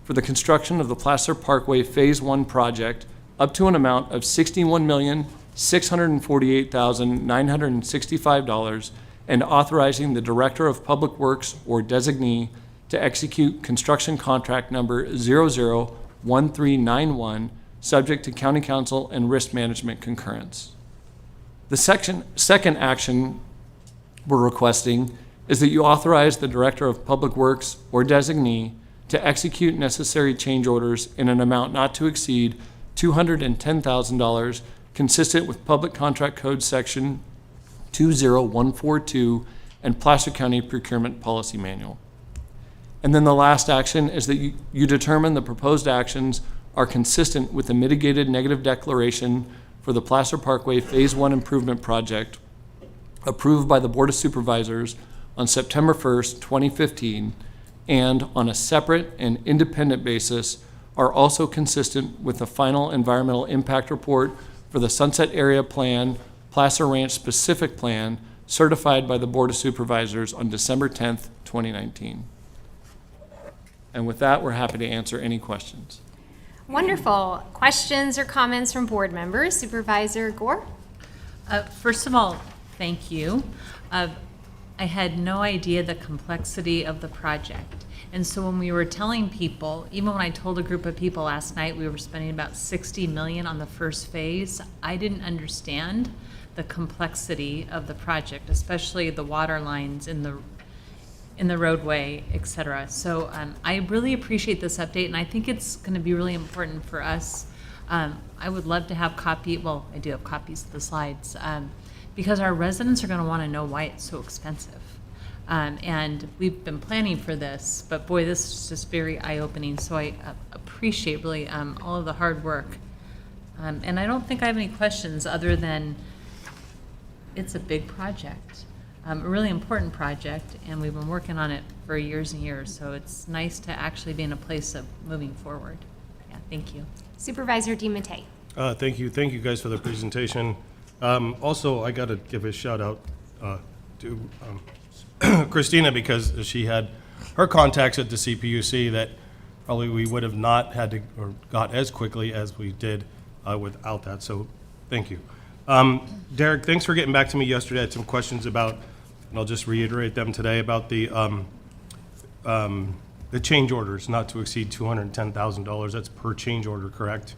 [SPEAKER 13] for the construction of the Placer Parkway Phase 1 project up to an amount of $61,648,965 and authorizing the Director of Public Works or designee to execute construction contract number 001391, subject to County Council and Risk Management concurrence. The second action we're requesting is that you authorize the Director of Public Works or designee to execute necessary change orders in an amount not to exceed $210,000, consistent with Public Contract Code Section 20142 and Placer County Procurement Policy Manual. And then the last action is that you determine the proposed actions are consistent with the mitigated negative declaration for the Placer Parkway Phase 1 Improvement Project approved by the Board of Supervisors on September 1st, 2015, and on a separate and independent basis are also consistent with the final environmental impact report for the Sunset Area Plan, Placer Ranch Specific Plan, certified by the Board of Supervisors on December 10th, 2019. And with that, we're happy to answer any questions.
[SPEAKER 1] Wonderful. Questions or comments from board members? Supervisor Gore?
[SPEAKER 6] First of all, thank you. I had no idea the complexity of the project. And so when we were telling people, even when I told a group of people last night we were spending about $60 million on the first phase, I didn't understand the complexity of the project, especially the water lines in the roadway, et cetera. So I really appreciate this update, and I think it's going to be really important for us. I would love to have I do have copies of the slides, because our residents are going to want to know why it's so expensive. And we've been planning for this, but boy, this is just very eye-opening. So I appreciate really all of the hard work. And I don't think I have any questions other than it's a big project. A really important project, and we've been working on it for years and years, so it's nice to actually be in a place of moving forward. Yeah, thank you.
[SPEAKER 1] Supervisor DiMattei.
[SPEAKER 11] Thank you guys for the presentation. Also, I got to give a shout out to Christina, because she had her contacts at the CPUC that probably we would have not had to, or got as quickly as we did without that, so thank you. Derek, thanks for getting back to me yesterday. I had some questions about, and I'll just reiterate them today, about the change orders not to exceed $210,000. That's per change order, correct?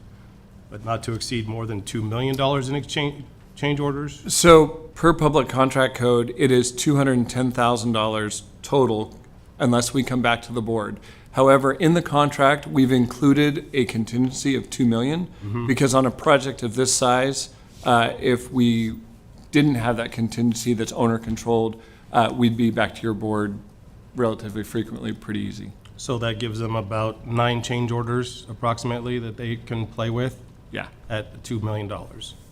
[SPEAKER 11] But not to exceed more than $2 million in change orders?
[SPEAKER 13] So per Public Contract Code, it is $210,000 total unless we come back to the board. However, in the contract, we've included a contingency of $2 million because on a project of this size, if we didn't have that contingency that's owner controlled, we'd be back to your board relatively frequently, pretty easy.
[SPEAKER 11] So that gives them about 9 change orders approximately that they can play with?
[SPEAKER 13] Yeah.
[SPEAKER 11] At $2 million?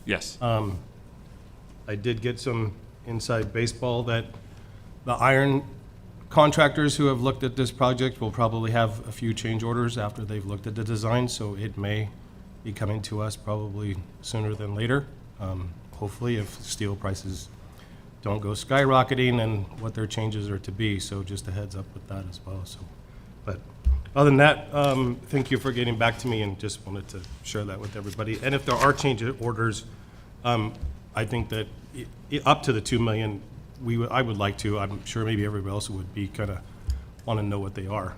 [SPEAKER 13] Yes.
[SPEAKER 11] I did get some inside baseball that the iron contractors who have looked at this project will probably have a few change orders after they've looked at the design, so it may be coming to us probably sooner than later. Hopefully, if steel prices don't go skyrocketing and what their changes are to be, so just a heads up with that as well. So, but other than that, thank you for getting back to me, and just wanted to share that with everybody. And if there are change orders, I think that up to the $2 million, I would like to. I'm sure maybe everybody else would be kind of want to know what they are,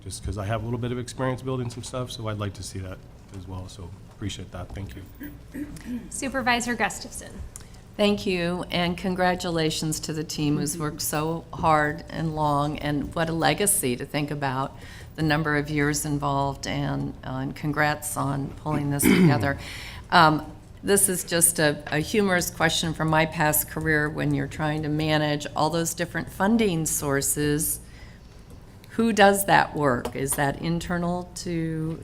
[SPEAKER 11] just because I have a little bit of experience building some stuff, so I'd like to see that as well. So appreciate that. Thank you.
[SPEAKER 1] Supervisor Gustafson.
[SPEAKER 17] Thank you, and congratulations to the team who's worked so hard and long, and what a legacy to think about, the number of years involved, and congrats on pulling this together. This is just a humorous question from my past career. When you're trying to manage all those different funding sources, who does that work? Is that internal to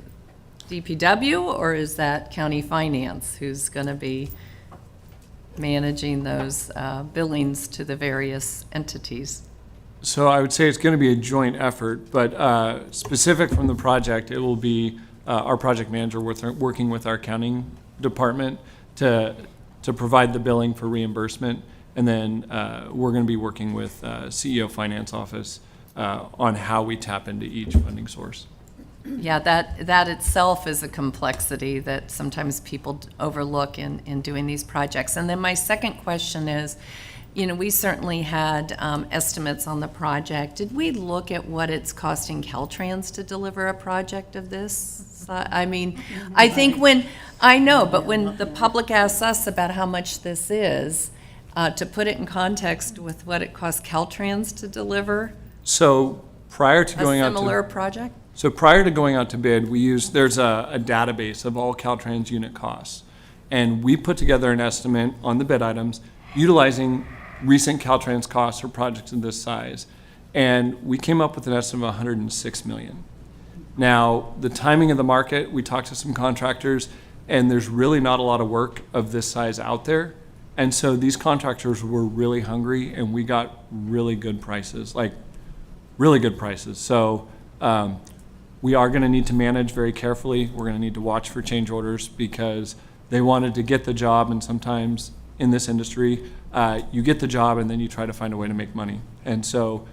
[SPEAKER 17] DPW, or is that county finance who's going to be managing those billings to the various entities?
[SPEAKER 13] So I would say it's going to be a joint effort, but specific from the project, it will be our project manager working with our accounting department to provide the billing for reimbursement, and then we're going to be working with CEO Finance Office on how we tap into each funding source.
[SPEAKER 17] Yeah, that itself is a complexity that sometimes people overlook in doing these projects. And then my second question is, we certainly had estimates on the project. Did we look at what it's costing Caltrans to deliver a project of this? I mean, I think when the public asks us about how much this is, to put it in context with what it costs Caltrans to deliver.
[SPEAKER 13] So prior to
[SPEAKER 17] A
[SPEAKER 13] going out
[SPEAKER 17] similar
[SPEAKER 13] to,
[SPEAKER 17] project?
[SPEAKER 13] so prior to going out to bid, there's a database of all Caltrans unit costs. And we put together an estimate on the bid items utilizing recent Caltrans costs for projects of this size. And we came up with an estimate of 106 million. Now, the timing of the market, we talked to some contractors, and there's really not a lot of work of this size out there. And so these contractors were really hungry, and we got really good prices, like really good prices. So we are going to need to manage very carefully. We're going to need to watch for change orders because they wanted to get the job, and sometimes in this industry, you get the job and then you try to find a way to make money. And so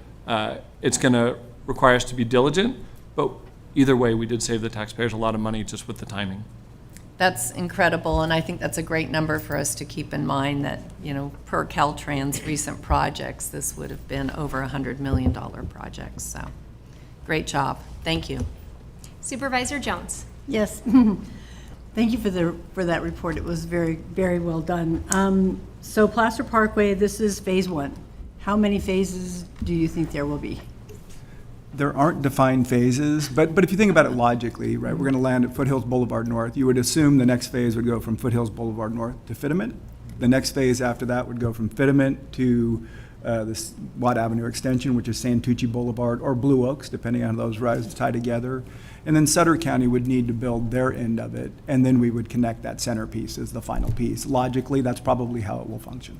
[SPEAKER 13] it's going to require us to be diligent, but either way, we did save the taxpayers a lot of money just with the timing.
[SPEAKER 17] That's incredible, and I think that's a great number for us to keep in mind that, per Caltrans' recent projects, this would have been over $100 million projects. So, great job. Thank you.
[SPEAKER 1] Supervisor Jones.
[SPEAKER 20] Yes. Thank you for that report. It was very, very well done. So Placer Parkway, this is phase 1. How many phases do you think there will be?
[SPEAKER 12] There aren't defined phases, but if you think about it logically, right, we're going to land at Foothills Boulevard North. You would assume the next phase would go from Foothills Boulevard North to Fitiment. The next phase after that would go from Fitiment to this Watt Avenue extension, which is Santucci Boulevard, or Blue Oaks, depending on those roads tie together. And then Sutter County would need to build their end of it, and then we would connect that centerpiece as the final piece. Logically, that's probably how it will function.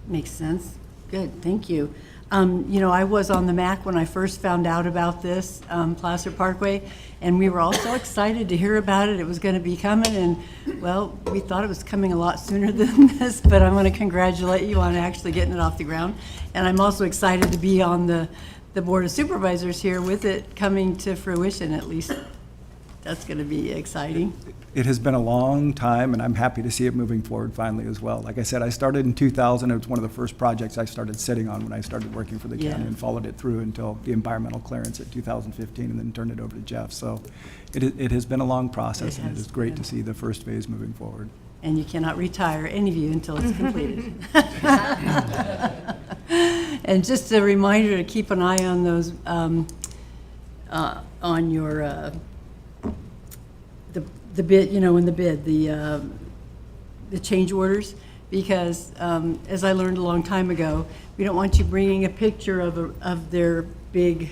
[SPEAKER 20] Makes sense. Good, thank you. I was on the MAC when I first found out about this, Placer Parkway, and we were all so excited to hear about it. It was going to be coming, and, well, we thought it was coming a lot sooner than this, but I want to congratulate you on actually getting it off the ground. And I'm also excited to be on the Board of Supervisors here with it coming to fruition, at least. That's going to be exciting.
[SPEAKER 12] It has been a long time, and I'm happy to see it moving forward finally as well. Like I said, I started in 2000. It was one of the first projects I started sitting on when I started working for the county, and followed it through until the environmental clearance in 2015, and then turned it over to Jeff. So it has been a long process, and it is great to see the first phase moving forward.
[SPEAKER 20] And you cannot retire, any of you, until it's completed. And just a reminder to keep an eye on those, on your, the bid, in the bid, the change orders, because as I learned a long time ago, we don't want you bringing a picture of their big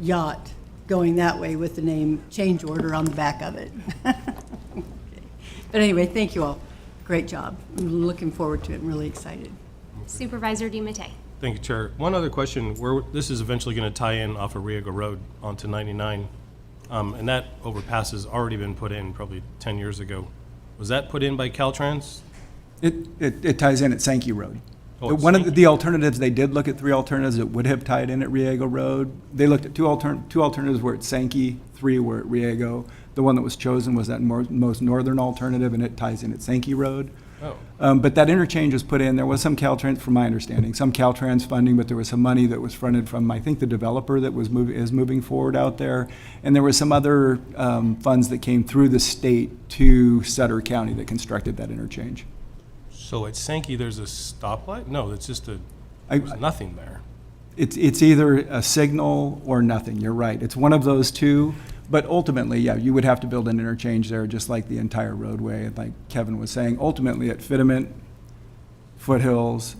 [SPEAKER 20] yacht going that way with the name change order on the back of it. But anyway, thank you all. Great job. I'm looking forward to it. I'm really excited.
[SPEAKER 1] Supervisor DiMattei.
[SPEAKER 11] Thank you, Chair. One other question. This is eventually going to tie in off of Riego Road onto 99, and that overpass has already been put in probably 10 years ago. Was that put in by Caltrans?
[SPEAKER 12] It ties in at Sankey Road.
[SPEAKER 11] Oh,
[SPEAKER 12] One of the alternatives, they did look at 3 alternatives that would have tied in at Riego Road. They looked at two alternatives were at Sankey, 3 were at Riego. The one that was chosen was that most northern alternative, and it ties in at Sankey Road.
[SPEAKER 11] Oh.
[SPEAKER 12] But that interchange was put in. There was some Caltrans, from my understanding, some Caltrans funding, but there was some money that was fronted from, I think, the developer that is moving forward out there. And there was some other funds that came through the state to Sutter County that constructed that interchange.
[SPEAKER 11] So at Sankey, there's a stoplight? No, it's just there's nothing there.
[SPEAKER 12] It's either a signal or nothing. You're right. It's one of those two. But ultimately, yeah, you would have to build an interchange there, just like the entire roadway. And like Kevin was saying, ultimately at Fitiment, Foothills,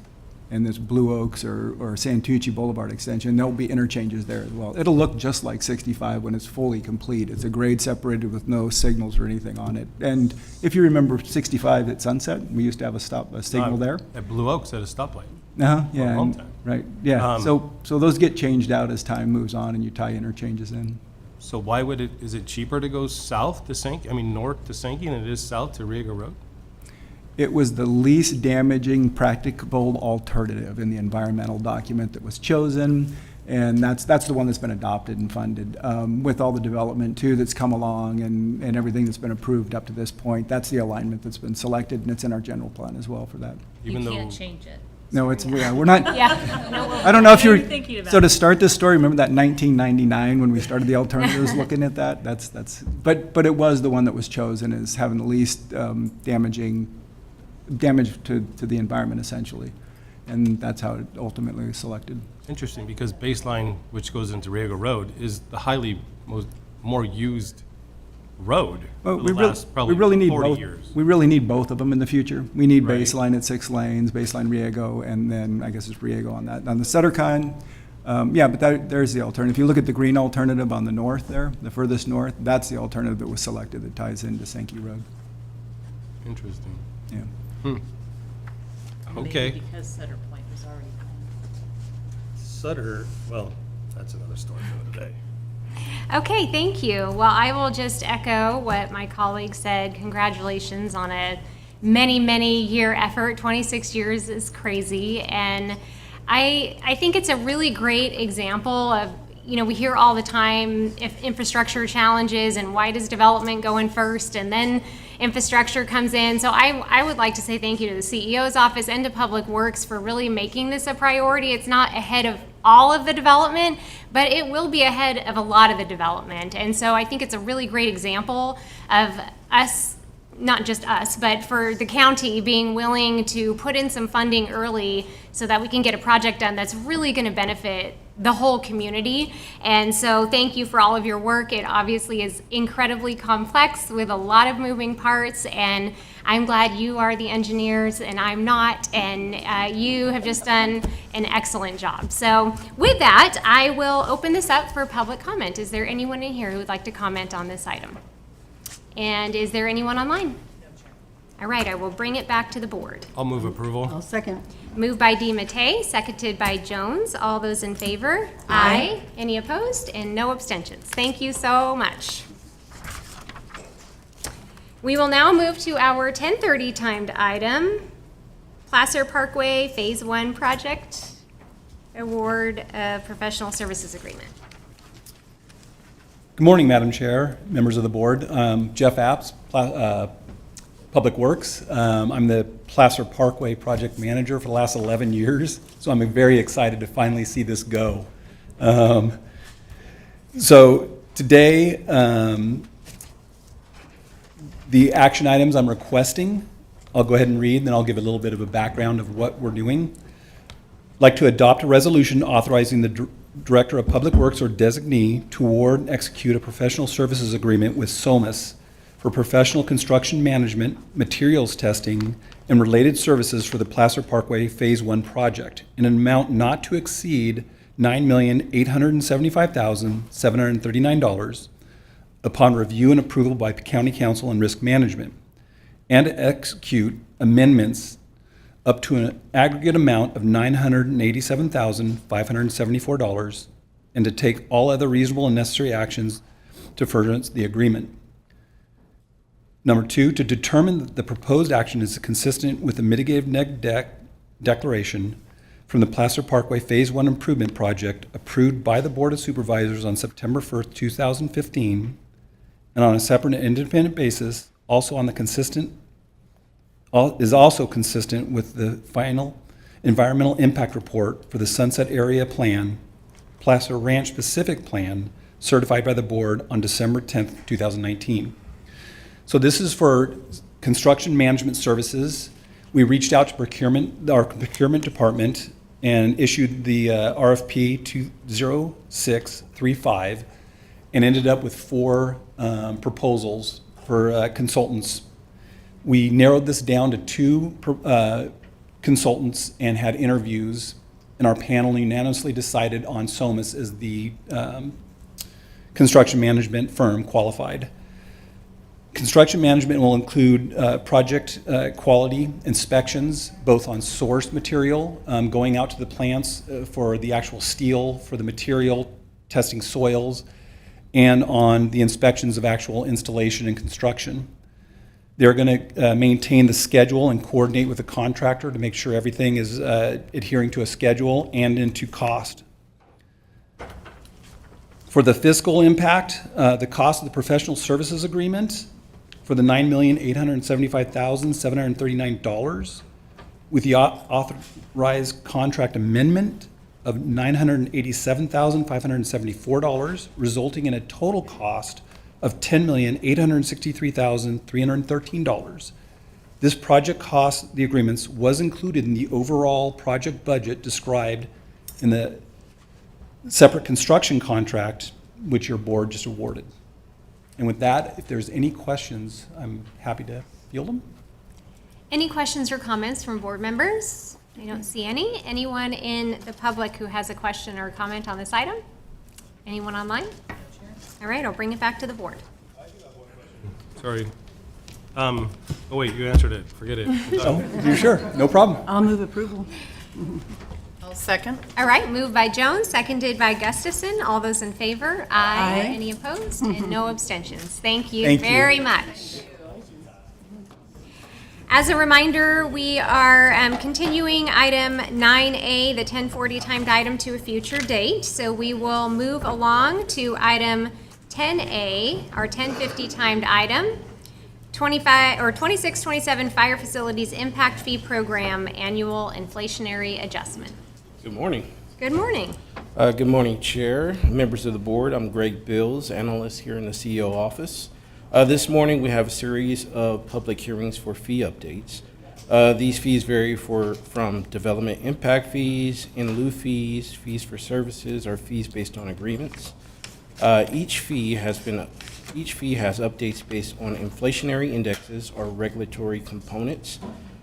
[SPEAKER 12] and this Blue Oaks or Santucci Boulevard extension, there'll be interchanges there as well. It'll look just like 65 when it's fully complete. It's a grade separated with no signals or anything on it. And if you remember 65 at Sunset, we used to have a signal there.
[SPEAKER 11] At Blue Oaks at a stoplight.
[SPEAKER 12] Yeah,
[SPEAKER 11] For a long time.
[SPEAKER 12] right, yeah. So those get changed out as time moves on and you tie interchanges in.
[SPEAKER 11] So why would is it cheaper to go south to Sankey, north to Sankey than it is south to Riego Road?
[SPEAKER 12] It was the least damaging practicable alternative in the environmental document that was chosen, and that's the one that's been adopted and funded. With all the development too that's come along and everything that's been approved up to this point, that's the alignment that's been selected, and it's in our general plan as well for that.
[SPEAKER 6] You can't change it.
[SPEAKER 12] No, we're not.
[SPEAKER 1] Yeah. No,
[SPEAKER 12] I don't know if you're
[SPEAKER 6] thinking about
[SPEAKER 12] so to start this story. Remember that 1999 when we started the alternatives, looking at that. But it was the one that was chosen as having the least damage to the environment essentially, and that's how it ultimately was selected.
[SPEAKER 11] Interesting, because Baseline, which goes into Riego Road, is the more used road
[SPEAKER 12] Well,
[SPEAKER 11] for
[SPEAKER 12] we
[SPEAKER 11] the
[SPEAKER 12] really,
[SPEAKER 11] last
[SPEAKER 12] we
[SPEAKER 11] probably
[SPEAKER 12] really need
[SPEAKER 11] 40
[SPEAKER 12] both.
[SPEAKER 11] years.
[SPEAKER 12] We really need both of them in the future. We need
[SPEAKER 11] Right.
[SPEAKER 12] Baseline at 6 lanes, Baseline Riego, and then I guess it's Riego on that. On the Suttercon, yeah, but there's the alternative. If you look at the green alternative on the north there, the furthest north, that's the alternative that was selected that ties into Sankey Road.
[SPEAKER 11] Interesting.
[SPEAKER 12] Yeah.
[SPEAKER 6] Maybe
[SPEAKER 11] Okay.
[SPEAKER 6] because Sutter Point was already planned.
[SPEAKER 11] Sutter, well, that's another story for today.
[SPEAKER 1] Okay, thank you. Well, I will just echo what my colleague said. Congratulations on a many year effort. 26 years is crazy. And I think it's a really great example of, we hear all the time if infrastructure challenges and why does development go in first and then infrastructure comes in. So I would like to say thank you to the CEO's office and to Public Works for really making this a priority. It's not ahead of all of the development, but it will be ahead of a lot of the development. And so I think it's a really great example of us, not just us, but for the county being willing to put in some funding early so that we can get a project done that's really going to benefit the whole community. And so thank you for all of your work. It obviously is incredibly complex with a lot of moving parts, and I'm glad you are the engineers and I'm not, and you have just done an excellent job. So with that, I will open this up for public comment. Is there anyone in here who would like to comment on this item? And is there anyone online? All right, I will bring it back to the board.
[SPEAKER 11] I'll move approval.
[SPEAKER 20] I'll second.
[SPEAKER 1] Moved by DiMattei, seconded by Jones. All those in favor? Aye. Any opposed? And no abstentions. Thank you so much. We will now move to our 10:30 timed item, Placer Parkway Phase 1 Project Award of Professional Services Agreement.
[SPEAKER 8] Good morning, Madam Chair, members of the board. Jeff Apps, Public Works. I'm the Placer Parkway Project Manager for the last 11 years, so I'm very excited to finally see this go. So today, the action items I'm requesting, I'll go ahead and read, and then I'll give a little bit of a background of what we're doing. I'd like to adopt a resolution authorizing the Director of Public Works or designee to award and execute a professional services agreement with SOMAS for professional construction management, materials testing, and related services for the Placer Parkway Phase 1 project in an amount not to exceed $9,875,739 upon review and approval by County Council and Risk Management, and to execute amendments up to an aggregate amount of $987,574, and to take all other reasonable and necessary actions to furtherance the agreement. Number two, to determine that the proposed action is consistent with the mitigated neg deck declaration from the Placer Parkway Phase 1 Improvement Project approved by the Board of Supervisors on September 1st, 2015, and on a separate and independent basis, is also consistent with the final environmental impact report for the Sunset Area Plan, Placer Ranch Specific Plan, certified by the board on December 10th, 2019. So this is for construction management services. We reached out to our procurement department and issued the RFP 20635 and ended up with 4 proposals for consultants. We narrowed this down to 2 consultants and had interviews, and our panel unanimously decided on SOMAS as the construction management firm qualified. Construction management will include project quality inspections, both on source material, going out to the plants for the actual steel, for the material, testing soils, and on the inspections of actual installation and construction. They're going to maintain the schedule and coordinate with the contractor to make sure everything is adhering to a schedule and into cost. For the fiscal impact, the cost of the professional services agreement for the $9,875,739 with the authorized contract amendment of $987,574, resulting in a total cost of $10,863,313, This project cost, the agreements, was included in the overall project budget described in the separate construction contract which your board just awarded. And with that, if there's any questions, I'm happy to field them.
[SPEAKER 1] Any questions or comments from board members? I don't see any. Anyone in the public who has a question or comment on this item? Anyone online? All right, I'll bring it back to the board.
[SPEAKER 11] Sorry. Oh, wait, you answered it. Forget it.
[SPEAKER 8] Oh, you sure? No problem.
[SPEAKER 20] I'll move approval.
[SPEAKER 4] I'll second.
[SPEAKER 1] All right, moved by Jones, seconded by Gustafson. All those in favor? Aye.
[SPEAKER 20] Aye.
[SPEAKER 1] Any opposed? And no abstentions. Thank you
[SPEAKER 8] Thank you.
[SPEAKER 1] very much. As a reminder, we are continuing item 9A, the 1040 timed item, to a future date. So we will move along to item 10A, our 1050 timed item, 2627 Fire Facilities Impact Fee Program Annual Inflationary Adjustment.
[SPEAKER 5] Good morning.
[SPEAKER 1] Good morning.
[SPEAKER 5] Good morning, Chair, members of the board. I'm Greg Bills, analyst here in the CEO office. This morning, we have a series of public hearings for fee updates. These fees vary from development impact fees, in lieu fees, fees for services, or fees based on agreements. Each fee has updates based on inflationary indexes or regulatory components.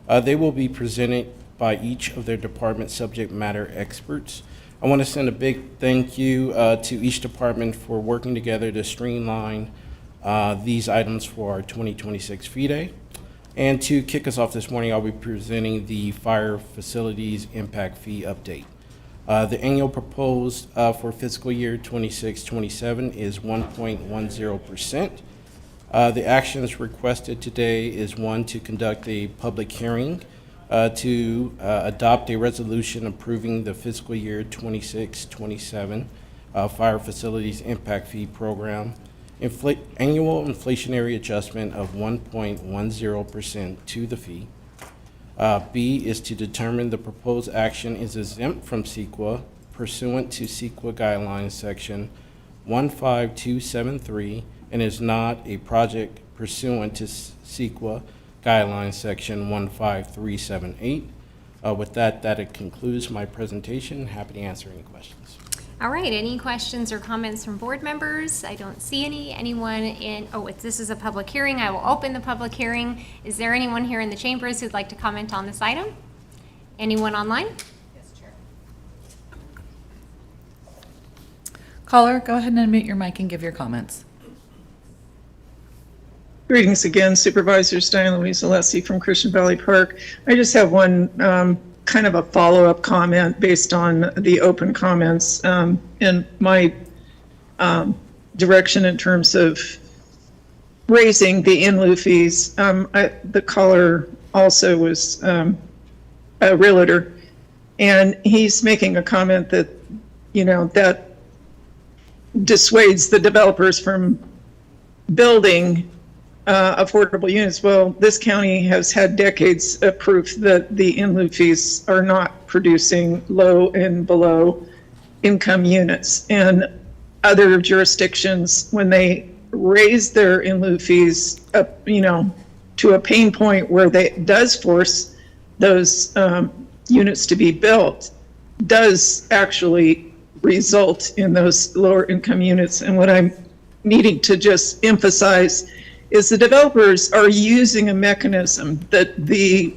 [SPEAKER 5] They will be presented by each of their department subject matter experts. I want to send a big thank you to each department for working together to streamline these items for our 2026 Fee Day. And to kick us off this morning, I'll be presenting the Fire Facilities Impact Fee Update. The annual proposed for fiscal year 26-27 is 1.10%. The actions requested today is one, to conduct a public hearing, to adopt a resolution approving the fiscal year 26-27 Fire Facilities Impact Fee Program, annual inflationary adjustment of 1.10% to the fee. B is to determine the proposed action is exempt from CEQA pursuant to CEQA Guidelines Section 15273 and is not a project pursuant to CEQA Guidelines Section 15378. With that it concludes my presentation. Happy to answer any questions.
[SPEAKER 1] All right, any questions or comments from board members? I don't see any. Anyone in, this is a public hearing. I will open the public hearing. Is there anyone here in the chambers who'd like to comment on this item? Anyone online?
[SPEAKER 4] Yes, Chair. Caller, go ahead and unmute your mic and give your comments.
[SPEAKER 15] Greetings again, Supervisors. Diane Louise Alessi from Christian Valley Park. I just have one kind of a follow-up comment based on the open comments and my direction in terms of raising the in lieu fees. The caller also was a realtor, and he's making a comment that, that dissuades the developers from building affordable units. Well, this county has had decades of proof that the in lieu fees are not producing low and below income units. And other jurisdictions, when they raise their in lieu fees up, to a pain point where they does force those units to be built, does actually result in those lower income units. And what I'm needing to just emphasize is the developers are using a mechanism that the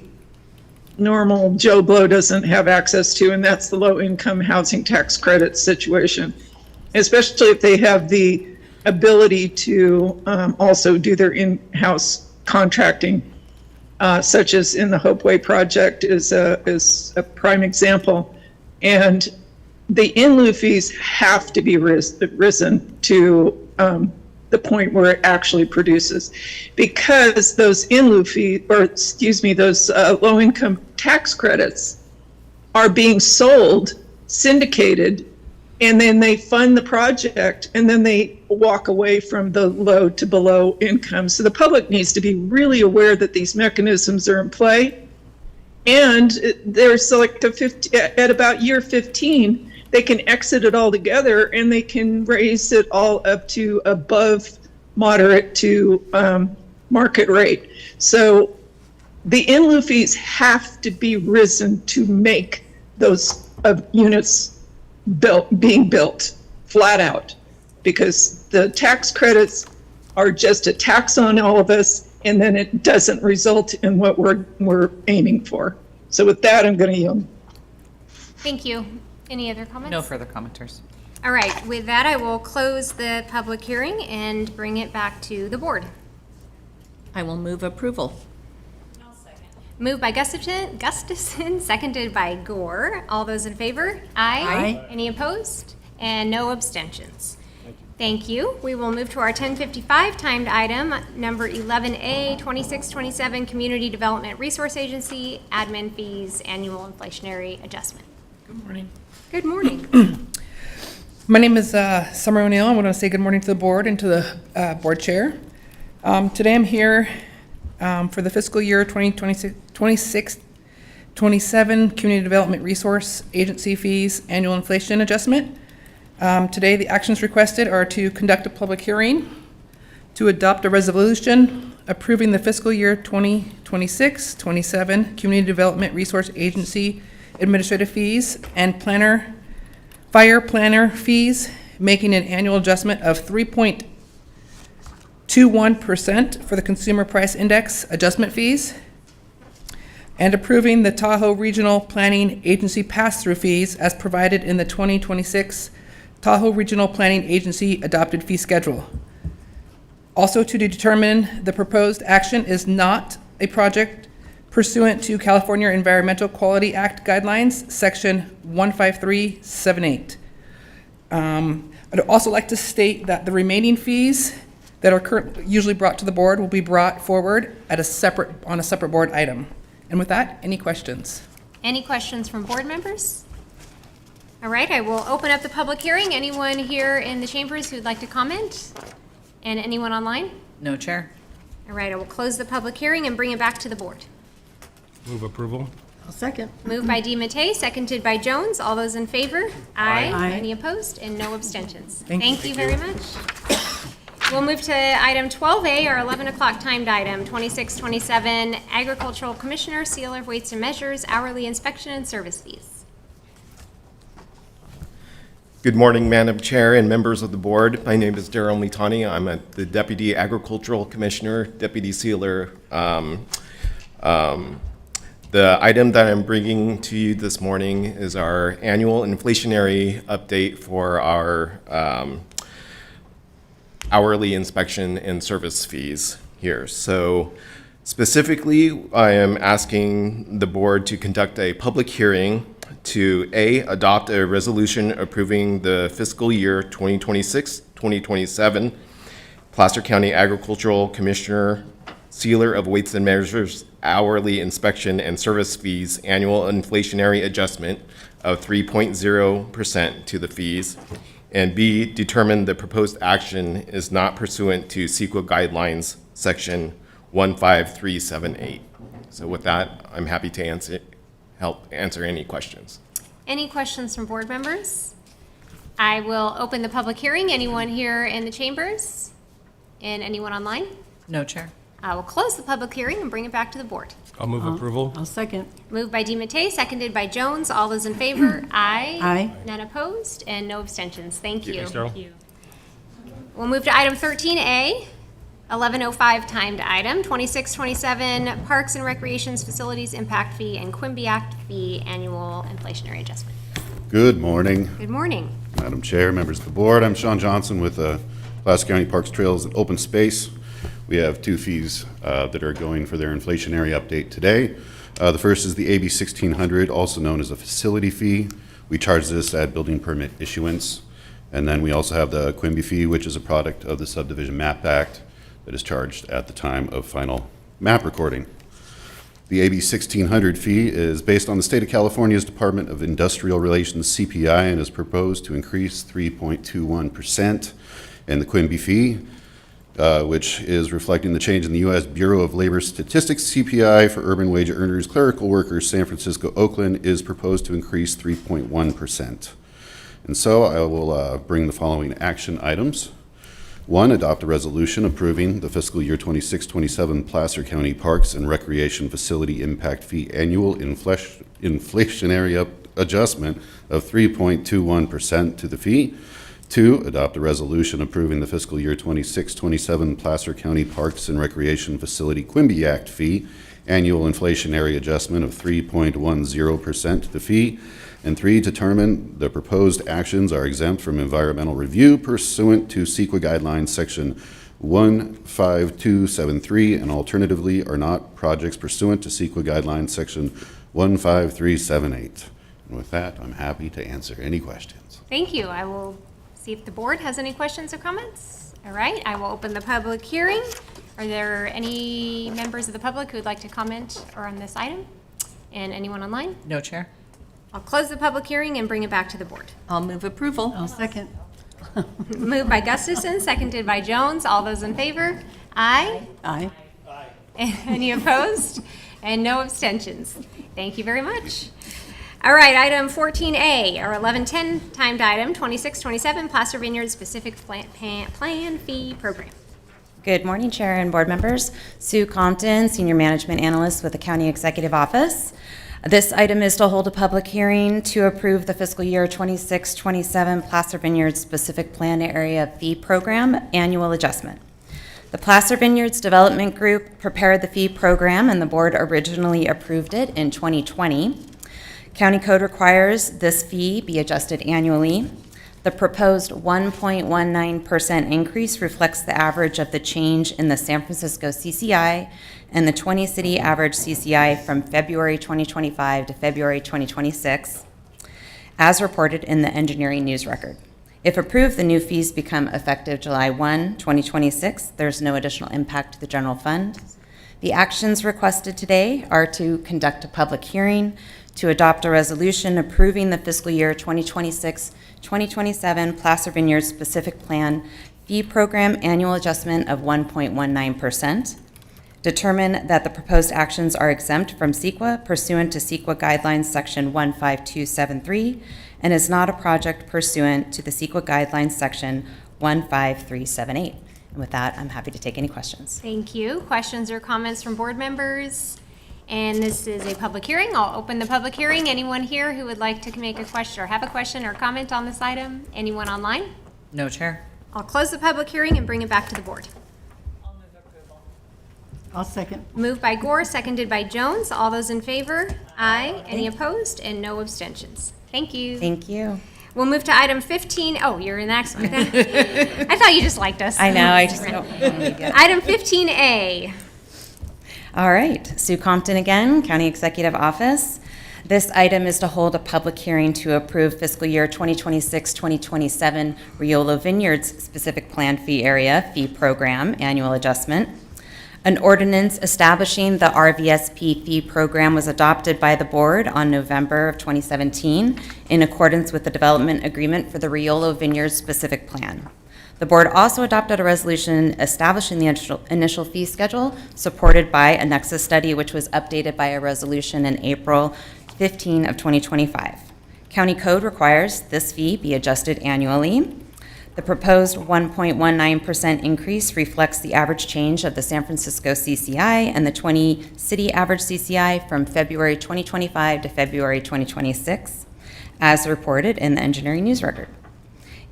[SPEAKER 15] normal Joe Blow doesn't have access to, and that's the low-income housing tax credit situation, especially if they have the ability to also do their in-house contracting, such as in the Hopeway project is a prime example. And the in lieu fees have to be risen to the point where it actually produces, because those in lieu fees, those low-income tax credits are being sold, syndicated, and then they fund the project, and then they walk away from the low to below income. So the public needs to be really aware that these mechanisms are in play, and there's like at about year 15, they can exit it all together, and they can raise it all up to above moderate to market rate. So the in lieu fees have to be risen to make those units being built flat out, because the tax credits are just a tax on all of us, and then it doesn't result in what we're aiming for. So with that, I'm going to yield.
[SPEAKER 1] Thank you. Any other comments?
[SPEAKER 4] No further commenters.
[SPEAKER 1] All right, with that, I will close the public hearing and bring it back to the board.
[SPEAKER 17] I will move approval.
[SPEAKER 1] Moved by Gustafson, seconded by Gore. All those in favor? Aye.
[SPEAKER 20] Aye.
[SPEAKER 1] Any opposed? And no abstentions. Thank you. We will move to our 10:55 timed item, number 11A, 2627, Community Development Resource Agency, Admin Fees, Annual Inflationary Adjustment.
[SPEAKER 14] Good morning.
[SPEAKER 1] Good morning.
[SPEAKER 14] My name is Summer O'Neill. I want to say good morning to the board and to the board chair. Today I'm here for the fiscal year 2026-27 Community Development Resource Agency Fees Annual Inflation Adjustment. Today the actions requested are to conduct a public hearing, to adopt a resolution approving the fiscal year 2026-27 Community Development Resource Agency administrative fees and fire planner fees, making an annual adjustment of 3.21% for the Consumer Price Index adjustment fees, and approving the Tahoe Regional Planning Agency pass-through fees as provided in the 2026 Tahoe Regional Planning Agency adopted fee schedule. Also to determine the proposed action is not a project pursuant to California Environmental Quality Act guidelines, section 15378. I'd also like to state that the remaining fees that are usually brought to the board will be brought forward on a separate board item. And with that, any questions?
[SPEAKER 1] Any questions from board members? All right, I will open up the public hearing. Anyone here in the chambers who'd like to comment? And anyone online?
[SPEAKER 4] No, Chair.
[SPEAKER 1] All right, I will close the public hearing and bring it back to the board.
[SPEAKER 11] Move approval.
[SPEAKER 20] I'll second.
[SPEAKER 1] Moved by DiMattei, seconded by Jones. All those in favor? Aye.
[SPEAKER 20] Aye.
[SPEAKER 1] Any opposed? And no abstentions.
[SPEAKER 14] Thank
[SPEAKER 1] you very much. We'll move to item 12A, our 11 o'clock timed item, 2627, Agricultural Commissioner, Sealer of Weights and Measures, Hourly Inspection and Service Fees.
[SPEAKER 16] Good morning, Madam Chair and members of the board. My name is Daryl Mitani. I'm the Deputy Agricultural Commissioner, Deputy Sealer. The item that I'm bringing to you this morning is our annual inflationary update for our hourly inspection and service fees here. So specifically, I am asking the board to conduct a public hearing to A, adopt a resolution approving the fiscal year 2026-2027 Placer County Agricultural Commissioner, Sealer of Weights and Measures hourly inspection and service fees annual inflationary adjustment of 3.0% to the fees, and B, determine the proposed action is not pursuant to CEQA guidelines section 15378. So with that, I'm happy to help answer any questions.
[SPEAKER 1] Any questions from board members? I will open the public hearing. Anyone here in the chambers? And anyone online?
[SPEAKER 4] No, Chair.
[SPEAKER 1] I will close the public hearing and bring it back to the board.
[SPEAKER 11] I'll move approval.
[SPEAKER 20] I'll second.
[SPEAKER 1] Moved by DiMattei, seconded by Jones. All those in favor? Aye.
[SPEAKER 20] Aye.
[SPEAKER 1] None opposed, and no abstentions. Thank you.
[SPEAKER 11] Thanks, Daryl.
[SPEAKER 1] We'll move to item 13A, 1105 timed item, 2627, Parks and Recreations Facilities Impact Fee and Quimby Act Fee Annual Inflationary Adjustment.
[SPEAKER 23] Good morning,
[SPEAKER 1] Good morning.
[SPEAKER 23] Madam Chair, members of the board. I'm Sean Johnson with Placer County Parks, Trails, and Open Space. We have two fees that are going for their inflationary update today. The first is the AB 1600, also known as a facility fee. We charge this at building permit issuance. And then we also have the Quimby fee, which is a product of the Subdivision Map Act that is charged at the time of final map recording. The AB 1600 fee is based on the State of California's Department of Industrial Relations CPI and is proposed to increase 3.21%. And the Quimby fee, which is reflecting the change in the U.S. Bureau of Labor Statistics CPI for urban wage earners, clerical workers, San Francisco, Oakland, is proposed to increase 3.1%. And so I will bring the following action items. 1, adopt a resolution approving the fiscal year 26-27 Placer County Parks and Recreation Facility Impact Fee Annual Inflationary Adjustment of 3.21% to the fee. 2, adopt a resolution approving the fiscal year 26-27 Placer County Parks and Recreation Facility Quimby Act Fee Annual Inflationary Adjustment of 3.10% to the fee. And 3, determine the proposed actions are exempt from environmental review pursuant to CEQA Guidelines Section 15273 and alternatively are not projects pursuant to CEQA Guidelines Section 15378. And with that, I'm happy to answer any questions.
[SPEAKER 1] Thank you. I will see if the board has any questions or comments. All right, I will open the public hearing. Are there any members of the public who would like to comment or on this item? And anyone online?
[SPEAKER 4] No, Chair.
[SPEAKER 1] I'll close the public hearing and bring it back to the board.
[SPEAKER 17] I'll move approval.
[SPEAKER 20] I'll second.
[SPEAKER 1] Moved by Gustafson, seconded by Jones. All those in favor? Aye.
[SPEAKER 20] Aye.
[SPEAKER 1] Any opposed? And no abstentions. Thank you very much. All right, item 14A, or 1110 timed item, 2627 Placer Vineyard Specific Plan Fee Program.
[SPEAKER 18] Good morning, Chair and board members. Sue Compton, Senior Management Analyst with the County Executive Office. This item is to hold a public hearing to approve the fiscal year 26-27 Placer Vineyard Specific Plan Area Fee Program Annual Adjustment. The Placer Vineyards Development Group prepared the fee program and the board originally approved it in 2020. County code requires this fee be adjusted annually. The proposed 1.19% increase reflects the average of the change in the San Francisco CCI and the 20-city average CCI from February 2025 to February 2026, as reported in the engineering news record. If approved, the new fees become effective July 1, 2026. There's no additional impact to the general fund. The actions requested today are to conduct a public hearing, to adopt a resolution approving the fiscal year 2026-2027 Placer Vineyard Specific Plan Fee Program Annual Adjustment of 1.19%, determine that the proposed actions are exempt from CEQA pursuant to CEQA Guidelines Section 15273 and is not a project pursuant to the CEQA Guidelines Section 15378. And with that, I'm happy to take any questions.
[SPEAKER 1] Thank you. Questions or comments from board members? And this is a public hearing. I'll open the public hearing. Anyone here who would like to make a question or have a question or comment on this item? Anyone online?
[SPEAKER 4] No, Chair.
[SPEAKER 1] I'll close the public hearing and bring it back to the board.
[SPEAKER 20] I'll second.
[SPEAKER 1] Moved by Gore, seconded by Jones. All those in favor? Aye. Any opposed? And no abstentions. Thank you.
[SPEAKER 18] Thank you.
[SPEAKER 1] We'll move to item 15. Oh, you're in the next one. I thought you just liked us.
[SPEAKER 18] I know, I just don't.
[SPEAKER 1] Item 15A.
[SPEAKER 18] All right, Sue Compton again, County Executive Office. This item is to hold a public hearing to approve fiscal year 2026-2027 Riolo Vineyards Specific Plan Fee Area Fee Program Annual Adjustment. An ordinance establishing the RVSP fee program was adopted by the board on November of 2017 in accordance with the development agreement for the Riolo Vineyards Specific Plan. The board also adopted a resolution establishing the initial fee schedule supported by a nexus study, which was updated by a resolution in April 15 of 2025. County code requires this fee be adjusted annually. The proposed 1.19% increase reflects the average change of the San Francisco CCI and the 20-city average CCI from February 2025 to February 2026, as reported in the engineering news record.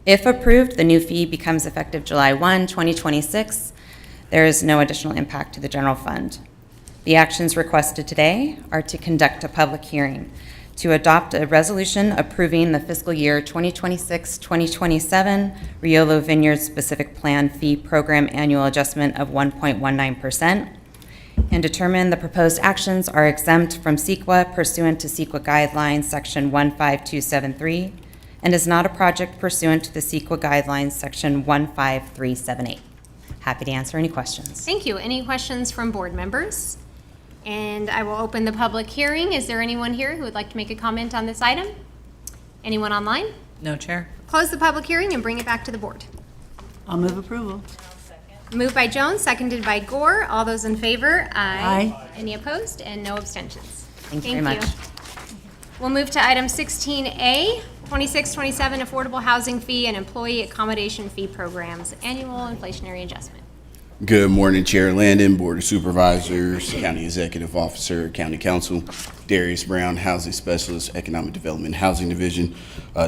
[SPEAKER 18] If approved, the new fee becomes effective July 1, 2026. There is no additional impact to the general fund. The actions requested today are to conduct a public hearing, to adopt a resolution approving the fiscal year 2026-2027 Riolo Vineyards Specific Plan Fee Program Annual Adjustment of 1.19%, and determine the proposed actions are exempt from CEQA pursuant to CEQA Guidelines Section 15273, and is not a project pursuant to the CEQA Guidelines Section 15378. Happy to answer any questions.
[SPEAKER 1] Thank you. Any questions from board members? And I will open the public hearing. Is there anyone here who would like to make a comment on this item? Anyone online?
[SPEAKER 4] No, Chair.
[SPEAKER 1] Close the public hearing and bring it back to the board.
[SPEAKER 20] I'll move approval.
[SPEAKER 1] Moved by Jones, seconded by Gore. All those in favor?
[SPEAKER 20] Aye.
[SPEAKER 1] Any opposed? And no abstentions.
[SPEAKER 18] Thank you very much.
[SPEAKER 1] We'll move to item 16A, 26-27 affordable housing fee and employee accommodation fee programs, annual inflationary adjustment.
[SPEAKER 2] Good morning, Chair Landon, Board of Supervisors, County Executive Officer, County Council, Darius Brown, Housing Specialist, Economic Development Housing Division.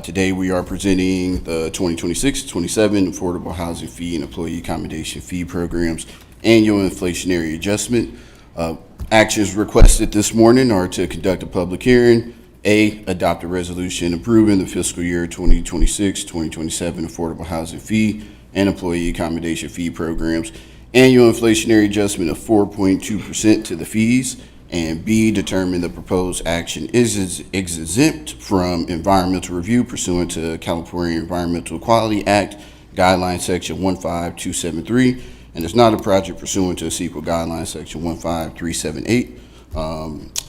[SPEAKER 2] Today we are presenting the 2026-27 Affordable Housing Fee and Employee Accommodation Fee Programs Annual Inflationary Adjustment. Actions requested this morning are to conduct a public hearing, A, adopt a resolution approving the fiscal year 2026-2027 Affordable Housing Fee and Employee Accommodation Fee Programs annual inflationary adjustment of 4.2% to the fees, and B, determine the proposed action is exempt from environmental review pursuant to California Environmental Quality Act Guideline Section 15273, and is not a project pursuant to CEQA Guideline Section 15378.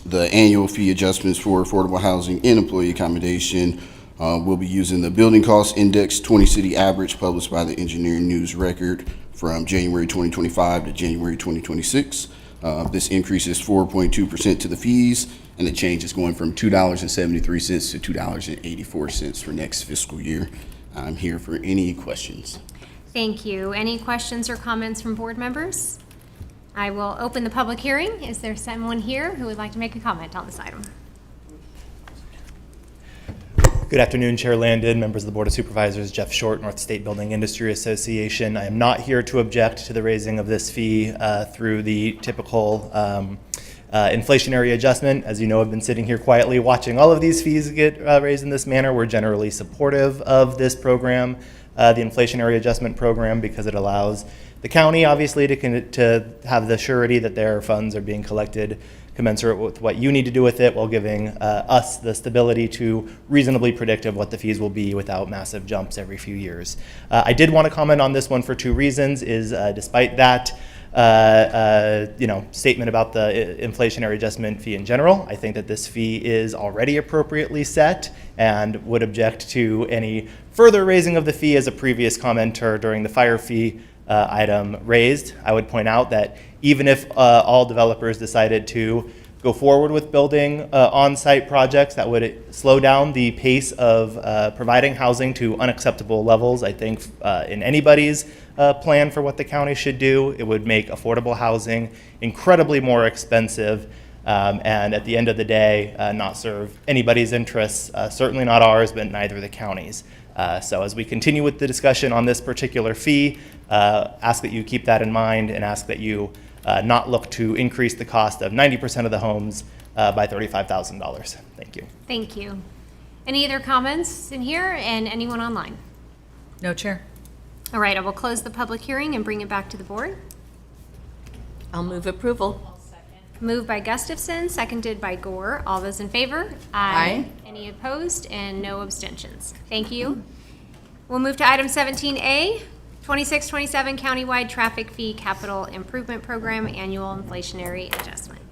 [SPEAKER 2] The annual fee adjustments for affordable housing and employee accommodation will be using the Building Cost Index 20 City Average published by the Engineering News Record from January 2025 to January 2026. This increases 4.2% to the fees, and the change is going from $2.73 to $2.84 for next fiscal year. I'm here for any questions.
[SPEAKER 1] Thank you. Any questions or comments from board members? I will open the public hearing. Is there someone here who would like to make a comment on this item?
[SPEAKER 19] Good afternoon, Chair Landon, members of the Board of Supervisors, Jeff Short, North State Building Industry Association. I am not here to object to the raising of this fee through the typical inflationary adjustment. As you know, I've been sitting here quietly watching all of these fees get raised in this manner. We're generally supportive of this program, the inflationary adjustment program, because it allows the county, obviously, to have the surety that their funds are being collected commensurate with what you need to do with it, while giving us the stability to reasonably predict of what the fees will be without massive jumps every few years. I did want to comment on this one for two reasons. Despite that statement about the inflationary adjustment fee in general, I think that this fee is already appropriately set and would object to any further raising of the fee. As a previous commenter during the fire fee item raised, I would point out that even if all developers decided to go forward with building on-site projects, that would slow down the pace of providing housing to unacceptable levels. I think in anybody's plan for what the county should do, it would make affordable housing incredibly more expensive, and at the end of the day, not serve anybody's interests, certainly not ours, but neither the county's. So as we continue with the discussion on this particular fee, ask that you keep that in mind, and ask that you not look to increase the cost of 90% of the homes by $35,000. Thank you.
[SPEAKER 1] Thank you. Any other comments in here, and anyone online?
[SPEAKER 4] No, Chair.
[SPEAKER 1] All right, I will close the public hearing and bring it back to the board.
[SPEAKER 17] I'll move approval.
[SPEAKER 1] Moved by Gustafson, seconded by Gore. All those in favor?
[SPEAKER 17] Aye.
[SPEAKER 1] Any opposed? And no abstentions. Thank you. We'll move to item 17A, 26-27 Countywide Traffic Fee Capital Improvement Program Annual Inflationary Adjustment.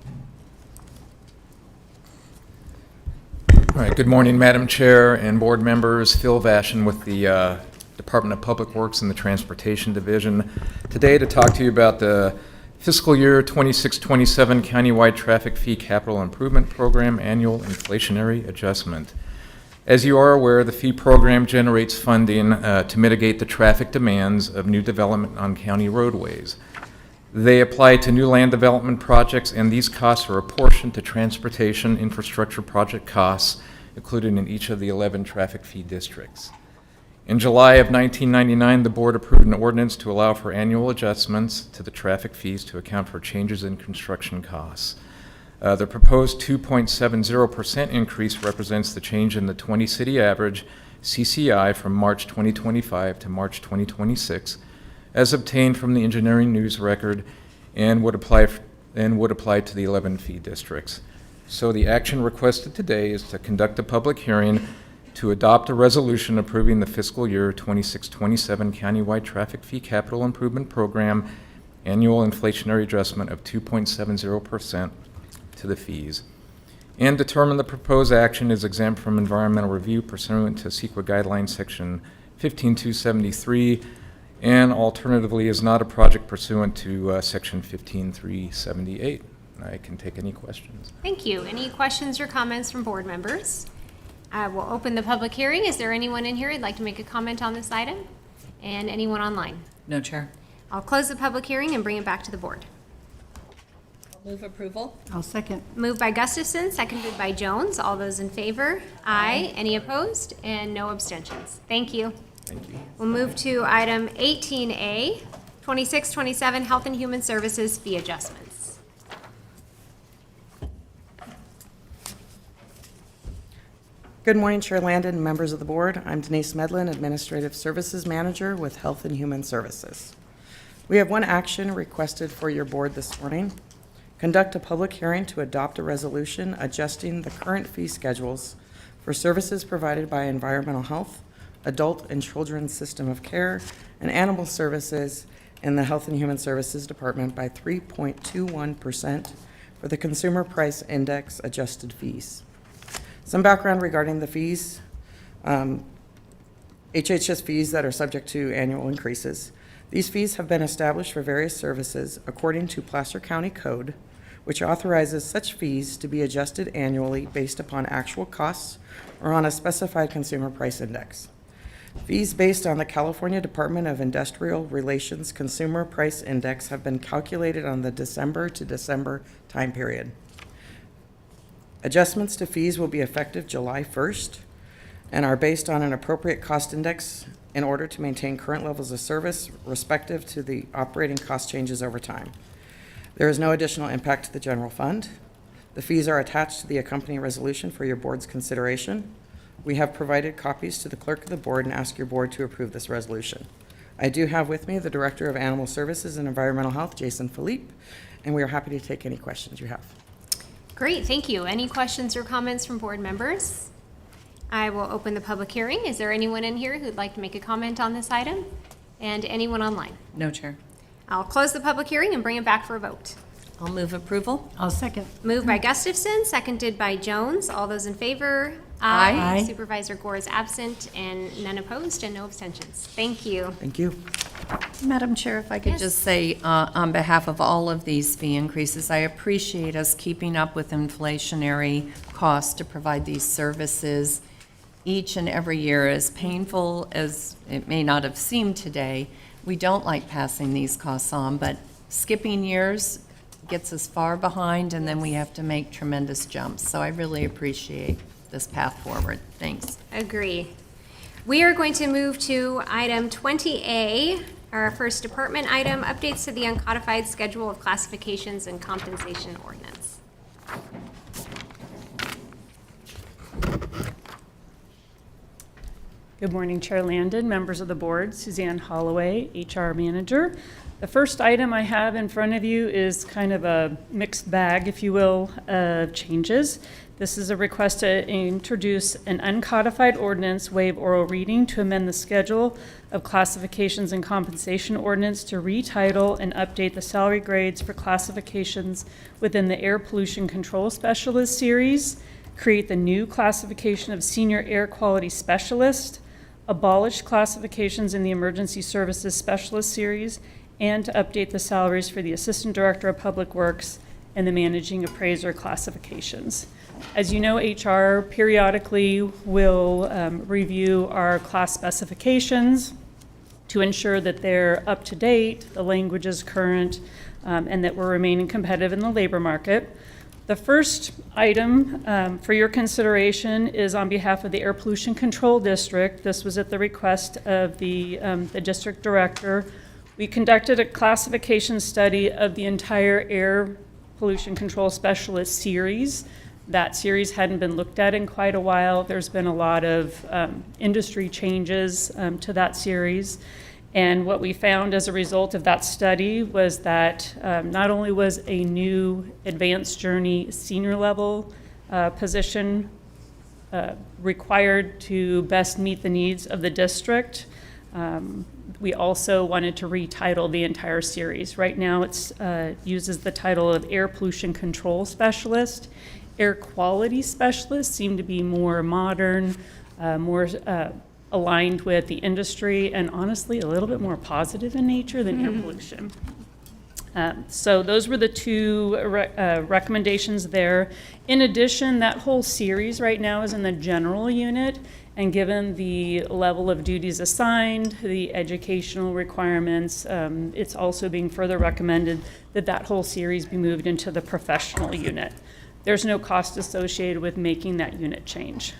[SPEAKER 21] All right, good morning, Madam Chair and board members. Phil Vashon with the Department of Public Works and the Transportation Division. Today to talk to you about the fiscal year 26-27 Countywide Traffic Fee Capital Improvement Program Annual Inflationary Adjustment. As you are aware, the fee program generates funding to mitigate the traffic demands of new development on county roadways. They apply to new land development projects, and these costs are apportioned to transportation infrastructure project costs included in each of the 11 traffic fee districts. In July of 1999, the board approved an ordinance to allow for annual adjustments to the traffic fees to account for changes in construction costs. The proposed 2.70% increase represents the change in the 20 city average CCI from March 2025 to March 2026, as obtained from the Engineering News Record, and would apply to the 11 fee districts. So the action requested today is to conduct a public hearing to adopt a resolution approving the fiscal year 26-27 Countywide Traffic Fee Capital Improvement Program annual inflationary adjustment of 2.70% to the fees, and determine the proposed action is exempt from environmental review pursuant to CEQA Guidelines Section 15273, and alternatively is not a project pursuant to Section 15378. I can take any questions.
[SPEAKER 1] Thank you. Any questions or comments from board members? I will open the public hearing. Is there anyone in here who'd like to make a comment on this item? And anyone online?
[SPEAKER 4] No, Chair.
[SPEAKER 1] I'll close the public hearing and bring it back to the board.
[SPEAKER 17] Move approval?
[SPEAKER 20] I'll second.
[SPEAKER 1] Moved by Gustafson, seconded by Jones. All those in favor? Aye. Any opposed? And no abstentions. Thank you.
[SPEAKER 16] Thank you.
[SPEAKER 1] We'll move to item 18A, 2627 Health and Human Services Fee Adjustments.
[SPEAKER 3] Good morning, Chair Landon and members of the board. I'm Denise Medlin, Administrative Services Manager with Health and Human Services. We have one action requested for your board this morning. Conduct a public hearing to adopt a resolution adjusting the current fee schedules for services provided by environmental health, adult and children's system of care, and animal services in the Health and Human Services Department by 3.21% for the Consumer Price Index adjusted fees. Some background regarding the fees. HHS fees that are subject to annual increases. These fees have been established for various services according to Placer County Code, which authorizes such fees to be adjusted annually based upon actual costs or on a specified consumer price index. Fees based on the California Department of Industrial Relations Consumer Price Index have been calculated on the December to December time period. Adjustments to fees will be effective July 1st and are based on an appropriate cost index in order to maintain current levels of service respective to the operating cost changes over time. There is no additional impact to the general fund. The fees are attached to the accompanying resolution for your board's consideration. We have provided copies to the clerk of the board and ask your board to approve this resolution. I do have with me the Director of Animal Services and Environmental Health, Jason Philippe, and we are happy to take any questions you have.
[SPEAKER 1] Great, thank you. Any questions or comments from board members? I will open the public hearing. Is there anyone in here who'd like to make a comment on this item? And anyone online?
[SPEAKER 4] No, Chair.
[SPEAKER 1] I'll close the public hearing and bring it back for a vote.
[SPEAKER 17] I'll move approval.
[SPEAKER 20] I'll second.
[SPEAKER 1] Moved by Gustafson, seconded by Jones. All those in favor?
[SPEAKER 17] Aye.
[SPEAKER 20] Aye.
[SPEAKER 1] Supervisor Gore is absent and none opposed and no abstentions. Thank you.
[SPEAKER 3] Thank you.
[SPEAKER 17] Madam Chair, if I could just say, on behalf of all of these fee increases, I appreciate us keeping up with inflationary costs to provide these services each and every year. As painful as it may not have seemed today, we don't like passing these costs on, but skipping years gets us far behind, and then we have to make tremendous jumps. So I really appreciate this path forward. Thanks.
[SPEAKER 1] Agree. We are going to move to item 20A, our first department item, updates to the uncodified schedule of classifications and compensation ordinance.
[SPEAKER 7] Good morning, Chair Landon, members of the board, Suzanne Holloway, HR Manager. The first item I have in front of you is kind of a mixed bag, if you will, of changes. This is a request to introduce an uncodified ordinance, waive oral reading, to amend the schedule of classifications and compensation ordinance to retitle and update the salary grades for classifications within the Air Pollution Control Specialist series, create the new classification of Senior Air Quality Specialist, abolish classifications in the Emergency Services Specialist series, and to update the salaries for the Assistant Director of Public Works and the Managing Appraiser classifications. As you know, HR periodically will review our class specifications to ensure that they're up to date, the language is current, and that we're remaining competitive in the labor market. The first item for your consideration is on behalf of the Air Pollution Control District. This was at the request of the district director. We conducted a classification study of the entire Air Pollution Control Specialist series. That series hadn't been looked at in quite a while. There's been a lot of industry changes to that series. And what we found as a result of that study was that not only was a new advanced journey senior level position required to best meet the needs of the district, we also wanted to retitle the entire series. Right now it uses the title of Air Pollution Control Specialist. Air Quality Specialist seemed to be more modern, more aligned with the industry, and honestly a little bit more positive in nature than air pollution. So those were the two recommendations there. In addition, that whole series right now is in the general unit, and given the level of duties assigned, the educational requirements, it's also being further recommended that that whole series be moved into the professional unit. There's no cost associated with making that unit change.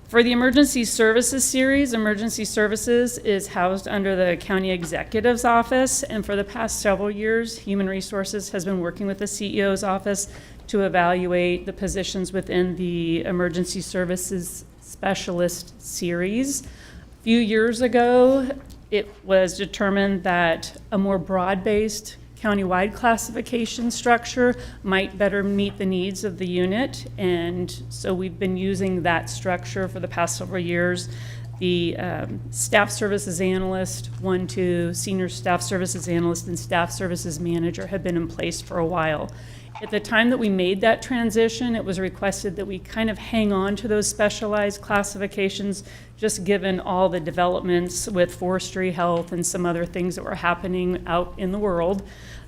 [SPEAKER 7] For the Emergency Services series, Emergency Services is housed under the County Executive's Office, and for the past several years, Human Resources has been working with the CEO's office to evaluate the positions within the Emergency Services Specialist series. A few years ago, it was determined that a more broad-based countywide classification structure might better meet the needs of the unit, and so we've been using that structure for the past several years. The staff services analyst, 1, 2, senior staff services analyst, and staff services manager have been in place for a while. At the time that we made that transition, it was requested that we kind of hang on to those specialized classifications, just given all the developments with forestry, health, and some other things that were happening out in the world.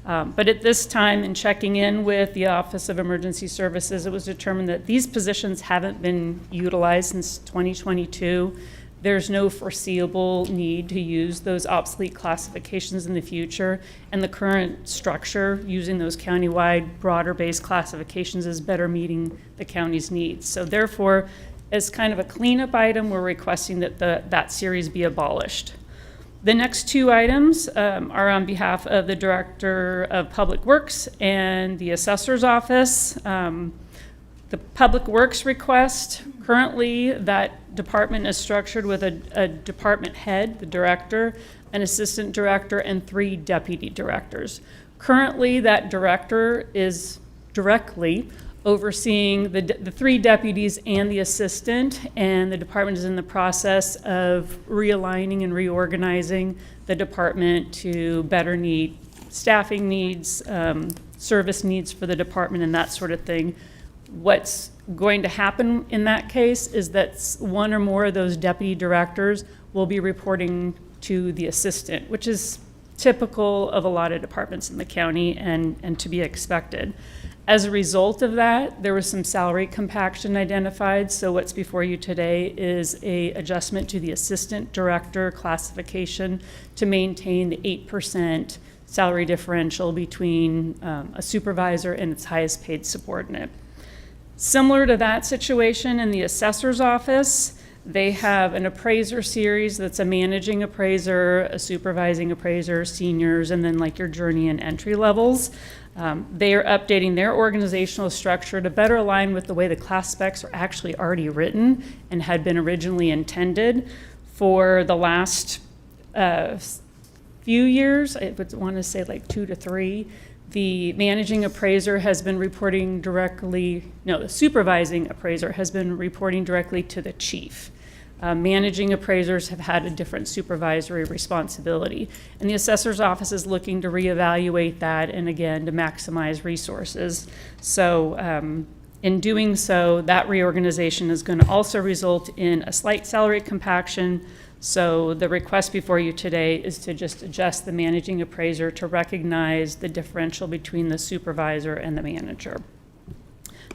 [SPEAKER 7] But at this time, in checking in with the Office of Emergency Services, it was determined that these positions haven't been utilized since 2022. There's no foreseeable need to use those obsolete classifications in the future, and the current structure using those countywide broader-based classifications is better meeting the county's needs. So therefore, as kind of a cleanup item, we're requesting that that series be abolished. The next two items are on behalf of the Director of Public Works and the Assessor's Office. The Public Works request, currently that department is structured with a department head, the director, an assistant director, and 3 deputy directors. Currently, that director is directly overseeing the 3 deputies and the assistant, and the department is in the process of realigning and reorganizing the department to better meet staffing needs, service needs for the department, and that sort of thing. What's going to happen in that case is that 1 or more of those deputy directors will be reporting to the assistant, which is typical of a lot of departments in the county and to be expected. As a result of that, there was some salary compaction identified. So what's before you today is a adjustment to the assistant director classification to maintain the 8% salary differential between a supervisor and its highest paid subordinate. Similar to that situation in the assessor's office, they have an appraiser series that's a managing appraiser, a supervising appraiser, seniors, and then like your journey and entry levels. They are updating their organizational structure to better align with the way the class specs are actually already written and had been originally intended. For the last few years, I would want to say like 2 to 3, the managing appraiser has been reporting directly, no, the supervising appraiser has been reporting directly to the chief. Managing appraisers have had a different supervisory responsibility. And the assessor's office is looking to reevaluate that and again to maximize resources. So in doing so, that reorganization is going to also result in a slight salary compaction. So the request before you today is to just adjust the managing appraiser to recognize the differential between the supervisor and the manager.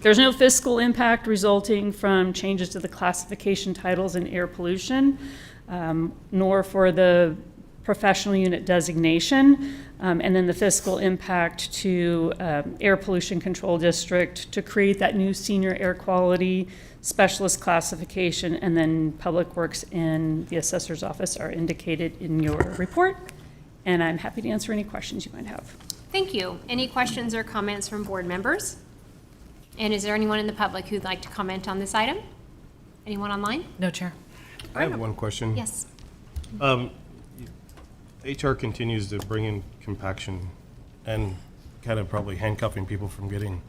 [SPEAKER 7] There's no fiscal impact resulting from changes to the classification titles in air pollution, nor for the professional unit designation, and then the fiscal impact to Air Pollution Control District to create that new senior air quality specialist classification, and then Public Works and the Assessor's Office are indicated in your report, and I'm happy to answer any questions you might have.
[SPEAKER 1] Thank you. Any questions or comments from board members? And is there anyone in the public who'd like to comment on this item? Anyone online?
[SPEAKER 4] No, Chair.
[SPEAKER 11] I have one question.
[SPEAKER 1] Yes.
[SPEAKER 11] HR continues to bring in compaction and kind of probably handcuffing people from getting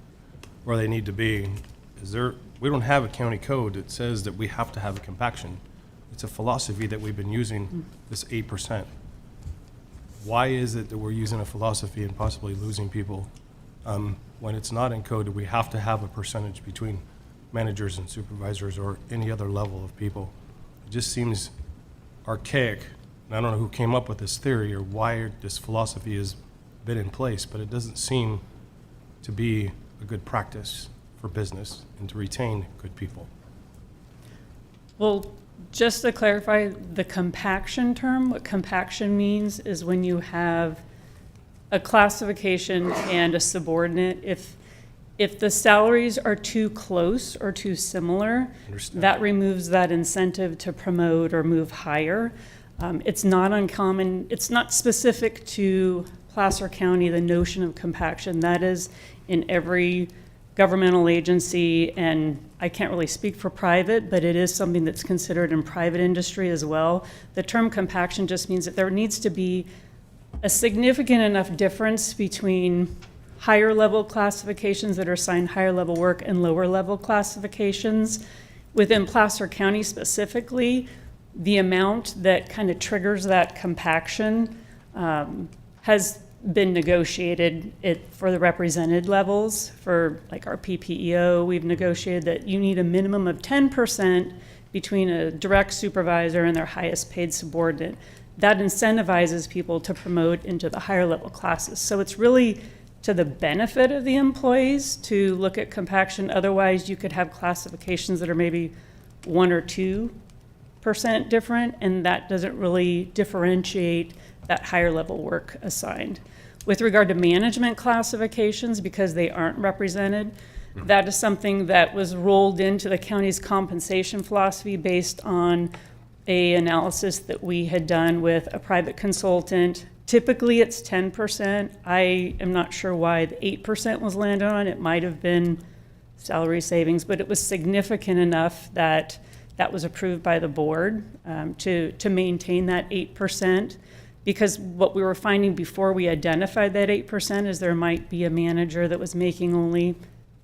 [SPEAKER 11] where they need to be. We don't have a county code that says that we have to have a compaction. It's a philosophy that we've been using, this 8%. Why is it that we're using a philosophy and possibly losing people when it's not in code? We have to have a percentage between managers and supervisors or any other level of people. It just seems archaic. And I don't know who came up with this theory or why this philosophy is been in place, but it doesn't seem to be a good practice for business and to retain good people.
[SPEAKER 7] Well, just to clarify the compaction term, what compaction means is when you have a classification and a subordinate. If the salaries are too close or too similar, that removes that incentive to promote or move higher. It's not uncommon, it's not specific to Placer County, the notion of compaction. That is in every governmental agency, and I can't really speak for private, but it is something that's considered in private industry as well. The term compaction just means that there needs to be a significant enough difference between higher level classifications that are assigned higher level work and lower level classifications. Within Placer County specifically, the amount that kind of triggers that compaction has been negotiated for the represented levels. For like our PPEO, we've negotiated that you need a minimum of 10% between a direct supervisor and their highest paid subordinate. That incentivizes people to promote into the higher level classes. So it's really to the benefit of the employees to look at compaction. Otherwise, you could have classifications that are maybe 1 or 2% different, and that doesn't really differentiate that higher level work assigned. With regard to management classifications, because they aren't represented, that is something that was rolled into the county's compensation philosophy based on a analysis that we had done with a private consultant. Typically it's 10%. I am not sure why the 8% was landed on. It might have been salary savings, but it was significant enough that that was approved by the board to maintain that 8%. Because what we were finding before we identified that 8% is there might be a manager that was making only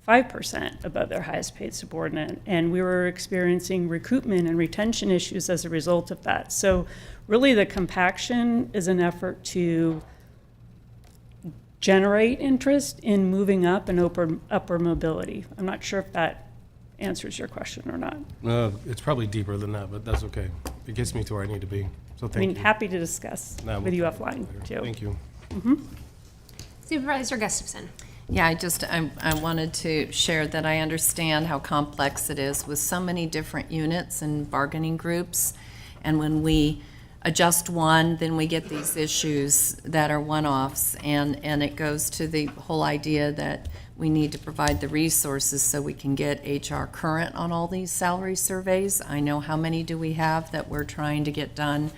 [SPEAKER 7] 5% above their highest paid subordinate. And we were experiencing recoupment and retention issues as a result of that. So really the compaction is an effort to generate interest in moving up and upper mobility. I'm not sure if that answers your question or not.
[SPEAKER 11] It's probably deeper than that, but that's okay. It gets me to where I need to be. So thank you.
[SPEAKER 7] Happy to discuss with you offline, too.
[SPEAKER 11] Thank you.
[SPEAKER 1] Supervisor Gustafson.
[SPEAKER 17] Yeah, I wanted to share that I understand how complex it is with so many different units and bargaining groups. And when we adjust one, then we get these issues that are one-offs. And it goes to the whole idea that we need to provide the resources so we can get HR current on all these salary surveys. I know how many do we have that we're trying to get done.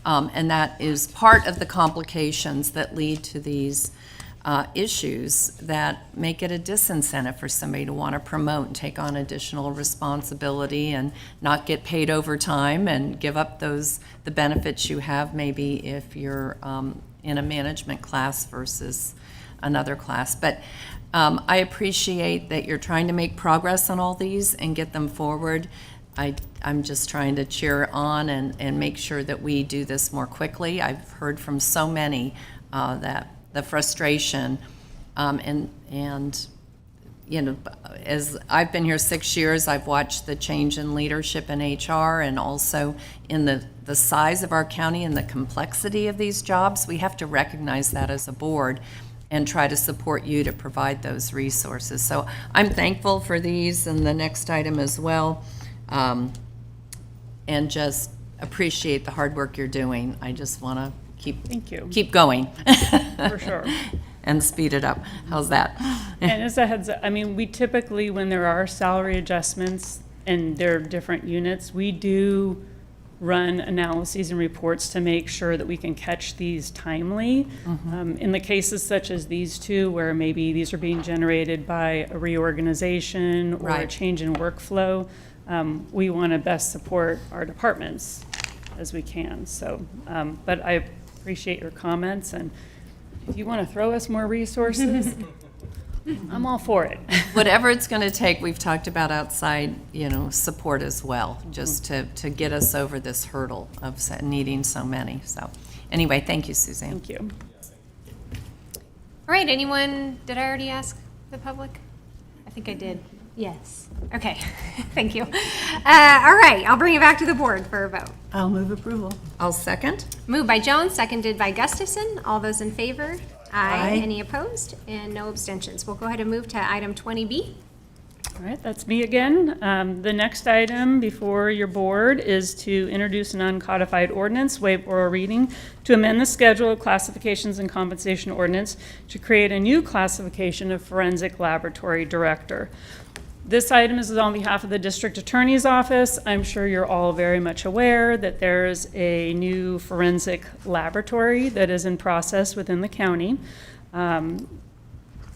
[SPEAKER 17] And that is part of the complications that lead to these issues that make it a disincentive for somebody to want to promote and take on additional responsibility and not get paid overtime and give up the benefits you have maybe if you're in a management class versus another class. But I appreciate that you're trying to make progress on all these and get them forward. I'm just trying to cheer on and make sure that we do this more quickly. I've heard from so many that the frustration and you know, as I've been here 6 years, I've watched the change in leadership in HR and also in the size of our county and the complexity of these jobs. We have to recognize that as a board and try to support you to provide those resources. So I'm thankful for these and the next item as well. And just appreciate the hard work you're doing. I just want to keep going.
[SPEAKER 7] For sure.
[SPEAKER 17] And speed it up. How's that?
[SPEAKER 7] And as a heads up, I mean, we typically, when there are salary adjustments and there are different units, we do run analyses and reports to make sure that we can catch these timely. In the cases such as these two, where maybe these are being generated by a reorganization or a change in workflow, we want to best support our departments as we can. So, but I appreciate your comments, and if you want to throw us more resources, I'm all for it.
[SPEAKER 17] Whatever it's going to take, we've talked about outside, support as well, just to get us over this hurdle of needing so many. So anyway, thank you, Suzanne.
[SPEAKER 7] Thank you.
[SPEAKER 1] All right, did I already ask the public? I think I did. Yes. Okay, thank you. All right, I'll bring it back to the board for a vote.
[SPEAKER 20] I'll move approval.
[SPEAKER 17] I'll second.
[SPEAKER 1] Moved by Jones, seconded by Gustafson. All those in favor?
[SPEAKER 20] Aye.
[SPEAKER 1] Any opposed? And no abstentions. We'll go ahead and move to item 20B.
[SPEAKER 7] All right, that's me again. The next item before your board is to introduce an uncodified ordinance, waive oral reading, to amend the schedule of classifications and compensation ordinance to create a new classification of forensic laboratory director. This item is on behalf of the District Attorney's Office. I'm sure you're all very much aware that there's a new forensic laboratory that is in process within the county.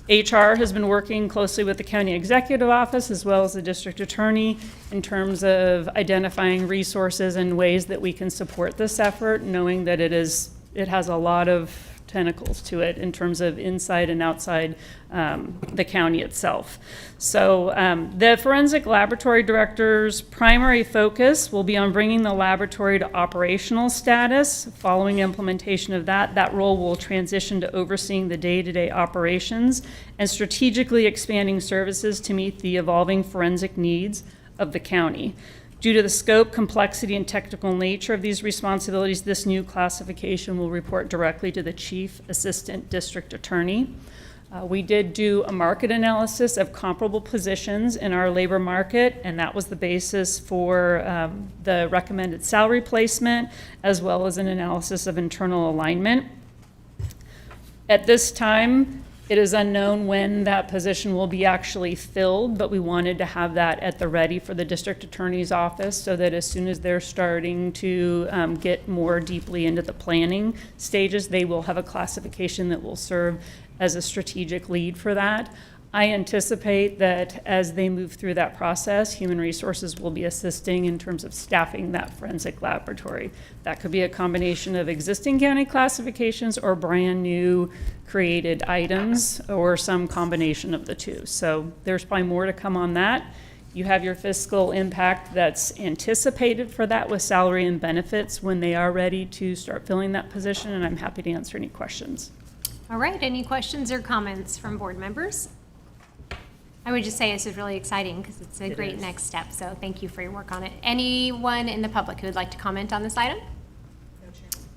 [SPEAKER 7] HR has been working closely with the County Executive Office as well as the District Attorney in terms of identifying resources and ways that we can support this effort, knowing that it has a lot of tentacles to it in terms of inside and outside the county itself. So the forensic laboratory director's primary focus will be on bringing the laboratory to operational status. Following implementation of that role will transition to overseeing the day-to-day operations and strategically expanding services to meet the evolving forensic needs of the county. Due to the scope, complexity, and technical nature of these responsibilities, this new classification will report directly to the Chief Assistant District Attorney. We did do a market analysis of comparable positions in our labor market, and that was the basis for the recommended salary placement, as well as an analysis of internal alignment. At this time, it is unknown when that position will be actually filled, but we wanted to have that at the ready for the District Attorney's Office so that as soon as they're starting to get more deeply into the planning stages, they will have a classification that will serve as a strategic lead for that. I anticipate that as they move through that process, Human Resources will be assisting in terms of staffing that forensic laboratory. That could be a combination of existing county classifications or brand new created items or some combination of the two. So there's probably more to come on that. You have your fiscal impact that's anticipated for that with salary and benefits when they are ready to start filling that position, and I'm happy to answer any questions.
[SPEAKER 1] All right, any questions or comments from board members? I would just say this is really exciting because it's a great next step, so thank you for your work on it. Anyone in the public who would like to comment on this item?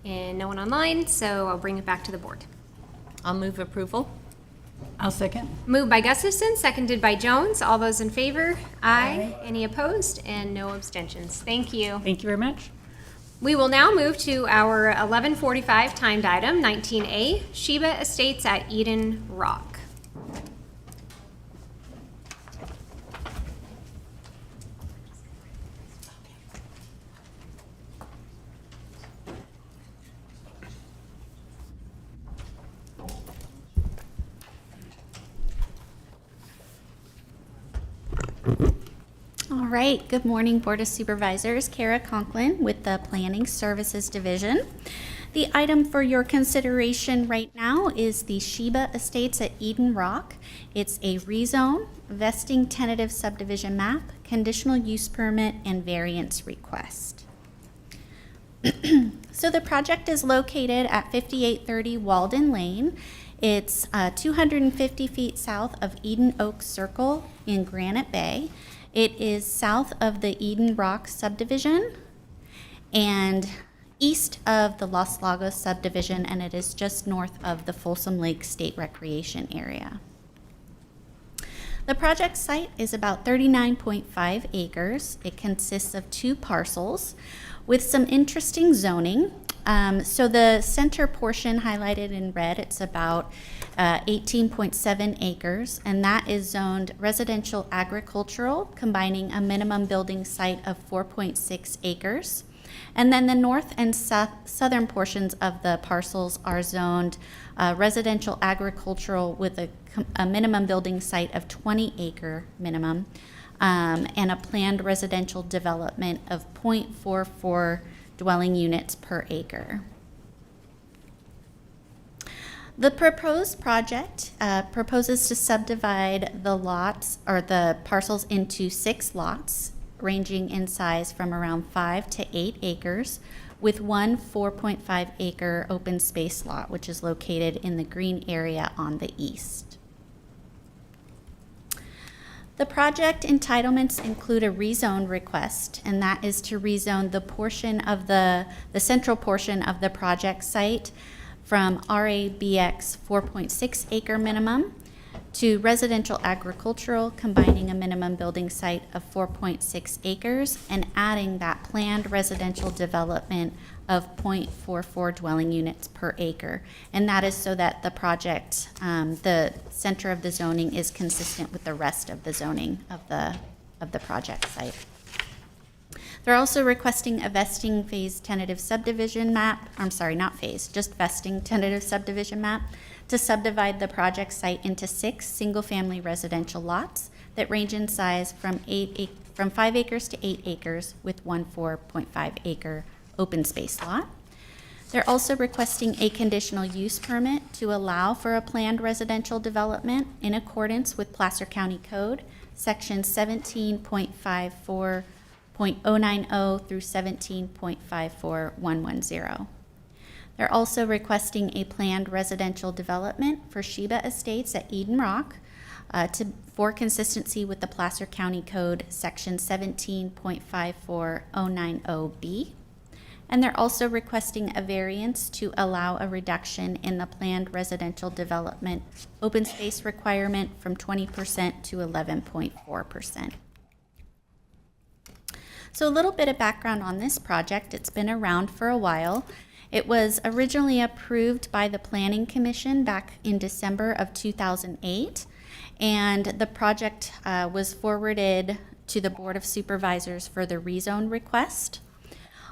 [SPEAKER 1] And no one online, so I'll bring it back to the board.
[SPEAKER 17] I'll move approval.
[SPEAKER 20] I'll second.
[SPEAKER 1] Moved by Gustafson, seconded by Jones. All those in favor? Aye. Any opposed? And no abstentions. Thank you.
[SPEAKER 7] Thank you very much.
[SPEAKER 1] We will now move to our 11:45 timed item, 19A, Sheba Estates at Eden Rock.
[SPEAKER 9] All right, good morning, Board of Supervisors. Kara Conklin with the Planning Services Division. The item for your consideration right now is the Sheba Estates at Eden Rock. It's a rezone, vesting tentative subdivision map, conditional use permit, and variance request. So the project is located at 5830 Walden Lane. It's 250 feet south of Eden Oak Circle in Granite Bay. It is south of the Eden Rock subdivision and east of the Los Lagos subdivision, and it is just north of the Folsom Lake State Recreation Area. The project site is about 39.5 acres. It consists of 2 parcels with some interesting zoning. So the center portion highlighted in red, it's about 18.7 acres, and that is zoned residential agricultural, combining a minimum building site of 4.6 acres. And then the north and southern portions of the parcels are zoned residential agricultural with a minimum building site of 20 acre minimum, and a planned residential development of 0.44 dwelling units per acre. The proposed project proposes to subdivide the lots or the parcels into 6 lots, ranging in size from around 5 to 8 acres, with one 4.5 acre open space lot, which is located in the green area on the east. The project entitlements include a rezone request, and that is to rezone the portion of the central portion of the project site from RABX 4.6 acre minimum to residential agricultural, combining a minimum building site of 4.6 acres and adding that planned residential development of 0.44 dwelling units per acre. And that is so that the project, the center of the zoning is consistent with the rest of the zoning of the project site. They're also requesting a vesting phase tentative subdivision map, I'm sorry, not phase, just vesting tentative subdivision map to subdivide the project site into 6 single-family residential lots that range in size from 5 acres to 8 acres with one 4.5 acre open space lot. They're also requesting a conditional use permit to allow for a planned residential development in accordance with Placer County Code, section 17.54.090 through 17.54110. They're also requesting a planned residential development for Sheba Estates at Eden Rock for consistency with the Placer County Code, section 17.54090B. And they're also requesting a variance to allow a reduction in the planned residential development open space requirement from 20% to 11.4%. So a little bit of background on this project. It's been around for a while. It was originally approved by the Planning Commission back in December of 2008, and the project was forwarded to the Board of Supervisors for the rezone request.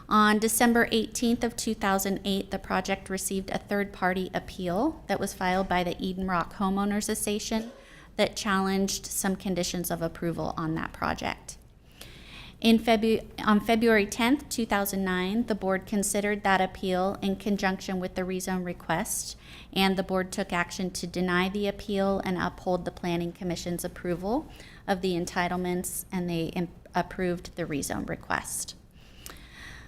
[SPEAKER 9] On December 18th of 2008, the project received a third-party appeal that was filed by the Eden Rock Homeowners Association that challenged some conditions of approval on that project. On February 10th, 2009, the board considered that appeal in conjunction with the rezone request, and the board took action to deny the appeal and uphold the Planning Commission's approval of the entitlements, and they approved the rezone request.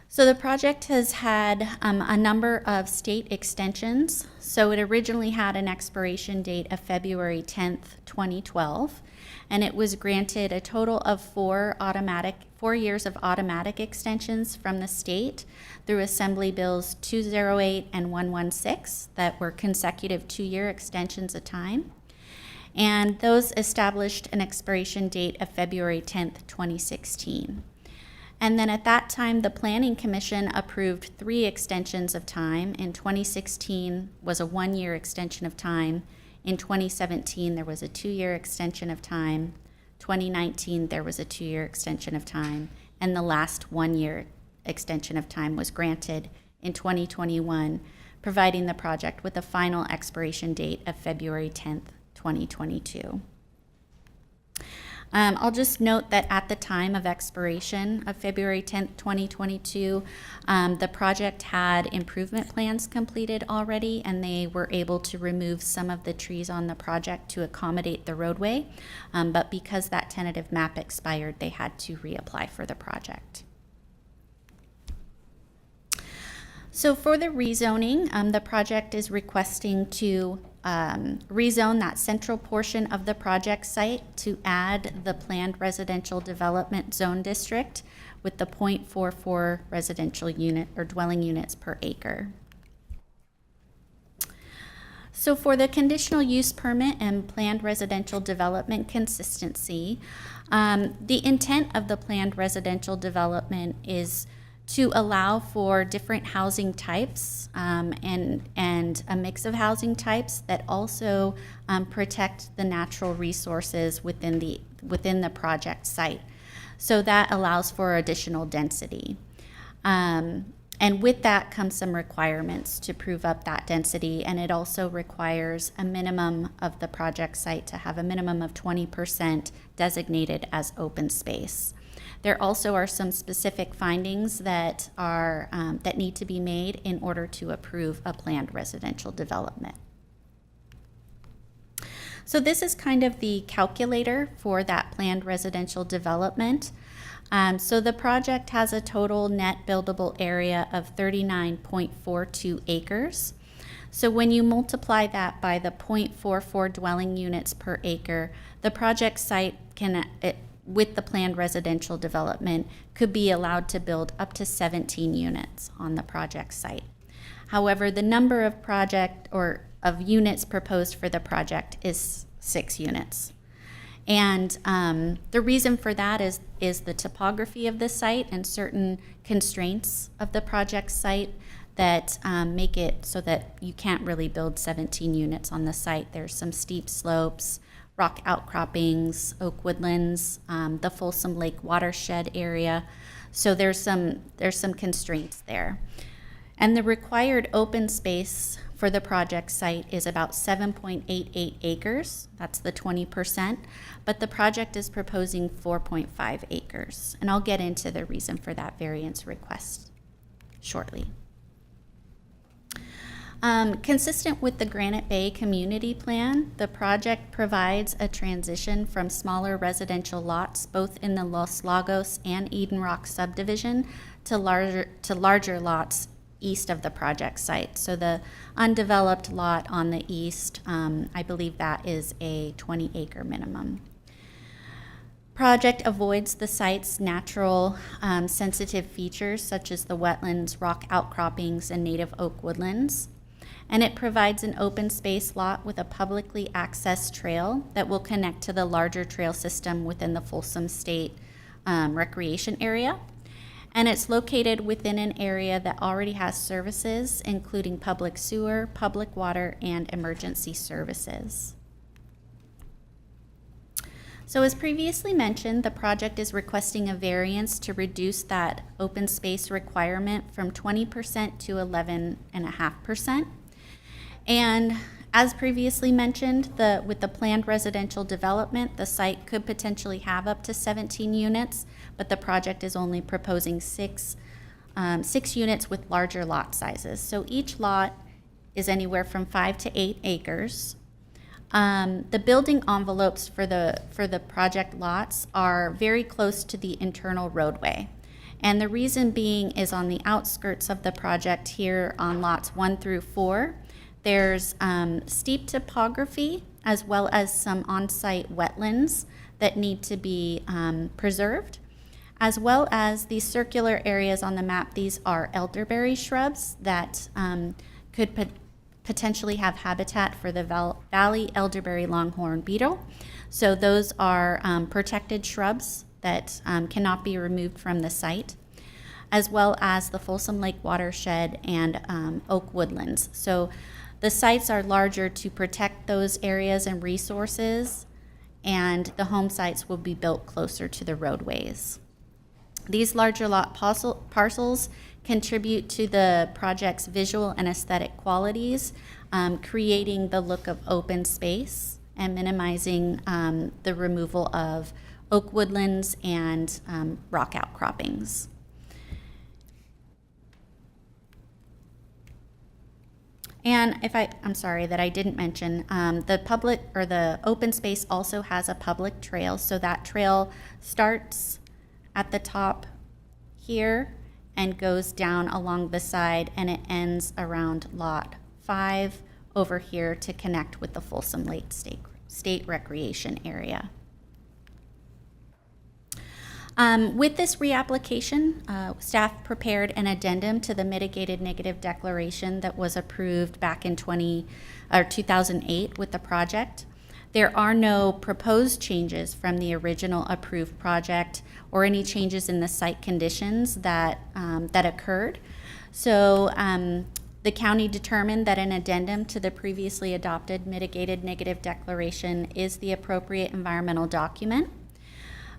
[SPEAKER 9] So the project has had a number of state extensions. So it originally had an expiration date of February 10th, 2012, and it was granted a total of 4 years of automatic extensions from the state through Assembly Bills 208 and 116 that were consecutive 2-year extensions of time. And those established an expiration date of February 10th, 2016. And then at that time, the Planning Commission approved 3 extensions of time. In 2016 was a 1-year extension of time. In 2017, there was a 2-year extension of time. 2019, there was a 2-year extension of time. And the last 1-year extension of time was granted in 2021, providing the project with a final expiration date of February 10th, 2022. I'll just note that at the time of expiration of February 10th, 2022, the project had improvement plans completed already, and they were able to remove some of the trees on the project to accommodate the roadway. But because that tentative map expired, they had to reapply for the project. So for the rezoning, the project is requesting to rezone that central portion of the project site to add the planned residential development zone district with the 0.44 residential unit or dwelling units per acre. So for the conditional use permit and planned residential development consistency, the intent of the planned residential development is to allow for different housing types and a mix of housing types that also protect the natural resources within the project site. So that allows for additional density. And with that comes some requirements to prove up that density, and it also requires a minimum of the project site to have a minimum of 20% designated as open space. There also are some specific findings that need to be made in order to approve a planned residential development. So this is kind of the calculator for that planned residential development. So the project has a total net buildable area of 39.42 acres. So when you multiply that by the 0.44 dwelling units per acre, the project site with the planned residential development could be allowed to build up to 17 units on the project site. However, the number of of units proposed for the project is 6 units. And the reason for that is the topography of the site and certain constraints of the project site that make it so that you can't really build 17 units on the site. There's some steep slopes, rock outcroppings, oak woodlands, the Folsom Lake watershed area. So there's some constraints there. And the required open space for the project site is about 7.88 acres. That's the 20%, but the project is proposing 4.5 acres. And I'll get into the reason for that variance request shortly. Consistent with the Granite Bay Community Plan, the project provides a transition from smaller residential lots, both in the Los Lagos and Eden Rock subdivision, to larger lots east of the project site. So the undeveloped lot on the east, I believe that is a 20-acre minimum. Project avoids the site's natural sensitive features such as the wetlands, rock outcroppings, and native oak woodlands. And it provides an open space lot with a publicly accessed trail that will connect to the larger trail system within the Folsom State Recreation Area. And it's located within an area that already has services, including public sewer, public water, and emergency services. So as previously mentioned, the project is requesting a variance to reduce that open space requirement from 20% to 11.5%. And as previously mentioned, with the planned residential development, the site could potentially have up to 17 units, but the project is only proposing six units with larger lot sizes. So each lot is anywhere from 5 to 8 acres. The building envelopes for the project lots are very close to the internal roadway. And the reason being is on the outskirts of the project here on lots 1 through 4, there's steep topography as well as some on-site wetlands that need to be preserved, as well as these circular areas on the map. These are elderberry shrubs that could potentially have habitat for the valley elderberry longhorn beetle. So those are protected shrubs that cannot be removed from the site, as well as the Folsom Lake watershed and oak woodlands. So the sites are larger to protect those areas and resources, and the home sites will be built closer to the roadways. These larger lot parcels contribute to the project's visual and aesthetic qualities, creating the look of open space and minimizing the removal of oak woodlands and rock outcroppings. And I'm sorry that I didn't mention, the open space also has a public trail. So that trail starts at the top here and goes down along the side, and it ends around lot 5 over here to connect with the Folsom Lake State Recreation Area. With this reapplication, staff prepared an addendum to the mitigated negative declaration that was approved back in 2008 with the project. There are no proposed changes from the original approved project or any changes in the site conditions that occurred. So the county determined that an addendum to the previously adopted mitigated negative declaration is the appropriate environmental document.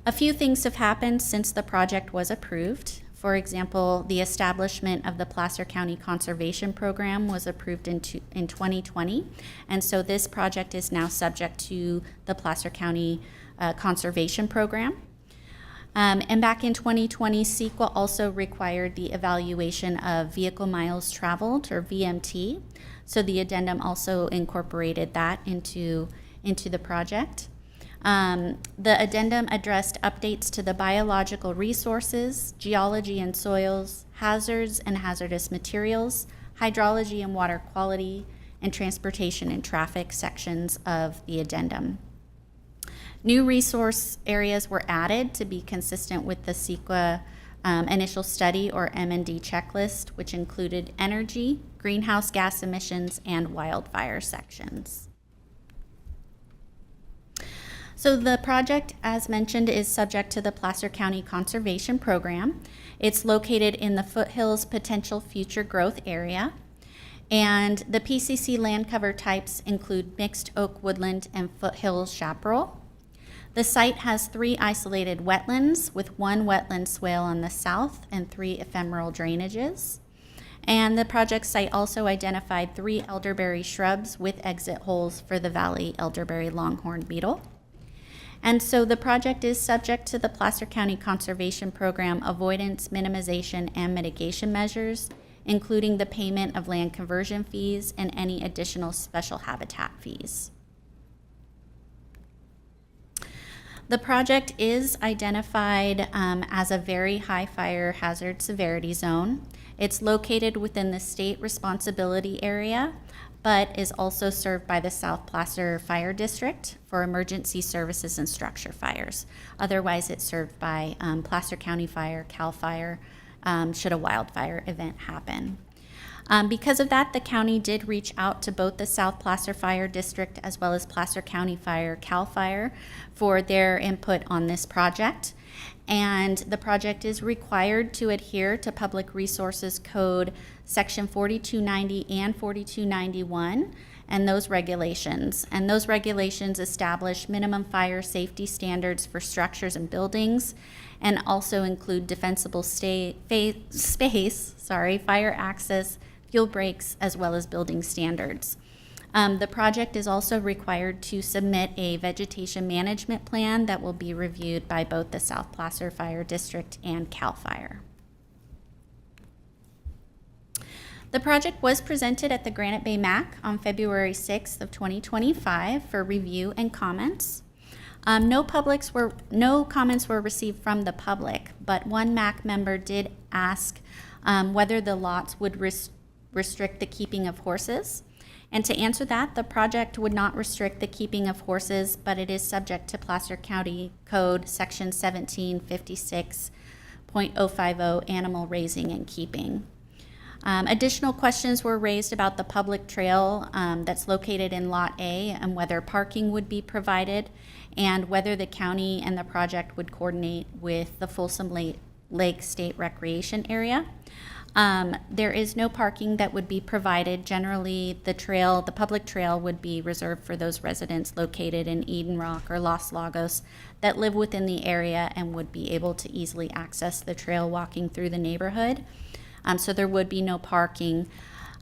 [SPEAKER 9] A few things have happened since the project was approved. For example, the establishment of the Placer County Conservation Program was approved in 2020, and so this project is now subject to the Placer County Conservation Program. And back in 2020, CEQA also required the evaluation of vehicle miles traveled, or VMT, so the addendum also incorporated that into the project. The addendum addressed updates to the biological resources, geology and soils, hazards and hazardous materials, hydrology and water quality, and transportation and traffic sections of the addendum. New resource areas were added to be consistent with the CEQA initial study or M&D checklist, which included energy, greenhouse gas emissions, and wildfire sections. So the project, as mentioned, is subject to the Placer County Conservation Program. It's located in the Foothills Potential Future Growth Area. And the PCC land cover types include mixed oak woodland and foothills chaparral. The site has 3 isolated wetlands with 1 wetland swale on the south and 3 ephemeral drainages. And the project site also identified 3 elderberry shrubs with exit holes for the valley elderberry longhorn beetle. And so the project is subject to the Placer County Conservation Program avoidance, minimization, and mitigation measures, including the payment of land conversion fees and any additional special habitat fees. The project is identified as a very high fire hazard severity zone. It's located within the state responsibility area, but is also served by the South Placer Fire District for emergency services and structure fires. Otherwise, it's served by Placer County Fire, CAL FIRE, should a wildfire event happen. Because of that, the county did reach out to both the South Placer Fire District as well as Placer County Fire, CAL FIRE, for their input on this project. And the project is required to adhere to Public Resources Code Section 4290 and 4291 and those regulations. And those regulations establish minimum fire safety standards for structures and buildings, and also include defensible space, fire access, fuel breaks, as well as building standards. The project is also required to submit a vegetation management plan that will be reviewed by both the South Placer Fire District and CAL FIRE. The project was presented at the Granite Bay MAC on February 6th of 2025 for review and comments. No comments were received from the public, but one MAC member did ask whether the lots would restrict the keeping of horses. And to answer that, the project would not restrict the keeping of horses, but it is subject to Placer County Code Section 1756.050, animal raising and keeping. Additional questions were raised about the public trail that's located in Lot A and whether parking would be provided, and whether the county and the project would coordinate with the Folsom Lake State Recreation Area. There is no parking that would be provided. Generally, the public trail would be reserved for those residents located in Eden Rock or Los Lagos that live within the area and would be able to easily access the trail walking through the neighborhood. So there would be no parking.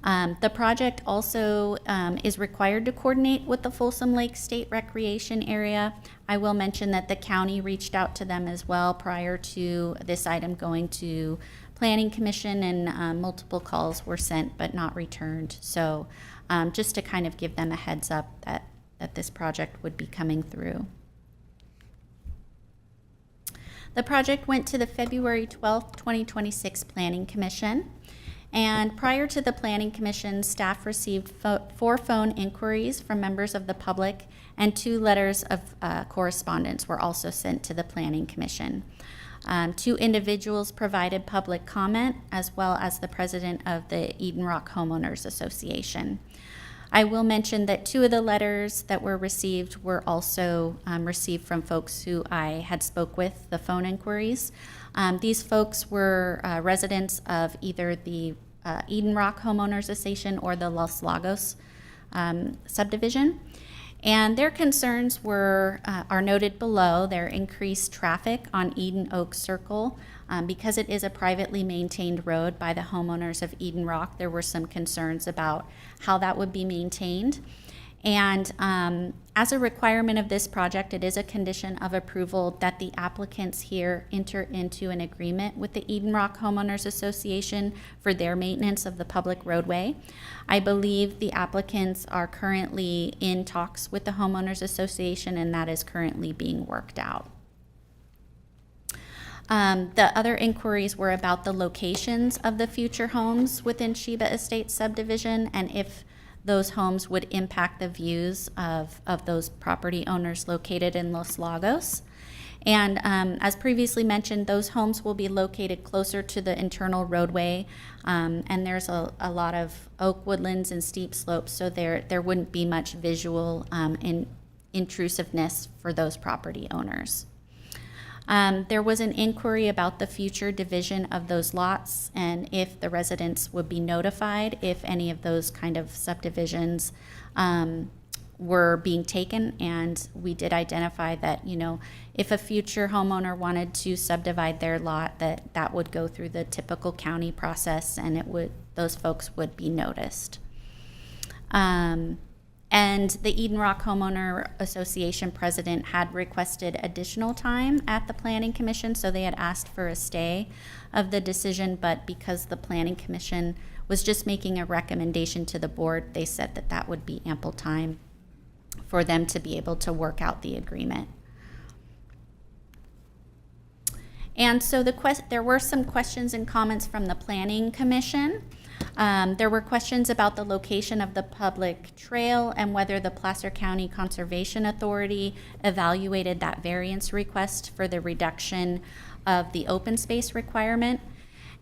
[SPEAKER 9] The project also is required to coordinate with the Folsom Lake State Recreation Area. I will mention that the county reached out to them as well prior to this item going to Planning Commission, and multiple calls were sent but not returned. So just to kind of give them a heads up that this project would be coming through. The project went to the February 12th, 2026 Planning Commission. And prior to the Planning Commission, staff received 4 phone inquiries from members of the public, and 2 letters of correspondence were also sent to the Planning Commission. 2 individuals provided public comment, as well as the president of the Eden Rock Homeowners Association. I will mention that 2 of the letters that were received were also received from folks who I had spoke with, the phone inquiries. These folks were residents of either the Eden Rock Homeowners Association or the Los Lagos subdivision. And their concerns are noted below. Their increased traffic on Eden Oak Circle. Because it is a privately maintained road by the homeowners of Eden Rock, there were some concerns about how that would be maintained. And as a requirement of this project, it is a condition of approval that the applicants here enter into an agreement with the Eden Rock Homeowners Association for their maintenance of the public roadway. I believe the applicants are currently in talks with the Homeowners Association, and that is currently being worked out. The other inquiries were about the locations of the future homes within Sheba Estates subdivision, and if those homes would impact the views of those property owners located in Los Lagos. And as previously mentioned, those homes will be located closer to the internal roadway, and there's a lot of oak woodlands and steep slopes, so there wouldn't be much visual intrusiveness for those property owners. There was an inquiry about the future division of those lots and if the residents would be notified if any of those kind of subdivisions were being taken. And we did identify that, you know, if a future homeowner wanted to subdivide their lot, that would go through the typical county process, and those folks would be noticed. And the Eden Rock Homeowner Association president had requested additional time at the Planning Commission, so they had asked for a stay of the decision, but because the Planning Commission was just making a recommendation to the board, they said that that would be ample time for them to be able to work out the agreement. And so there were some questions and comments from the Planning Commission. There were questions about the location of the public trail and whether the Placer County Conservation Authority evaluated that variance request for the reduction of the open space requirement.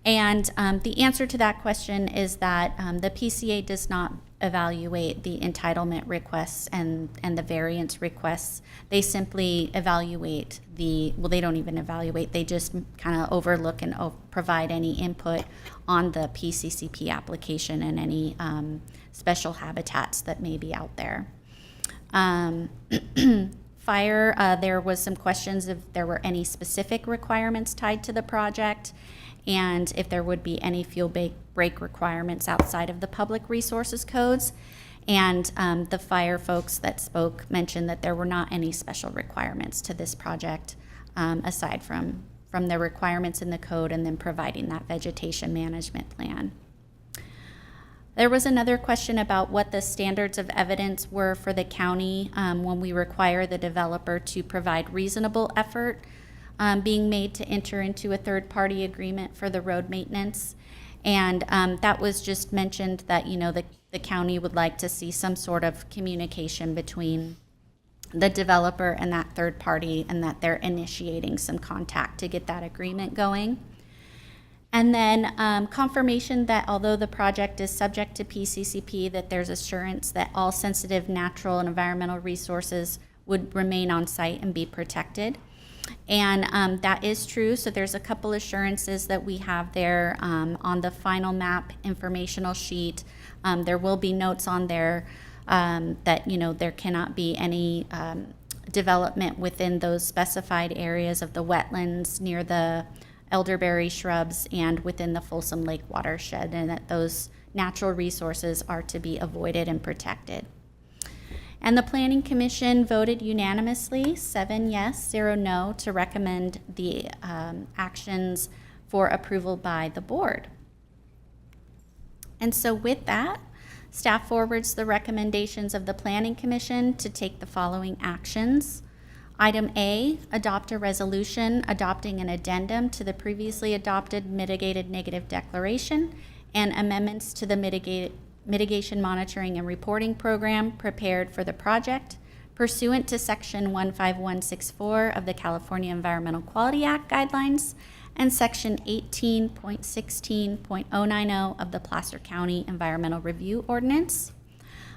[SPEAKER 9] And the answer to that question is that the PCA does not evaluate the entitlement requests and the variance requests. They simply evaluate well, they don't even evaluate, they just kind of overlook and provide any input on the PCCP application and any special habitats that may be out there. Fire, there was some questions if there were any specific requirements tied to the project, and if there would be any fuel break requirements outside of the public resources codes. And the fire folks that spoke mentioned that there were not any special requirements to this project aside from the requirements in the code and then providing that vegetation management plan. There was another question about what the standards of evidence were for the county when we require the developer to provide reasonable effort being made to enter into a third-party agreement for the road maintenance. And that was just mentioned that, you know, the county would like to see some sort of communication between the developer and that third party, and that they're initiating some contact to get that agreement going. And then confirmation that although the project is subject to PCCP, that there's assurance that all sensitive natural and environmental resources would remain on site and be protected. And that is true. So there's a couple assurances that we have there on the final map informational sheet. There will be notes on there that, you know, there cannot be any development within those specified areas of the wetlands near the elderberry shrubs and within the Folsom Lake watershed, and that those natural resources are to be avoided and protected. And the Planning Commission voted unanimously, 7 yes, 0 no, to recommend the actions for approval by the board. And so with that, staff forwards the recommendations of the Planning Commission to take the following actions. Item A, adopt a resolution adopting an addendum to the previously adopted mitigated negative declaration and amendments to the mitigation monitoring and reporting program prepared for the project pursuant to Section 15164 of the California Environmental Quality Act guidelines and Section 18.16.090 of the Placer County Environmental Review Ordinance.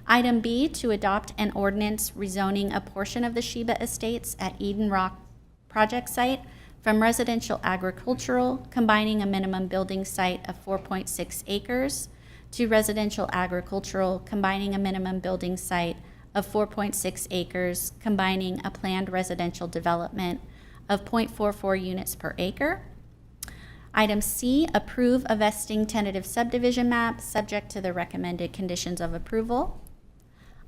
[SPEAKER 9] Item B, to adopt an ordinance rezoning a portion of the Sheba Estates at Eden Rock project site from residential agricultural, combining a minimum building site of 4.6 acres, to residential agricultural, combining a minimum building site of 4.6 acres, combining a planned residential development of 0.44 units per acre. Item C, approve a vesting tentative subdivision map subject to the recommended conditions of approval.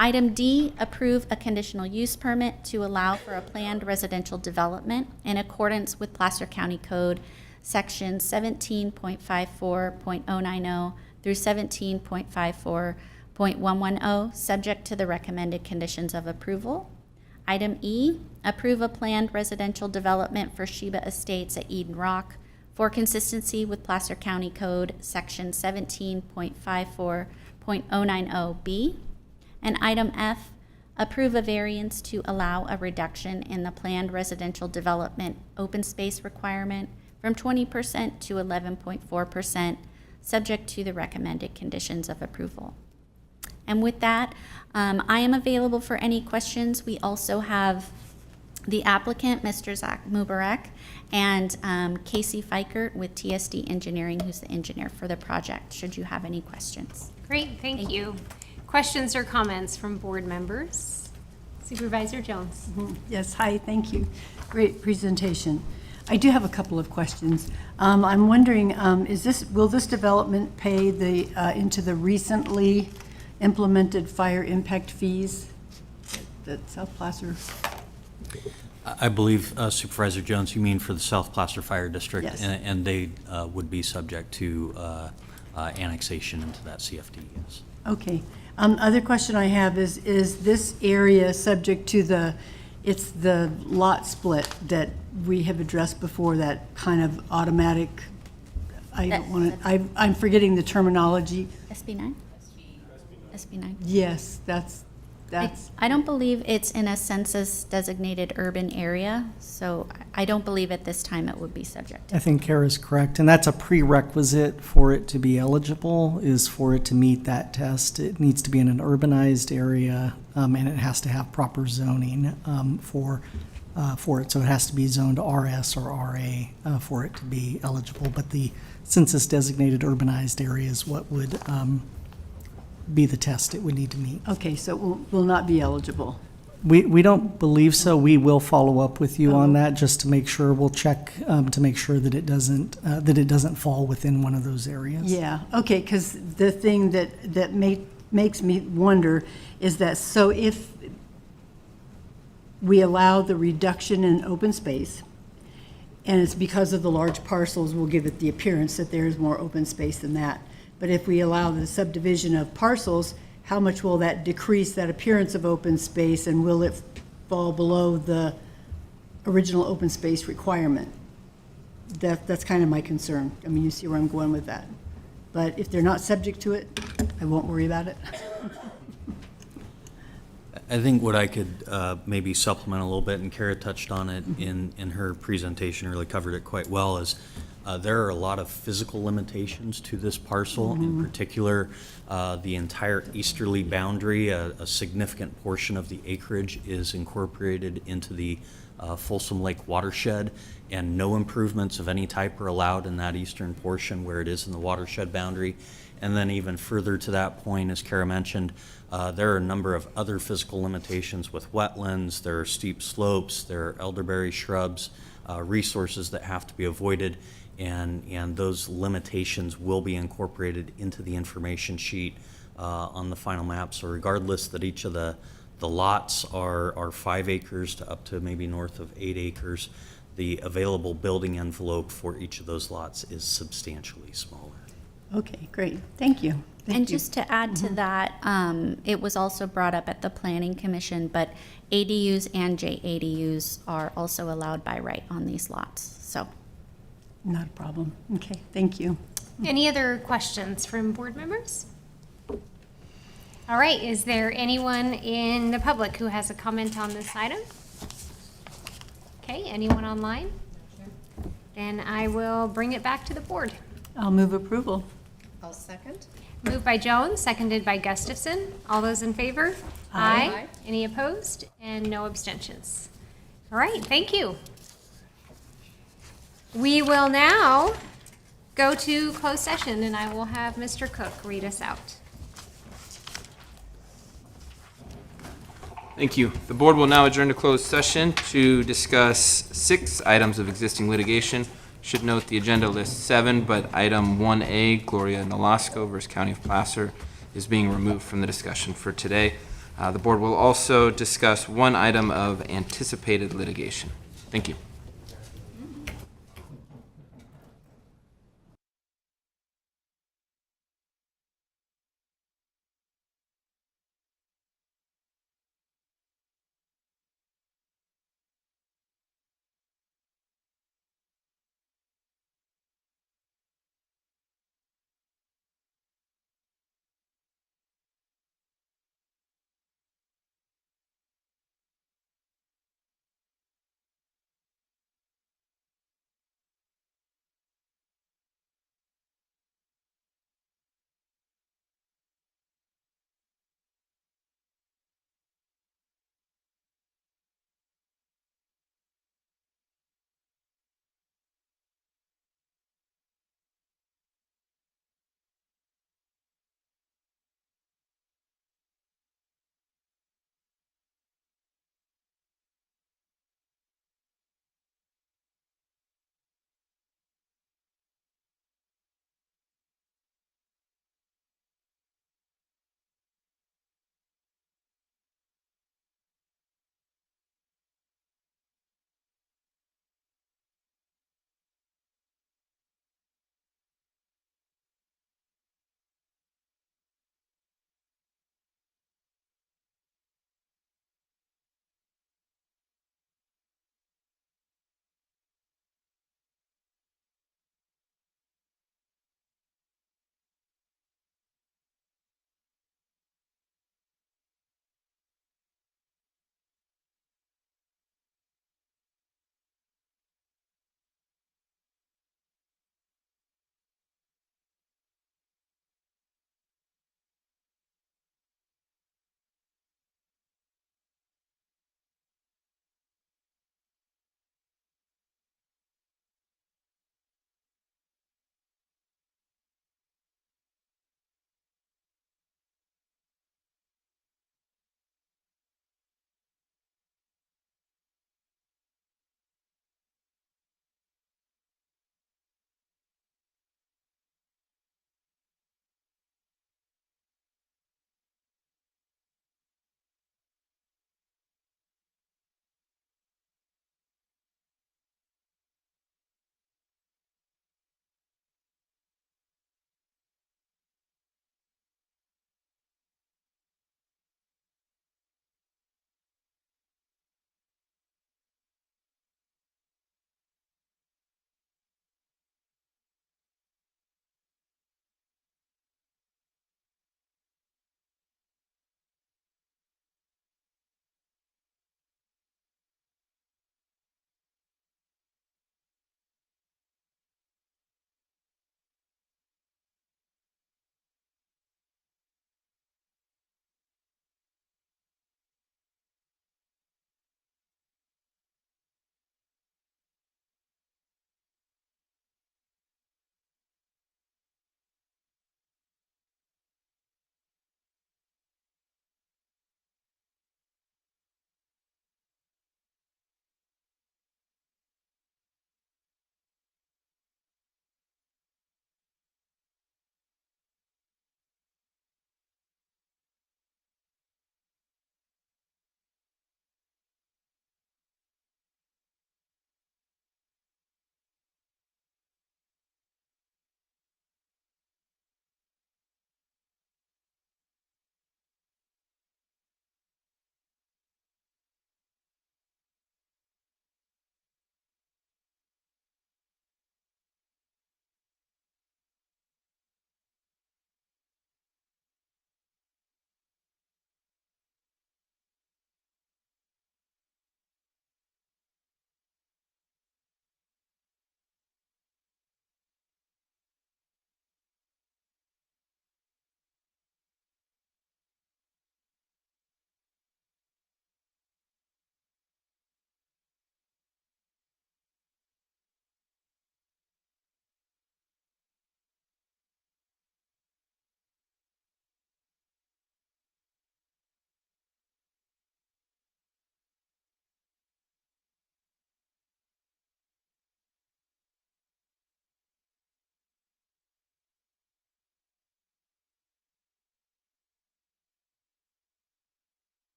[SPEAKER 9] Item D, approve a conditional use permit to allow for a planned residential development in accordance with Placer County Code Section 17.54.090 through 17.54.110, subject to the recommended conditions of approval. Item E, approve a planned residential development for Sheba Estates at Eden Rock for consistency with Placer County Code Section 17.54.090B. And item F, approve a variance to allow a reduction in the planned residential development open space requirement from 20% to 11.4%, subject to the recommended conditions of approval. And with that, I am available for any questions. We also have the applicant, Mr. Zach Mubarak, and Casey Fikert with TSD Engineering, who's the engineer for the project, should you have any questions.
[SPEAKER 1] Great, thank you. Questions or comments from board members? Supervisor Jones.
[SPEAKER 20] Yes, hi, thank you. Great presentation. I do have a couple of questions. I'm wondering, will this development pay into the recently implemented fire impact fees that South Placer?
[SPEAKER 10] I believe, Supervisor Jones, you mean for the South Placer Fire District?
[SPEAKER 20] Yes.
[SPEAKER 10] And they would be subject to annexation into that CFD, yes.
[SPEAKER 20] Okay. Other question I have is this area subject to the lot split that we have addressed before, that kind of automatic, I'm forgetting the terminology.
[SPEAKER 9] SB9? SB9.
[SPEAKER 20] Yes, that's.
[SPEAKER 9] I don't believe it's in a census designated urban area, so I don't believe at this time it would be subject.
[SPEAKER 13] I think Kara's correct, and that's a prerequisite for it to be eligible, is for it to meet that test. It needs to be in an urbanized area, and it has to have proper zoning for it. So it has to be zoned RS or RA for it to be eligible. But the census designated urbanized area is what would be the test it would need to meet.
[SPEAKER 20] Okay, so it will not be eligible.
[SPEAKER 13] We don't believe so. We will follow up with you on that just to make sure. We'll check to make sure that it doesn't fall within one of those areas.
[SPEAKER 20] Yeah, okay, because the thing that makes me wonder is that, so if we allow the reduction in open space, and it's because of the large parcels, we'll give it the appearance that there's more open space than that. But if we allow the subdivision of parcels, how much will that decrease that appearance of open space, and will it fall below the original open space requirement? That's kind of my concern. I mean, you see where I'm going with that. But if they're not subject to it, I won't worry about it.
[SPEAKER 10] I think what I could maybe supplement a little bit, and Kara touched on it in her presentation, really covered it quite well, is there are a lot of physical limitations to this parcel. In particular, the entire easterly boundary, a significant portion of the acreage is incorporated into the Folsom Lake watershed, and no improvements of any type are allowed in that eastern portion where it is in the watershed boundary. And then even further to that point, as Kara mentioned, there are a number of other physical limitations with wetlands, there are steep slopes, there are elderberry shrubs, resources that have to be avoided, and those limitations will be incorporated into the information sheet on the final map. So regardless that each of the lots are 5 acres to up to maybe north of 8 acres, the available building envelope for each of those lots is substantially smaller.
[SPEAKER 20] Okay, great. Thank you.
[SPEAKER 9] And just to add to that, it was also brought up at the Planning Commission, but ADUs and JADUs are also allowed by right on these lots, so.
[SPEAKER 20] Not a problem. Okay, thank you.
[SPEAKER 1] Any other questions from board members? All right, is there anyone in the public who has a comment on this item? Okay, anyone online? Then I will bring it back to the board.
[SPEAKER 20] I'll move approval.
[SPEAKER 4] I'll second.
[SPEAKER 1] Moved by Jones, seconded by Gustafson. All those in favor?
[SPEAKER 20] Aye.
[SPEAKER 1] Any opposed? And no abstentions. All right, thank you. We will now go to closed session, and I will have Mr. Cook read us out.
[SPEAKER 22] Thank you. The board will now adjourn to closed session to discuss 6 items of existing litigation. Should note the agenda lists 7, but item 1A, Gloria Nolasco versus County of Placer, is being removed from the discussion for today. The board will also discuss 1 item of anticipated litigation. Thank you.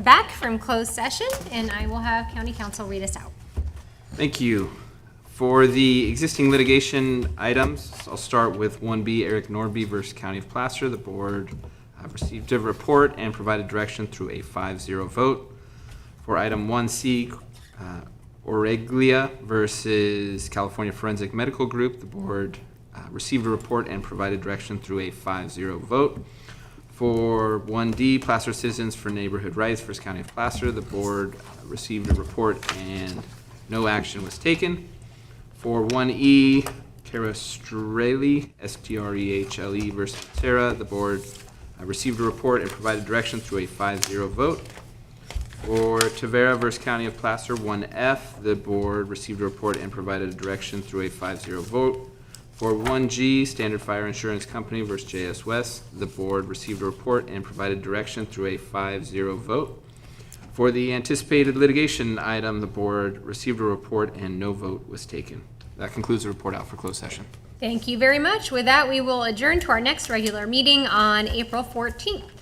[SPEAKER 1] back from closed session, and I will have County Council read us out.
[SPEAKER 22] Thank you. For the existing litigation items, I'll start with 1B, Eric Norby versus County of Placer. The board received a report and provided direction through a 5-0 vote. For item 1C, Oreglia versus California Forensic Medical Group, the board received a report and provided direction through a 5-0 vote. For 1D, Placer Citizens for Neighborhood Rights versus County of Placer, the board received a report and no action was taken. For 1E, Carestrelli, S-T-R-E-H-L-E versus Sarah, the board received a report and provided direction through a 5-0 vote. For Tavera versus County of Placer, 1F, the board received a report and provided a direction through a 5-0 vote. For 1G, Standard Fire Insurance Company versus JS West, the board received a report and provided direction through a 5-0 vote. For the anticipated litigation item, the board received a report and no vote was taken. That concludes the report out for closed session.
[SPEAKER 1] Thank you very much. With that, we will adjourn to our next regular meeting on April 14th.